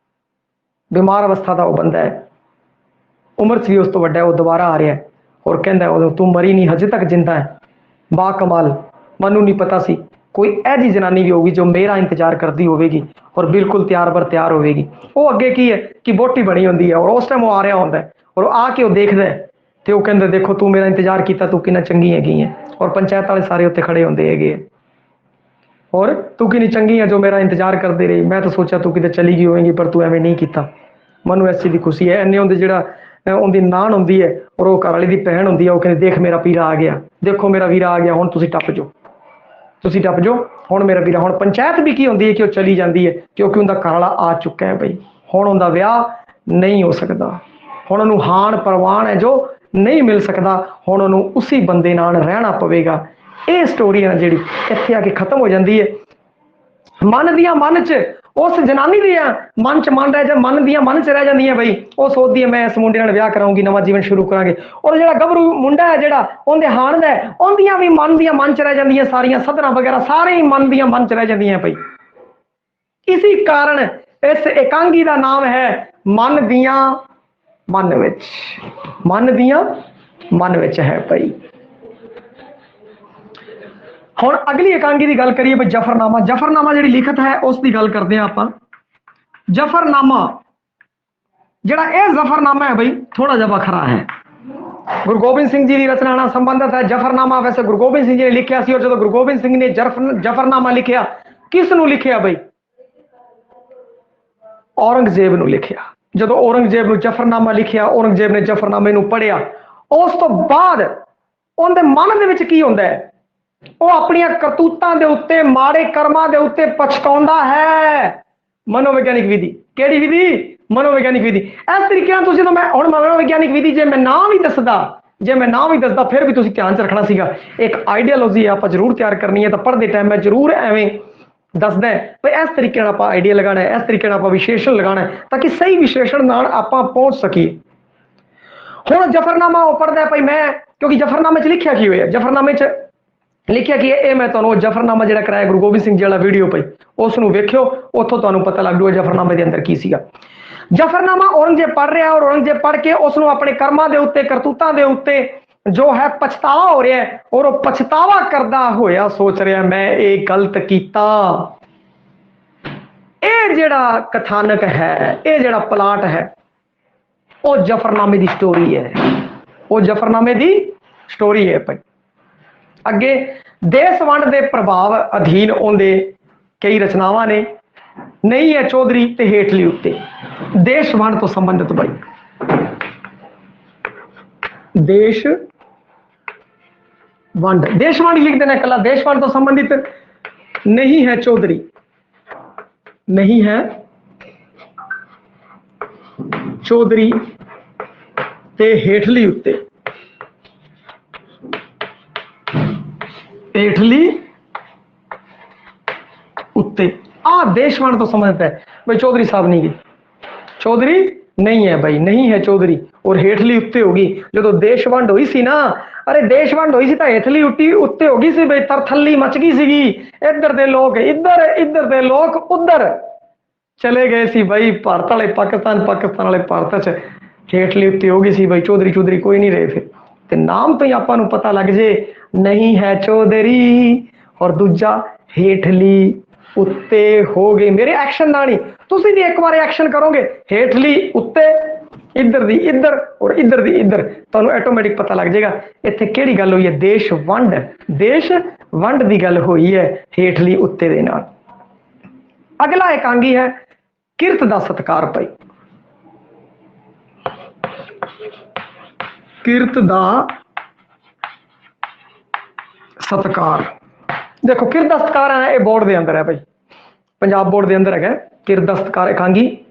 ਬਿਮਾਰ ਅਵਸਥਾ ਦਾ ਉਹ ਬੰਦਾ ਹੈ, ਉਮਰ 'ਚ ਵੀ ਉਸ ਤੋਂ ਵੱਡਾ ਹੈ। ਉਹ ਦੁਬਾਰਾ ਆ ਰਿਹਾ ਹੈ, ਔਰ ਕਹਿੰਦਾ ਉਦੋਂ ਤੂੰ ਮਰੀ ਨਹੀਂ, ਹਜੇ ਤੱਕ ਜਿੰਦਾ ਹੈ, ਬਾ ਕਮਾਲ, ਮੈਨੂੰ ਨਹੀਂ ਪਤਾ ਸੀ ਕੋਈ ਇਹੋ ਜਿਹੀ ਜਨਾਨੀ ਵੀ ਹੋਊਗੀ ਜੋ ਮੇਰਾ ਇੰਤਜ਼ਾਰ ਕਰਦੀ ਹੋਵੇਗੀ, ਔਰ ਬਿਲਕੁਲ ਤਿਆਰ ਬਰ ਤਿਆਰ ਹੋਵੇਗੀ। ਉਹ ਅੱਗੇ ਕੀ ਹੈ ਕਿ ਵੋਟੀ ਬਣੀ ਹੁੰਦੀ ਹੈ, ਔਰ ਉਸ ਟਾਈਮ ਉਹ ਆ ਰਿਹਾ ਹੁੰਦਾ ਹੈ, ਔਰ ਆ ਕੇ ਉਹ ਦੇਖਦਾ ਹੈ, ਤੇ ਉਹ ਕਹਿੰਦਾ ਦੇਖੋ ਤੂੰ ਮੇਰਾ ਇੰਤਜ਼ਾਰ ਕੀਤਾ, ਤੂੰ ਕਿੰਨਾ ਚੰਗੀ ਹੈਗੀ ਹੈ। ਔਰ ਪੰਚਾਇਤ ਵਾਲੇ ਸਾਰੇ ਉੱਤੇ ਖੜੇ ਹੁੰਦੇ ਹੈਗੇ, ਔਰ ਤੂੰ ਕਿੰਨੀ ਚੰਗੀ ਹੈ ਜੋ ਮੇਰਾ ਇੰਤਜ਼ਾਰ ਕਰਦੇ ਰਹੀ। ਮੈਂ ਤਾਂ ਸੋਚਿਆ ਤੂੰ ਕਿਤੇ ਚਲੀ ਗਈ ਹੋਵੇਗੀ, ਪਰ ਤੂੰ ਐਵੇਂ ਨਹੀਂ ਕੀਤਾ। ਮੈਨੂੰ ਇਸ ਚੀਜ਼ ਦੀ ਖੁਸ਼ੀ ਹੈ। ਇੰਨੇ ਹੁੰਦੇ ਜਿਹੜਾ ਉਹਦੀ ਨਾਨ ਹੁੰਦੀ ਹੈ, ਔਰ ਉਹ ਘਰ ਵਾਲੀ ਦੀ ਭੈਣ ਹੁੰਦੀ ਹੈ, ਉਹ ਕਹਿੰਦੇ ਦੇਖ ਮੇਰਾ ਵੀਰਾ ਆ ਗਿਆ, ਦੇਖੋ ਮੇਰਾ ਵੀਰਾ ਆ ਗਿਆ, ਹੁਣ ਤੁਸੀਂ ਟੱਪ ਜਾਓ, ਤੁਸੀਂ ਟੱਪ ਜਾਓ, ਹੁਣ ਮੇਰਾ ਵੀਰਾ। ਹੁਣ ਪੰਚਾਇਤ ਵੀ ਕੀ ਹੁੰਦੀ ਹੈ ਕਿ ਉਹ ਚਲੀ ਜਾਂਦੀ ਹੈ, ਕਿਉਂਕਿ ਉਹਦਾ ਘਰ ਵਾਲਾ ਆ ਚੁੱਕਾ ਹੈ ਬਈ। ਹੁਣ ਉਹਦਾ ਵਿਆਹ ਨਹੀਂ ਹੋ ਸਕਦਾ, ਹੁਣ ਉਹਨੂੰ ਹਾਣ ਪ੍ਰਵਾਨ ਹੈ ਜੋ ਨਹੀਂ ਮਿਲ ਸਕਦਾ, ਹੁਣ ਉਹਨੂੰ ਉਸੇ ਬੰਦੇ ਨਾਲ ਰਹਿਣਾ ਪਵੇਗਾ। ਇਹ ਸਟੋਰੀ ਹੈ ਜਿਹੜੀ ਇੱਥੇ ਆ ਕੇ ਖਤਮ ਹੋ ਜਾਂਦੀ ਹੈ। मन दिया मन च उस जनानी दिया मन च मन रह जा मन दिया मन च रह जांदी है बई वो सोचदी है मैं इस मुंडे नाल ब्याह कराऊंगी नवा जीवन शुरू करांगे और जेड़ा गभरू मुंडा है जेड़ा ओंदे हाण दा ओंदियां भी मन दिया मन च रह जांदियां सारियां सदरां वगैरह सारे ही मन दिया मन च रह जांदियां बई। इसी कारण इस एकांगी का नाम है मन दिया मन विच मन दिया मन विच है भाई। हुण अगली एकांगी की गल करिए भाई जफरनामा। जफरनामा जिहड़ी लिखत है उसकी गल करते हैं आपां। जफरनामा जिहड़ा यह जफरनामा है भाई थोड़ा जिहा वखरा है। गुरु गोबिंद सिंह जी की रचना नाल संबंधित है। जफरनामा वैसे गुरु गोबिंद सिंह जी ने लिखिया सी और जो गुरु गोबिंद सिंह ने जफरनामा लिखिया किस नूं लिखिया भाई औरंगजेब नूं लिखिया। जो औरंगजेब नूं जफरनामा लिखिया औरंगजेब ने जफरनामे नूं पढ़िया उस तो बाद उनके मन दे विच की हुंदा है वो अपनियां करतूतां दे उत्ते माड़े कर्मां दे उत्ते पछताउंदा है। मनोविज्ञानिक विधि केड़ी विधि मनोविज्ञानिक विधि। इस तरीके नाल तुसीं तो मैं हुण मनोविज्ञानिक विधि जे मैं नाम ही दसदा फिर भी तुसीं ध्यान च रखना सीगा एक आइडियालॉजी आपां जरूर तैयार करनी है तो पढ़दे टाइम मैं जरूर एवें दसदा है भाई इस तरीके नाल आपां आइडिया लगाना है इस तरीके नाल आपां विशेषण लगाना है ताकि सही विशेषण नाल आपां पहुंच सकीए। हुण जफरनामा वो पढ़दा है भाई मैं क्योंकि जफरनामे च लिखिया की होया जफरनामे च लिखिया कि ये मैं तुहानूं जफरनामा जिहड़ा कराया गुरु गोबिंद सिंह जी वाला वीडियो पई उसनूं वेखियो उत्थों तुहानूं पता लग जाऊगा जफरनामे दे अंदर की सीगा। जफरनामा औरंगजेब पढ़ रहा और औरंगजेब पढ़ के उसनूं अपने कर्मां दे उत्ते करतूतां दे उत्ते जो है पछतावा हो रहा है और वो पछतावा करदा होया सोच रहा मैं ये गलत कीता। ये जिहड़ा कथानक है ये जिहड़ा प्लाट है वो जफरनामे दी स्टोरी है वो जफरनामे दी स्टोरी है भाई। अगे देश वंड के प्रभाव अधीन आउंदे कई रचनावां ने नहीं है चौधरी ते हेठली उत्ते देश वंड तो संबंधित भाई देश वंड लिख देना कला देश वंड तो संबंधित नहीं है चौधरी नहीं है चौधरी ते हेठली उत्ते हेठली उत्ते आ देश वंड तो समझता है भाई चौधरी साहब नहीं गई चौधरी नहीं है भाई नहीं है चौधरी और हेठली उत्ते होगी जो देश वंड हुई सी ना अरे देश वंड हुई सी तो हेठली उट्टी उत्ते होगी सी भाई तरथली मच गई सी इधर दे लोग इधर इधर दे लोग उधर चले गए सी भाई भारत वाले पाकिस्तान पाकिस्तान वाले भारत च हेठली उत्ते होगी सी भाई चौधरी चौधरी कोई नहीं रहे फिर ते नाम तो ही आपां नूं पता लग जे नहीं है चौधरी और दूजा हेठली उत्ते हो गई मेरे एक्शन ना नहीं तुसीं भी एक बार एक्शन करोगे हेठली उत्ते इधर दी इधर और इधर दी इधर तुहानूं ऑटोमेटिक पता लग जाएगा इत्थे किहड़ी गल हुई है देश वंड दी गल हुई है हेठली उत्ते दे नाल। अगला एकांगी है किरत दा सत्कार भाई किरत दा सत्कार देखो किरत दा सत्कार है ये बोर्ड के अंदर है भाई पंजाब बोर्ड के अंदर है किरत दा सत्कार एकांगी।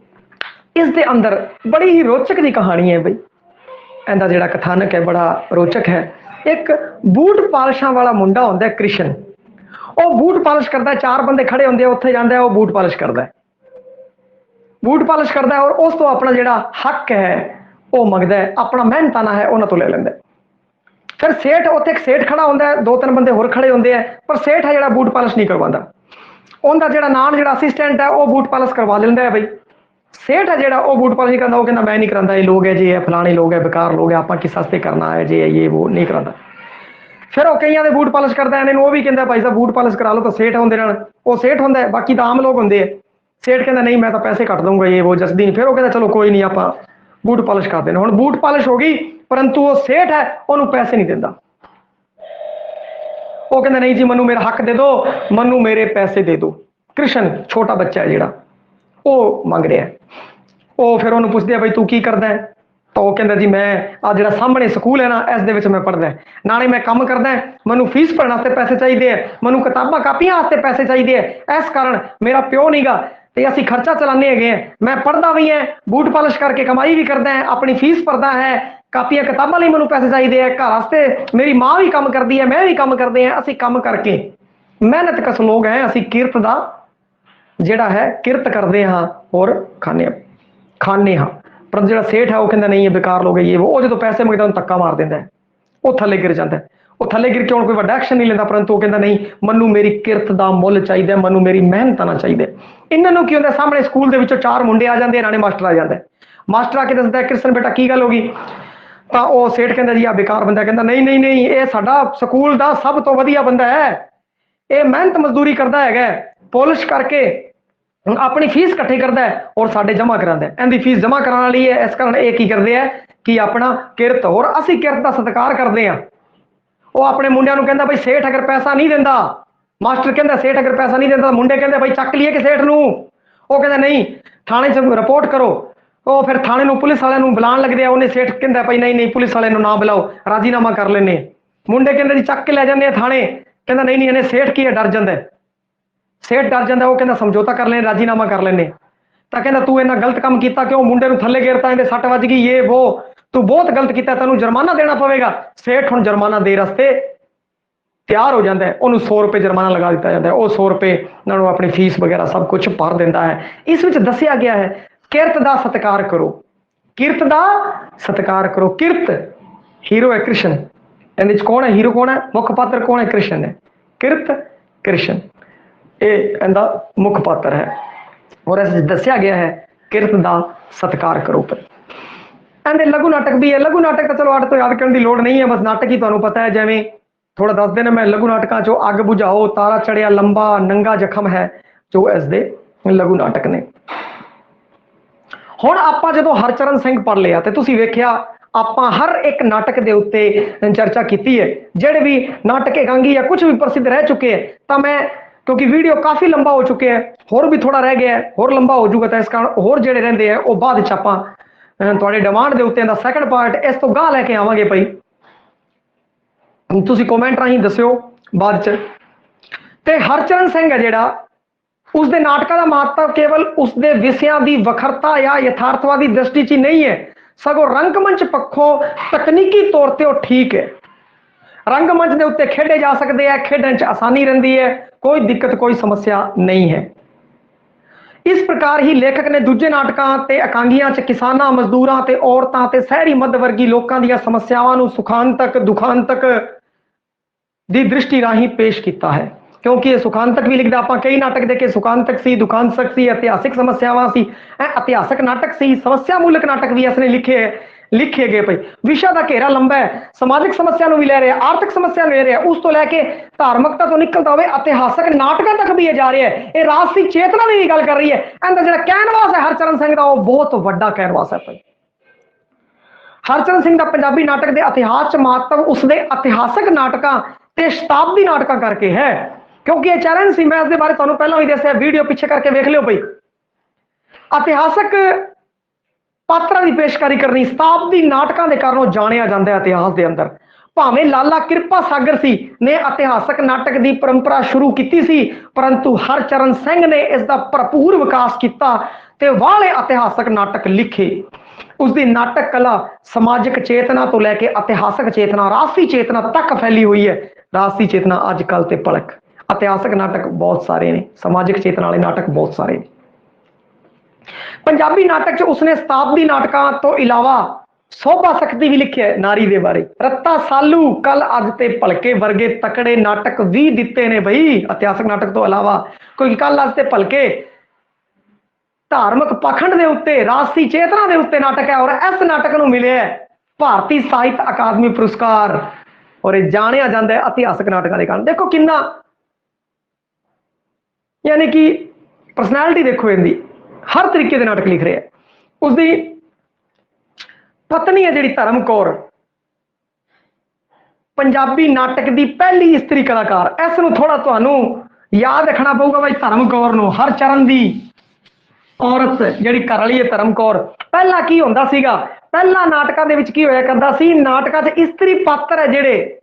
इस दे अंदर बड़ी ही रोचक दी कहानी है भाई इहदा जिहड़ा कथानक है बड़ा रोचक है। एक बूट पालिशां वाला मुंडा होंदा है कृष्ण वो बूट पालिश करता है चार बंदे खड़े होंदे उत्थे जांदा है वो बूट पालिश करता है और उस तो अपना जिहड़ा हक है वो मंगदा है अपना मेहनताना है उन्हां तो ले लैंदा है। फिर सेठ उत्थे एक सेठ खड़ा होंदा है दो तीन बंदे होर खड़े होंदे हैं पर सेठ है जिहड़ा बूट पालिश नहीं करवांदा उनका जिहड़ा नान जिहड़ा असिस्टेंट है वो बूट पालिश करवा लैंदा है भाई। सेठ है जिहड़ा वो बूट पालिश नहीं करता वो कहता मैं नहीं करांदा ये लोग है जी है फलाने लोग है बेकार लोग है आपां किस वास्ते करना है जी ये वो नहीं करांदा। फिर वो कईयां दे बूट पालिश करदा है वो भी कहता भाई साहब बूट पालिश करा लो तो सेठ होंदे नाल वो सेठ होंदा है बाकी तो आम लोग होंदे है सेठ कहता नहीं मैं तो पैसे कट दूंगा ये वो जसदी नहीं। फिर वो कहता चलो कोई नहीं आपां बूट पालिश कर देना हुण बूट पालिश हो गई परंतु वो सेठ है उन्होंने पैसे नहीं दिंदा वो कहता नहीं जी मनु मेरा हक दे दो मनु मेरे पैसे दे दो। कृष्ण छोटा बच्चा है जिहड़ा वो मंग रहा है वो फिर उन्होंने पूछते भाई तू की करदा है तो वो कहता जी मैं आ जिहड़ा सामने स्कूल है ना इस दे विच मैं पढ़दा है नाले मैं काम करदा है मनु फीस भरने वास्ते पैसे चाहिए है मनु किताबां कापियां वास्ते पैसे चाहिए है इस कारण मेरा प्यो नहीं गा ते असीं खर्चा चलाने हैगे मैं पढ़दा भी है बूट पालिश करके कमाई भी करदा है अपनी फीस भरदा है कापियां किताबां लई मैनूं पैसे चाहिए है घर वास्ते मेरी माँ भी काम करती है मैं भी काम करते हैं असीं काम करके मेहनत कस लोग हैं असीं किरत दा ਜਿਹੜਾ ਹੈ ਕਿਰਤ ਕਰਦੇ ਹਾਂ ਔਰ ਖਾਣੇ ਹਾਂ। ਪਰ ਜਿਹੜਾ ਸੇਠ ਹੈ ਉਹ ਕਹਿੰਦਾ ਨਹੀਂ ਇਹ ਬੇਕਾਰ ਲੋਕ ਇਹ ਉਹ ਜਦੋਂ ਪੈਸੇ ਮੰਗਦਾ ਉਹਨੂੰ ਧੱਕਾ ਮਾਰ ਦਿੰਦਾ ਹੈ, ਉਹ ਥੱਲੇ ਗਿਰ ਜਾਂਦਾ ਹੈ। ਉਹ ਥੱਲੇ ਗਿਰ ਕੇ ਹੁਣ ਕੋਈ ਵੱਡਾ ਐਕਸ਼ਨ ਨਹੀਂ ਲੈਂਦਾ, ਪਰੰਤੂ ਉਹ ਕਹਿੰਦਾ ਨਹੀਂ ਮੈਨੂੰ ਮੇਰੀ ਕਿਰਤ ਦਾ ਮੁੱਲ ਚਾਹੀਦਾ, ਮੈਨੂੰ ਮੇਰੀ ਮਿਹਨਤ ਆਉਣਾ ਚਾਹੀਦਾ। ਇਹਨਾਂ ਨੂੰ ਕੀ ਹੁੰਦਾ, ਸਾਹਮਣੇ ਸਕੂਲ ਦੇ ਵਿੱਚੋਂ 4 ਮੁੰਡੇ ਆ ਜਾਂਦੇ, ਨਾਲੇ ਮਾਸਟਰ ਆ ਜਾਂਦਾ। ਮਾਸਟਰ ਆ ਕੇ ਦੱਸਦਾ ਕ੍ਰਿਸ਼ਨ ਬੇਟਾ ਕੀ ਗੱਲ ਹੋ ਗਈ, ਤਾਂ ਉਹ ਸੇਠ ਕਹਿੰਦਾ ਜੀ ਆ ਬੇਕਾਰ ਬੰਦਾ। ਕਹਿੰਦਾ ਨਹੀਂ ਨਹੀਂ ਨਹੀਂ, ਇਹ ਸਾਡਾ ਸਕੂਲ ਦਾ ਸਭ ਤੋਂ ਵਧੀਆ ਬੰਦਾ ਹੈ, ਇਹ ਮਿਹਨਤ ਮਜ਼ਦੂਰੀ ਕਰਦਾ ਹੈਗਾ, ਪੋਲਿਸ਼ ਕਰਕੇ ਆਪਣੀ ਫੀਸ ਇਕੱਠੀ ਕਰਦਾ ਹੈ ਔਰ ਸਾਡੇ ਜਮ੍ਹਾਂ ਕਰਾਉਂਦਾ ਹੈ। ਇਹਦੀ ਫੀਸ ਜਮ੍ਹਾਂ ਕਰਾਉਣ ਵਾਲੀ ਹੈ, ਇਸ ਕਾਰਨ ਇਹ ਕੀ ਕਰਦੇ ਹੈ ਕਿ ਆਪਣਾ ਕਿਰਤ, ਹੋਰ ਅਸੀਂ ਕਿਰਤ ਦਾ ਸਤਿਕਾਰ ਕਰਦੇ ਹਾਂ। ਉਹ ਆਪਣੇ ਮੁੰਡਿਆਂ ਨੂੰ ਕਹਿੰਦਾ ਬਈ ਸੇਠ ਅਗਰ ਪੈਸਾ ਨਹੀਂ ਦਿੰਦਾ, ਮਾਸਟਰ ਕਹਿੰਦਾ ਸੇਠ ਅਗਰ ਪੈਸਾ ਨਹੀਂ ਦਿੰਦਾ, ਮੁੰਡੇ ਕਹਿੰਦੇ ਬਈ ਚੱਕ ਲਈਏ ਕਿ ਸੇਠ ਨੂੰ। ਉਹ ਕਹਿੰਦਾ ਨਹੀਂ ਥਾਣੇ 'ਚ ਰਿਪੋਰਟ ਕਰੋ। ਉਹ ਫਿਰ ਥਾਣੇ ਨੂੰ ਪੁਲਿਸ ਵਾਲਿਆਂ ਨੂੰ ਬੁਲਾਉਣ ਲੱਗਦੇ ਆ। ਉਹਨੇ ਸੇਠ ਕਹਿੰਦਾ ਭਾਈ ਨਹੀਂ ਨਹੀਂ ਪੁਲਿਸ ਵਾਲਿਆਂ ਨੂੰ ਨਾ ਬੁਲਾਓ, ਰਾਜੀਨਾਮਾ ਕਰ ਲੈਣੇ। ਮੁੰਡੇ ਕਹਿੰਦੇ ਜੀ ਚੱਕ ਕੇ ਲੈ ਜਾਂਦੇ ਆ ਥਾਣੇ। ਕਹਿੰਦਾ ਨਹੀਂ ਨਹੀਂ ਇਹਨੇ ਸੇਠ ਕੀ ਹੈ, ਡਰ ਜਾਂਦਾ। ਸੇਠ ਡਰ ਜਾਂਦਾ, ਉਹ ਕਹਿੰਦਾ ਸਮਝੌਤਾ ਕਰ ਲੈਣੇ, ਰਾਜੀਨਾਮਾ ਕਰ ਲੈਣੇ। ਤਾਂ ਕਹਿੰਦਾ ਤੂੰ ਇਹਨਾਂ ਗਲਤ ਕੰਮ ਕੀਤਾ ਕਿਉਂ, ਮੁੰਡੇ ਨੂੰ ਥੱਲੇ ਗੇਰਤਾ, ਇਹਦੇ 6 ਵੱਜ ਗਈ, ਇਹ ਉਹ ਤੂੰ ਬਹੁਤ ਗਲਤ ਕੀਤਾ, ਤੈਨੂੰ ਜੁਰਮਾਨਾ ਦੇਣਾ ਪਵੇਗਾ। ਸੇਠ ਹੁਣ ਜੁਰਮਾਨਾ ਦੇ ਰਸਤੇ ਤਿਆਰ ਹੋ ਜਾਂਦਾ ਹੈ, ਉਹਨੂੰ 100 ਰੁਪਏ ਜੁਰਮਾਨਾ ਲਗਾ ਦਿੱਤਾ ਜਾਂਦਾ ਹੈ। ਉਹ 100 ਰੁਪਏ ਨਾਲ ਉਹ ਆਪਣੀ ਫੀਸ ਵਗੈਰਾ ਸਭ ਕੁਝ ਭਰ ਦਿੰਦਾ ਹੈ। ਇਸ ਵਿੱਚ ਦੱਸਿਆ ਗਿਆ ਹੈ ਕਿਰਤ ਦਾ ਸਤਿਕਾਰ ਕਰੋ, ਕਿਰਤ ਦਾ ਸਤਿਕਾਰ ਕਰੋ। ਕਿਰਤ ਹੀਰੋ ਹੈ ਕ੍ਰਿਸ਼ਨ, ਇਹਦੇ ਵਿੱਚ ਕੌਣ ਹੈ ਹੀਰੋ, ਕੌਣ ਹੈ ਮੁੱਖ ਪਾਤਰ, ਕੌਣ ਹੈ ਕ੍ਰਿਸ਼ਨ ਹੈ। ਕਿਰਤ ਕ੍ਰਿਸ਼ਨ ਇਹ ਇਹਦਾ ਮੁੱਖ ਪਾਤਰ ਹੈ ਔਰ ਇਸ ਵਿੱਚ ਦੱਸਿਆ ਗਿਆ ਹੈ ਕਿਰਤ ਦਾ ਸਤਿਕਾਰ ਕਰੋ। ਇਹਦੇ ਲਘੂ ਨਾਟਕ ਵੀ ਹੈ। ਲਘੂ ਨਾਟਕ ਤਾਂ ਚਲੋ ਅੱਡ ਤੋਂ ਯਾਦ ਕਰਨ ਦੀ ਲੋੜ ਨਹੀਂ ਹੈ, ਬਸ ਨਾਟਕ ਹੀ ਤੁਹਾਨੂੰ ਪਤਾ ਹੈ। ਜਿਵੇਂ ਥੋੜਾ ਦੱਸ ਦੇਣਾ ਮੈਂ, ਲਘੂ ਨਾਟਕਾਂ ਚੋਂ ਅੱਗ ਬੁਝਾਓ, ਤਾਰਾ ਚੜਿਆ ਲੰਬਾ, ਨੰਗਾ ਜ਼ਖਮ ਹੈ, ਜੋ ਇਸ ਦੇ ਲਘੂ ਨਾਟਕ ਨੇ। ਹੁਣ ਆਪਾਂ ਜਦੋਂ ਹਰਚਰਨ ਸਿੰਘ ਪੜ੍ਹ ਲਿਆ ਤੇ ਤੁਸੀਂ ਵੇਖਿਆ ਆਪਾਂ ਹਰ ਇੱਕ ਨਾਟਕ ਦੇ ਉੱਤੇ ਚਰਚਾ ਕੀਤੀ ਹੈ। ਜਿਹੜੇ ਵੀ ਨਾਟਕ ਇਕਾਂਗੀ ਜਾਂ ਕੁਝ ਵੀ ਪ੍ਰਸਿੱਧ ਰਹਿ ਚੁੱਕੇ ਹੈ, ਤਾਂ ਮੈਂ ਕਿਉਂਕਿ ਵੀਡੀਓ ਕਾਫੀ ਲੰਬਾ ਹੋ ਚੁੱਕਿਆ ਹੈ, ਹੋਰ ਵੀ ਥੋੜਾ ਰਹਿ ਗਿਆ ਹੈ, ਹੋਰ ਲੰਬਾ ਹੋ ਜਾਊਗਾ, ਤਾਂ ਇਸ ਕਾਰਨ ਹੋਰ ਜਿਹੜੇ ਰਹਿੰਦੇ ਆ ਉਹ ਬਾਅਦ ਚ ਆਪਾਂ ਤੁਹਾਡੇ ਡਿਮਾਂਡ ਦੇ ਉੱਤੇ ਦਾ ਸੈਕੰਡ ਪਾਰਟ ਇਸ ਤੋਂ ਗਾਹ ਲੈ ਕੇ ਆਵਾਂਗੇ। ਭਾਈ ਤੁਸੀਂ ਕਮੈਂਟ ਰਾਹੀਂ ਦੱਸਿਓ ਬਾਅਦ ਚ। ਤੇ ਹਰਚਰਨ ਸਿੰਘ ਹੈ ਜਿਹੜਾ, ਉਸਦੇ ਨਾਟਕਾਂ ਦਾ ਮਹੱਤਵ ਕੇਵਲ ਉਸਦੇ ਵਿਸ਼ਿਆਂ ਦੀ ਵੱਖਰਤਾ ਜਾਂ ਯਥਾਰਥਵਾਦੀ ਦ੍ਰਿਸ਼ਟੀ 'ਚ ਨਹੀਂ ਹੈ, ਸਗੋਂ ਰੰਗਮੰਚ ਪੱਖੋਂ ਤਕਨੀਕੀ ਤੌਰ ਤੇ ਉਹ ਠੀਕ ਹੈ। ਰੰਗਮੰਚ ਦੇ ਉੱਤੇ ਖੇਡੇ ਜਾ ਸਕਦੇ ਆ, ਖੇਡਣ 'ਚ ਆਸਾਨੀ ਰਹਿੰਦੀ ਹੈ, ਕੋਈ ਦਿੱਕਤ ਕੋਈ ਸਮੱਸਿਆ ਨਹੀਂ ਹੈ। ਇਸ ਪ੍ਰਕਾਰ ਹੀ ਲੇਖਕ ਨੇ ਦੂਜੇ ਨਾਟਕਾਂ ਤੇ ਇਕਾਂਗੀਆਂ 'ਚ ਕਿਸਾਨਾਂ, ਮਜ਼ਦੂਰਾਂ ਤੇ ਔਰਤਾਂ ਤੇ ਸ਼ਹਿਰੀ ਮੱਧ ਵਰਗੀ ਲੋਕਾਂ ਦੀਆਂ ਸਮੱਸਿਆਵਾਂ ਨੂੰ ਸੁਖਾਂਤਕ ਦੁਖਾਂਤਕ ਦੀ ਦ੍ਰਿਸ਼ਟੀ ਰਾਹੀਂ ਪੇਸ਼ ਕੀਤਾ ਹੈ। ਕਿਉਂਕਿ ਇਹ ਸੁਖਾਂਤਕ ਵੀ ਲਿਖਦਾ, ਆਪਾਂ ਕਈ ਨਾਟਕ ਦੇਖੇ ਸੁਖਾਂਤਕ ਸੀ, ਦੁਖਾਂਤਕ ਸੀ, ਇਤਿਹਾਸਿਕ ਸਮੱਸਿਆਵਾਂ ਸੀ, ਇਤਿਹਾਸਕ ਨਾਟਕ ਸੀ, ਸਮੱਸਿਆ ਮੂਲਕ ਨਾਟਕ ਵੀ ਇਸਨੇ ਲਿਖੇ ਗਏ। ਭਾਈ ਵਿਸ਼ਾ ਦਾ ਘੇਰਾ ਲੰਬਾ ਹੈ, ਸਮਾਜਿਕ ਸਮੱਸਿਆ ਨੂੰ ਵੀ ਲੈ ਰਿਹਾ, ਆਰਥਿਕ ਸਮੱਸਿਆ ਨੂੰ ਲੈ ਰਿਹਾ, ਉਸ ਤੋਂ ਲੈ ਕੇ ਧਾਰਮਿਕਤਾ ਤੋਂ ਨਿਕਲਦਾ ਹੋਵੇ ਇਤਿਹਾਸਕ ਨਾਟਕਾਂ ਤੱਕ ਵੀ ਇਹ ਜਾ ਰਿਹਾ ਹੈ। ਇਹ ਰਾਜਸੀ ਚੇਤਨਾ ਦੀ ਵੀ ਗੱਲ ਕਰ ਰਹੀ ਹੈ। ਇਹਦਾ ਜਿਹੜਾ ਕੈਨਵਾਸ ਹੈ ਹਰਚਰਨ ਸਿੰਘ ਦਾ, ਉਹ ਬਹੁਤ ਵੱਡਾ ਕੈਨਵਾਸ ਹੈ। ਭਾਈ ਹਰਚਰਨ ਸਿੰਘ ਦਾ ਪੰਜਾਬੀ ਨਾਟਕ ਦੇ ਇਤਿਹਾਸ 'ਚ ਮਹੱਤਵ ਉਸਦੇ ਇਤਿਹਾਸਕ ਨਾਟਕਾਂ ਤੇ ਸ਼ਤਾਬਦੀ ਨਾਟਕਾਂ ਕਰਕੇ ਹੈ। ਕਿਉਂਕਿ ਇਹ ਚੈਲੰਜ ਸੀ, ਮੈਂ ਇਸ ਦੇ ਬਾਰੇ ਤੁਹਾਨੂੰ ਪਹਿਲਾਂ ਹੀ ਦੱਸਿਆ, ਵੀਡੀਓ ਪਿੱਛੇ ਕਰਕੇ ਵੇਖ ਲਿਓ। ਭਾਈ ਇਤਿਹਾਸਕ ਪਾਤਰਾਂ ਦੀ ਪੇਸ਼ਕਾਰੀ ਕਰਨੀ ਸ਼ਤਾਬਦੀ ਨਾਟਕਾਂ ਦੇ ਕਾਰਨ ਉਹ ਜਾਣਿਆ ਜਾਂਦਾ ਹੈ ਇਤਿਹਾਸ ਦੇ ਅੰਦਰ। ਭਾਵੇਂ ਲਾਲਾ ਕਿਰਪਾ ਸਾਗਰ ਸੀ ਨੇ ਇਤਿਹਾਸਕ ਨਾਟਕ ਦੀ ਪਰੰਪਰਾ ਸ਼ੁਰੂ ਕੀਤੀ ਸੀ, ਪਰੰਤੂ ਹਰਚਰਨ ਸਿੰਘ ਨੇ ਇਸ ਦਾ ਭਰਪੂਰ ਵਿਕਾਸ ਕੀਤਾ ਤੇ ਵਾਲੇ ਇਤਿਹਾਸਕ ਨਾਟਕ ਲਿਖੇ। ਉਸਦੀ ਨਾਟਕ ਕਲਾ ਸਮਾਜਿਕ ਚੇਤਨਾ ਤੋਂ ਲੈ ਕੇ ਇਤਿਹਾਸਕ ਚੇਤਨਾ, ਰਾਜਸੀ ਚੇਤਨਾ ਤੱਕ ਫੈਲੀ ਹੋਈ ਹੈ। ਰਾਜਸੀ ਚੇਤਨਾ ਅੱਜ ਕੱਲ੍ਹ ਤੇ ਭਲਕ, ਇਤਿਹਾਸਕ ਨਾਟਕ ਬਹੁਤ ਸਾਰੇ ਨੇ, ਸਮਾਜਿਕ ਚੇਤਨਾ ਵਾਲੇ ਨਾਟਕ ਬਹੁਤ ਸਾਰੇ ਨੇ। ਪੰਜਾਬੀ ਨਾਟਕ 'ਚ ਉਸਨੇ ਸ਼ਤਾਬਦੀ ਨਾਟਕਾਂ ਤੋਂ ਇਲਾਵਾ ਸੋਭਾ ਸ਼ਕਤੀ ਵੀ ਲਿਖਿਆ ਨਾਰੀ ਦੇ ਬਾਰੇ, ਰੱਤਾ ਸਾਲੂ, ਕੱਲ ਅੱਜ ਤੇ ਭਲਕੇ ਵਰਗੇ ਤਕੜੇ ਨਾਟਕ ਵੀ ਦਿੱਤੇ ਨੇ। ਬਈ ਇਤਿਹਾਸਕ ਨਾਟਕ ਤੋਂ ਇਲਾਵਾ ਕੋਈ ਕੱਲ ਅੱਜ ਤੇ ਭਲਕੇ ਧਾਰਮਿਕ ਪਖੰਡ ਦੇ ਉੱਤੇ, ਰਾਜਸੀ ਚੇਤਨਾ ਦੇ ਉੱਤੇ ਨਾਟਕ ਹੈ ਔਰ ਇਸ ਨਾਟਕ ਨੂੰ ਮਿਲਿਆ ਭਾਰਤੀ ਸਾਹਿਤ ਅਕਾਦਮੀ ਪੁਰਸਕਾਰ ਔਰ ਇਹ ਜਾਣਿਆ ਜਾਂਦਾ ਹੈ ਇਤਿਹਾਸਕ ਨਾਟਕਾਂ ਦੇ ਕਾਰਨ। ਦੇਖੋ ਕਿੰਨਾ ਯਾਨੀ ਕਿ ਪਰਸਨੈਲਿਟੀ ਦੇਖੋ ਇਹਦੀ, ਹਰ ਤਰੀਕੇ ਦੇ ਨਾਟਕ ਲਿਖ ਰਿਹਾ। ਉਸਦੀ ਪਤਨੀ ਹੈ ਜਿਹੜੀ ਧਰਮ ਕੌਰ, ਪੰਜਾਬੀ ਨਾਟਕ ਦੀ ਪਹਿਲੀ ਇਸਤਰੀ ਕਲਾਕਾਰ। ਇਸ ਨੂੰ ਥੋੜਾ ਤੁਹਾਨੂੰ ਯਾਦ ਰੱਖਣਾ ਪਊਗਾ ਬਈ, ਧਰਮ ਕੌਰ ਨੂੰ, ਹਰਚਰਨ ਦੀ ਔਰਤ ਜਿਹੜੀ ਘਰ ਵਾਲੀ ਹੈ ਧਰਮ ਕੌਰ। ਪਹਿਲਾਂ ਕੀ ਹੁੰਦਾ ਸੀਗਾ, ਪਹਿਲਾਂ ਨਾਟਕਾਂ ਦੇ ਵਿੱਚ ਕੀ ਹੋਇਆ ਕਰਦਾ ਸੀ, ਨਾਟਕਾਂ 'ਚ ਇਸਤਰੀ ਪਾਤਰ ਹੈ ਜਿਹੜੇ,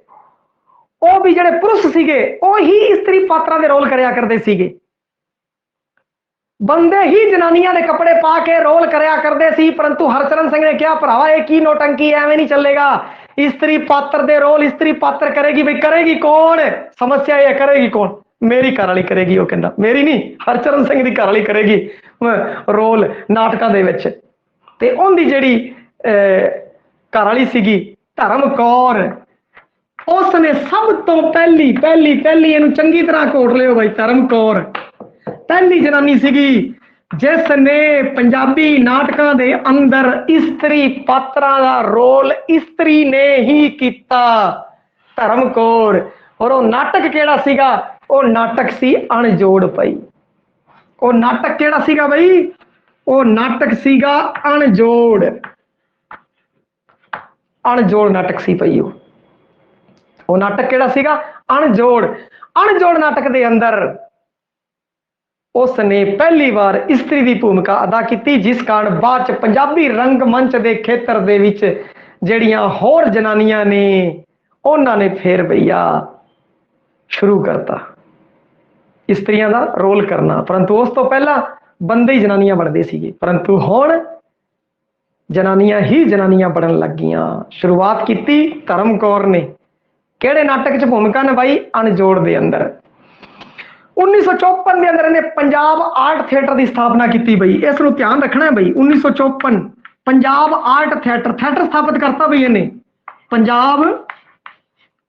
ਉਹ ਵੀ ਜਿਹੜੇ ਪੁਰਸ਼ ਸੀਗੇ ਉਹ ਹੀ ਇਸਤਰੀ ਪਾਤਰਾਂ ਦੇ ਰੋਲ ਕਰਿਆ ਕਰਦੇ ਸੀਗੇ। ਬੰਦੇ ਹੀ ਜਨਾਨੀਆਂ ਦੇ ਕੱਪੜੇ ਪਾ ਕੇ ਰੋਲ ਕਰਿਆ ਕਰਦੇ ਸੀ, ਪਰੰਤੂ ਹਰਚਰਨ ਸਿੰਘ ਨੇ ਕਿਹਾ ਭਰਾਵਾ ਇਹ ਕੀ ਨੋਟੰਕੀ, ਐਵੇਂ ਨਹੀਂ ਚੱਲੇਗਾ। ਇਸਤਰੀ ਪਾਤਰ ਦੇ ਰੋਲ ਇਸਤਰੀ ਪਾਤਰ ਕਰੇਗੀ, ਬਈ ਕਰੇਗੀ ਕੌਣ, ਸਮੱਸਿਆ ਇਹ ਕਰੇਗੀ ਕੌਣ। मेरी घर वाली करेगी, वो कहता मेरी नहीं, हरचरण सिंह की घर वाली करेगी रोल नाटकों दे विच। ते उनकी जिहड़ी घर वाली सीगी धर्म कौर, उसने सब तो पहली पहली पहली इनू चंगी तरह घोट लियो भाई, धर्म कौर पहली जनानी सीगी जिसने पंजाबी नाटकों के अंदर इस्त्री पात्रां दा रोल इस्त्री ने ही किया, धर्म कौर। और वो नाटक केड़ा सीगा, वो नाटक सी अणजोड़ पई। वो नाटक केड़ा सीगा भाई, वो नाटक सीगा अणजोड़, अणजोड़ नाटक सी पई। वो नाटक केड़ा सीगा, अणजोड़। अणजोड़ नाटक दे अंदर उसने पहली बार इस्त्री की भूमिका अदा की, जिस कारण बाद च पंजाबी रंगमंच के खेतर दे विच जिहड़ियां होर जनानियां ने उन्होंने फिर भैया शुरू करता इस्त्रियां का रोल करना, परंतु उस तो पहला बंदे ही जनानियां बनते सीगे, परंतु हुण जनानियां ही जनानियां बनन लग गईयां। शुरुआत की धर्म कौर ने, किहड़े नाटक च भूमिका निभाई, अणजोड़ दे अंदर। 1954 के अंदर इन्हें पंजाब आर्ट थिएटर की स्थापना की बई, इस ध्यान रखना है बई। 1954 पंजाब आर्ट थिएटर, थिएटर स्थापित करता बई इन्हें, पंजाब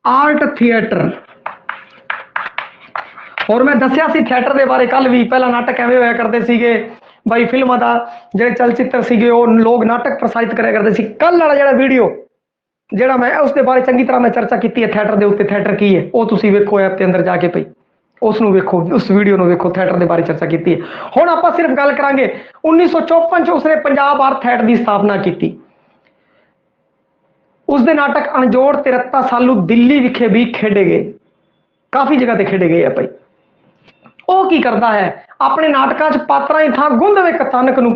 आर्ट थिएटर। और मैं दसिया सी थिएटर के बारे कल भी, पहला नाटक एवं होया करते सीगे भाई, फिल्मां दा जिहड़े चलचित्र सीगे वो लोग नाटक प्रसारित कराया करते सी। कल वाला जिहड़ा वीडियो जिहड़ा मैं उसके बारे चंगी तरह मैं चर्चा की है, थिएटर के उत्ते थिएटर की है, वो तुसीं वेखो ऐप के अंदर जाके पई, उसनूं वेखो, उस वीडियो नूं वेखो, थिएटर के बारे चर्चा की है। हुण आपां सिर्फ गल करांगे 1954 च उसने पंजाब आर्ट थिएटर की स्थापना की। उसके नाटक अणजोड़ ते रत्ता सालू दिल्ली विखे भी खेडे गए, काफी जगह ते खेडे गए भाई। वो की करता है, अपने नाटकों च पात्रां दी थां गुंधवे कथानक नूं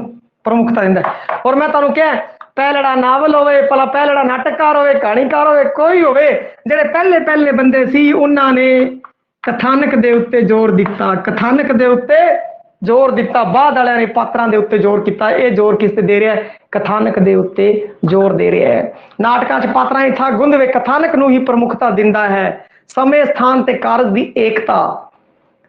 प्रमुखता दिंदा है। और मैं तुहानूं कहा पहलड़ा नावल होवे, भला पहलड़ा नाटककार होवे, कहानीकार होवे, कोई होवे, जिहड़े पहले पहले बंदे सी उन्हां ने कथानक दे उत्ते जोर दिता, कथानक दे उत्ते जोर दिता। बाद वालियां ने पात्रां दे उत्ते जोर किया। ये जोर किस ते दे रहा है, कथानक दे उत्ते जोर दे रहा है। नाटकां च पात्रां दी थां गुंधवे कथानक नूं ही प्रमुखता दिंदा है। समय स्थान ते कारज दी एकता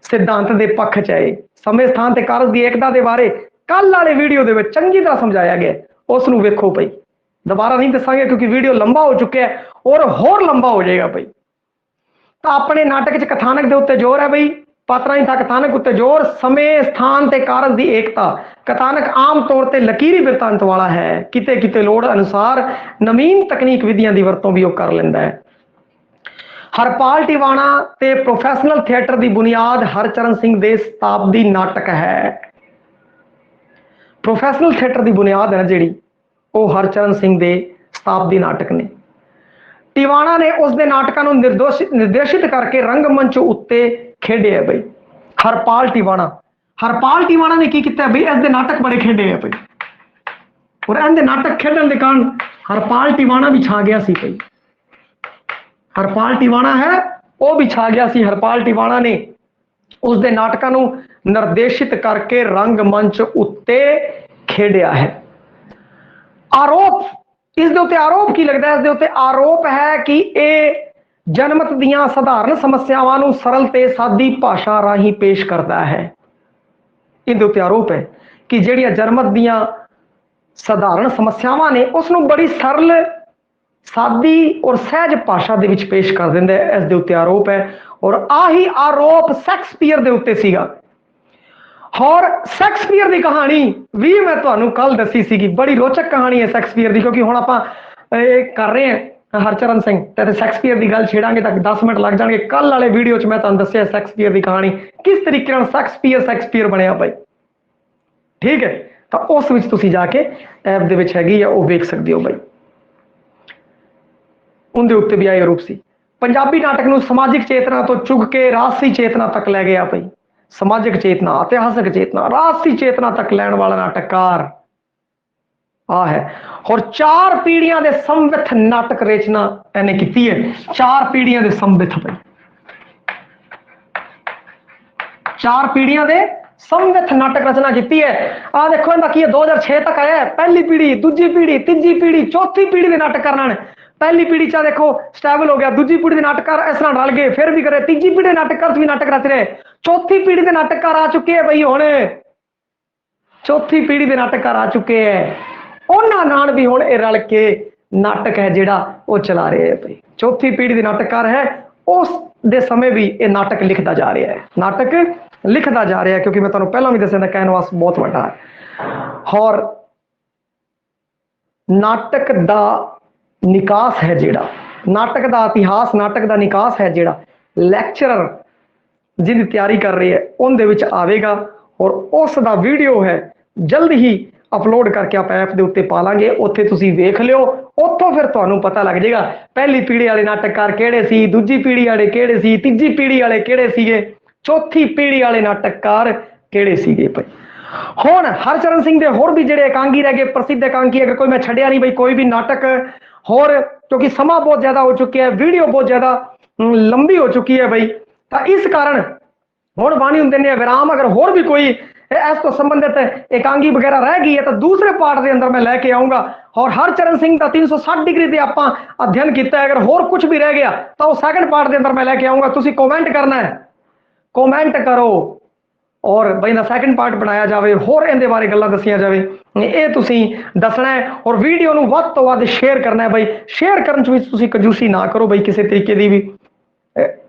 सिद्धांत दे पक्ष च है। समय स्थान ते कारज दी एकता दे बारे कल वाले वीडियो दे विच चंगी तरह समझाया गया, उसनूं वेखो भाई। दोबारा नहीं दसांगे क्योंकि वीडियो लंबा हो चुका है और होर लंबा हो जाएगा भाई। तो अपने नाटक च कथानक दे उत्ते जोर है भाई, पात्रां दा कथानक उत्ते जोर, समय स्थान ते कारज दी एकता। कथानक आम तौर ते लकीरी बिरतांत वाला है, किते किते लोड़ अनुसार नवीन तकनीक विधियां दी वरतों भी वो कर लैंदा है। हरपाल टिवाणा ते प्रोफैशनल थिएटर की बुनियाद हरचरण सिंह दे शताब्दी नाटक है। प्रोफैशनल थिएटर की बुनियाद है जिहड़ी वो हरचरण सिंह दे शताब्दी नाटक ने। टिवाणा ने उसके नाटकों को निर्देशित करके रंगमंच उत्ते खेडे है भाई। हरपाल टिवाणा ने की किया भाई, इसके नाटक बड़े खेडे है भाई। और इनके नाटक खेडन के कारण हरपाल टिवाणा भी छा गया सी भाई। हरपाल टिवाणा है वो भी छा गया सी। हरपाल टिवाणा ने उसके नाटकों को निर्देशित करके रंगमंच उत्ते खेडिया है। आरोप इस दे उत्ते आरोप की लगता है, इस दे उत्ते आरोप है कि ये जनमत दियां साधारण समस्यावां नूं सरल ते सादी भाषा राही पेश करता है। इस दे उत्ते आरोप है कि जिहड़ियां जनमत दियां साधारण समस्यावां ने उसनूं बड़ी सरल सादी और सहज भाषा दे विच पेश कर दिंदा है। इस दे उत्ते आरोप है। और आही आरोप शैक्सपीयर दे उत्ते सीगा। और शैक्सपीयर की कहानी भी मैं तुहानूं कल दसी सीगी, बड़ी रोचक कहानी है शैक्सपीयर की, क्योंकि हुण आपां कर रहे हैं हरचरण सिंह ते शैक्सपीयर की गल छेड़ांगे तक 10 मिनट लग जाएंगे। कल वाले वीडियो च मैं तुहानूं दस्सिया शैक्सपीयर की कहानी किस तरीके नाल शैक्सपीयर बनया भाई, ठीक है। तो उस विच तुसीं जाके ऐप दे विच हैगी आ, वो वेख सकदे हो भाई। उनके उत्ते भी आए रूप सी। पंजाबी नाटक नूं समाजिक चेतना तो चुग के राजसी चेतना तक लै गया भाई। समाजिक चेतना, इतिहासक चेतना, राजसी चेतना तक लैण वाला नाटककार आ है। और 4 पीढ़ियां दे समविथ नाटक रचना इन्हें की है। 4 पीढ़ियां दे समविथ भाई, 4 पीढ़ियां दे समविथ नाटक रचना की है। आ देखो इनका की 2006 तक आया है। पहली पीढ़ी, दूजी पीढ़ी, तीजी पीढ़ी, चौथी पीढ़ी के नाटक करना है। पहली पीढ़ी चा देखो स्टैबल हो गया, दूजी पीढ़ी के नाटककार इस तरह रल गए, फिर भी करे, तीजी पीढ़ी नाटककार भी नाटक रच रहे, चौथी पीढ़ी के नाटककार आ चुके हैं बई हुण, चौथी पीढ़ी के नाटककार आ चुके हैं, उन्हां नाल भी हुण इह रल के नाटक है जिहड़ा वो चला रहे हैं बई। चौथी पीढ़ी के नाटककार है, उस दे समय भी ये नाटक लिखता जा रहा है, नाटक लिखता जा रहा है, क्योंकि मैं तुहानूं पहलां भी दस्सिआ दा कैनवास बहुत वड्डा है। और नाटक दा निकास है जिहड़ा, नाटक दा इतिहास, नाटक दा निकास है जिहड़ा लैक्चरर जिहदी तैयारी कर रहे हैं उन दे विच आवेगा, और उस दा वीडियो है जल्द ही अपलोड करके आप ऐप के उत्ते पा लांगे, उत्थे तुसीं वेख लिओ, उत्थों फिर तुहानूं पता लग जाएगा पहली पीढ़ी वाले नाटककार किहड़े सी, दूजी पीढ़ी वाले किहड़े सी, तीजी पीढ़ी वाले किहड़े सीगे, चौथी पीढ़ी वाले नाटककार किहड़े सीगे भाई। हुण हरचरण सिंह दे होर भी जिहड़े एकांगी रह गए, प्रसिद्ध एकांगी, अगर कोई मैं छड्डिया नहीं भाई कोई भी नाटक होर, क्योंकि समा बहुत ज्यादा हो चुकी है, वीडियो बहुत ज्यादा लंबी हो चुकी है भाई, तो इस कारण हुण वाणी हुंदे ने विराम, अगर होर भी कोई इस तो संबंधित एकांगी वगैरह रह गई है तो दूसरे पार्ट के अंदर मैं लैके आऊंगा। और हरचरण सिंह का 360 डिग्री से आप अध्ययन किया है, अगर होर कुछ भी रह गया तो सैकंड पार्ट के अंदर मैं लैके आऊंगा। तुसीं कमेंट करना है, कमेंट करो और बई दा सैकंड पार्ट बनाया जाए, होर इहदे बारे गल्लां दस्सियां जावे, ये तुसीं दसना है। और वीडियो नूं वध तो वध शेयर करना है बई, शेयर करन च भी तुसीं कंजूसी ना करो बई, किसी तरीके की भी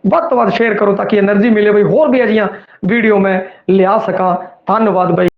वध तो वध शेयर करो ताकि एनर्जी मिले बई, होर भी अजियां वीडियो मैं लिया सका। धन्यवाद बई।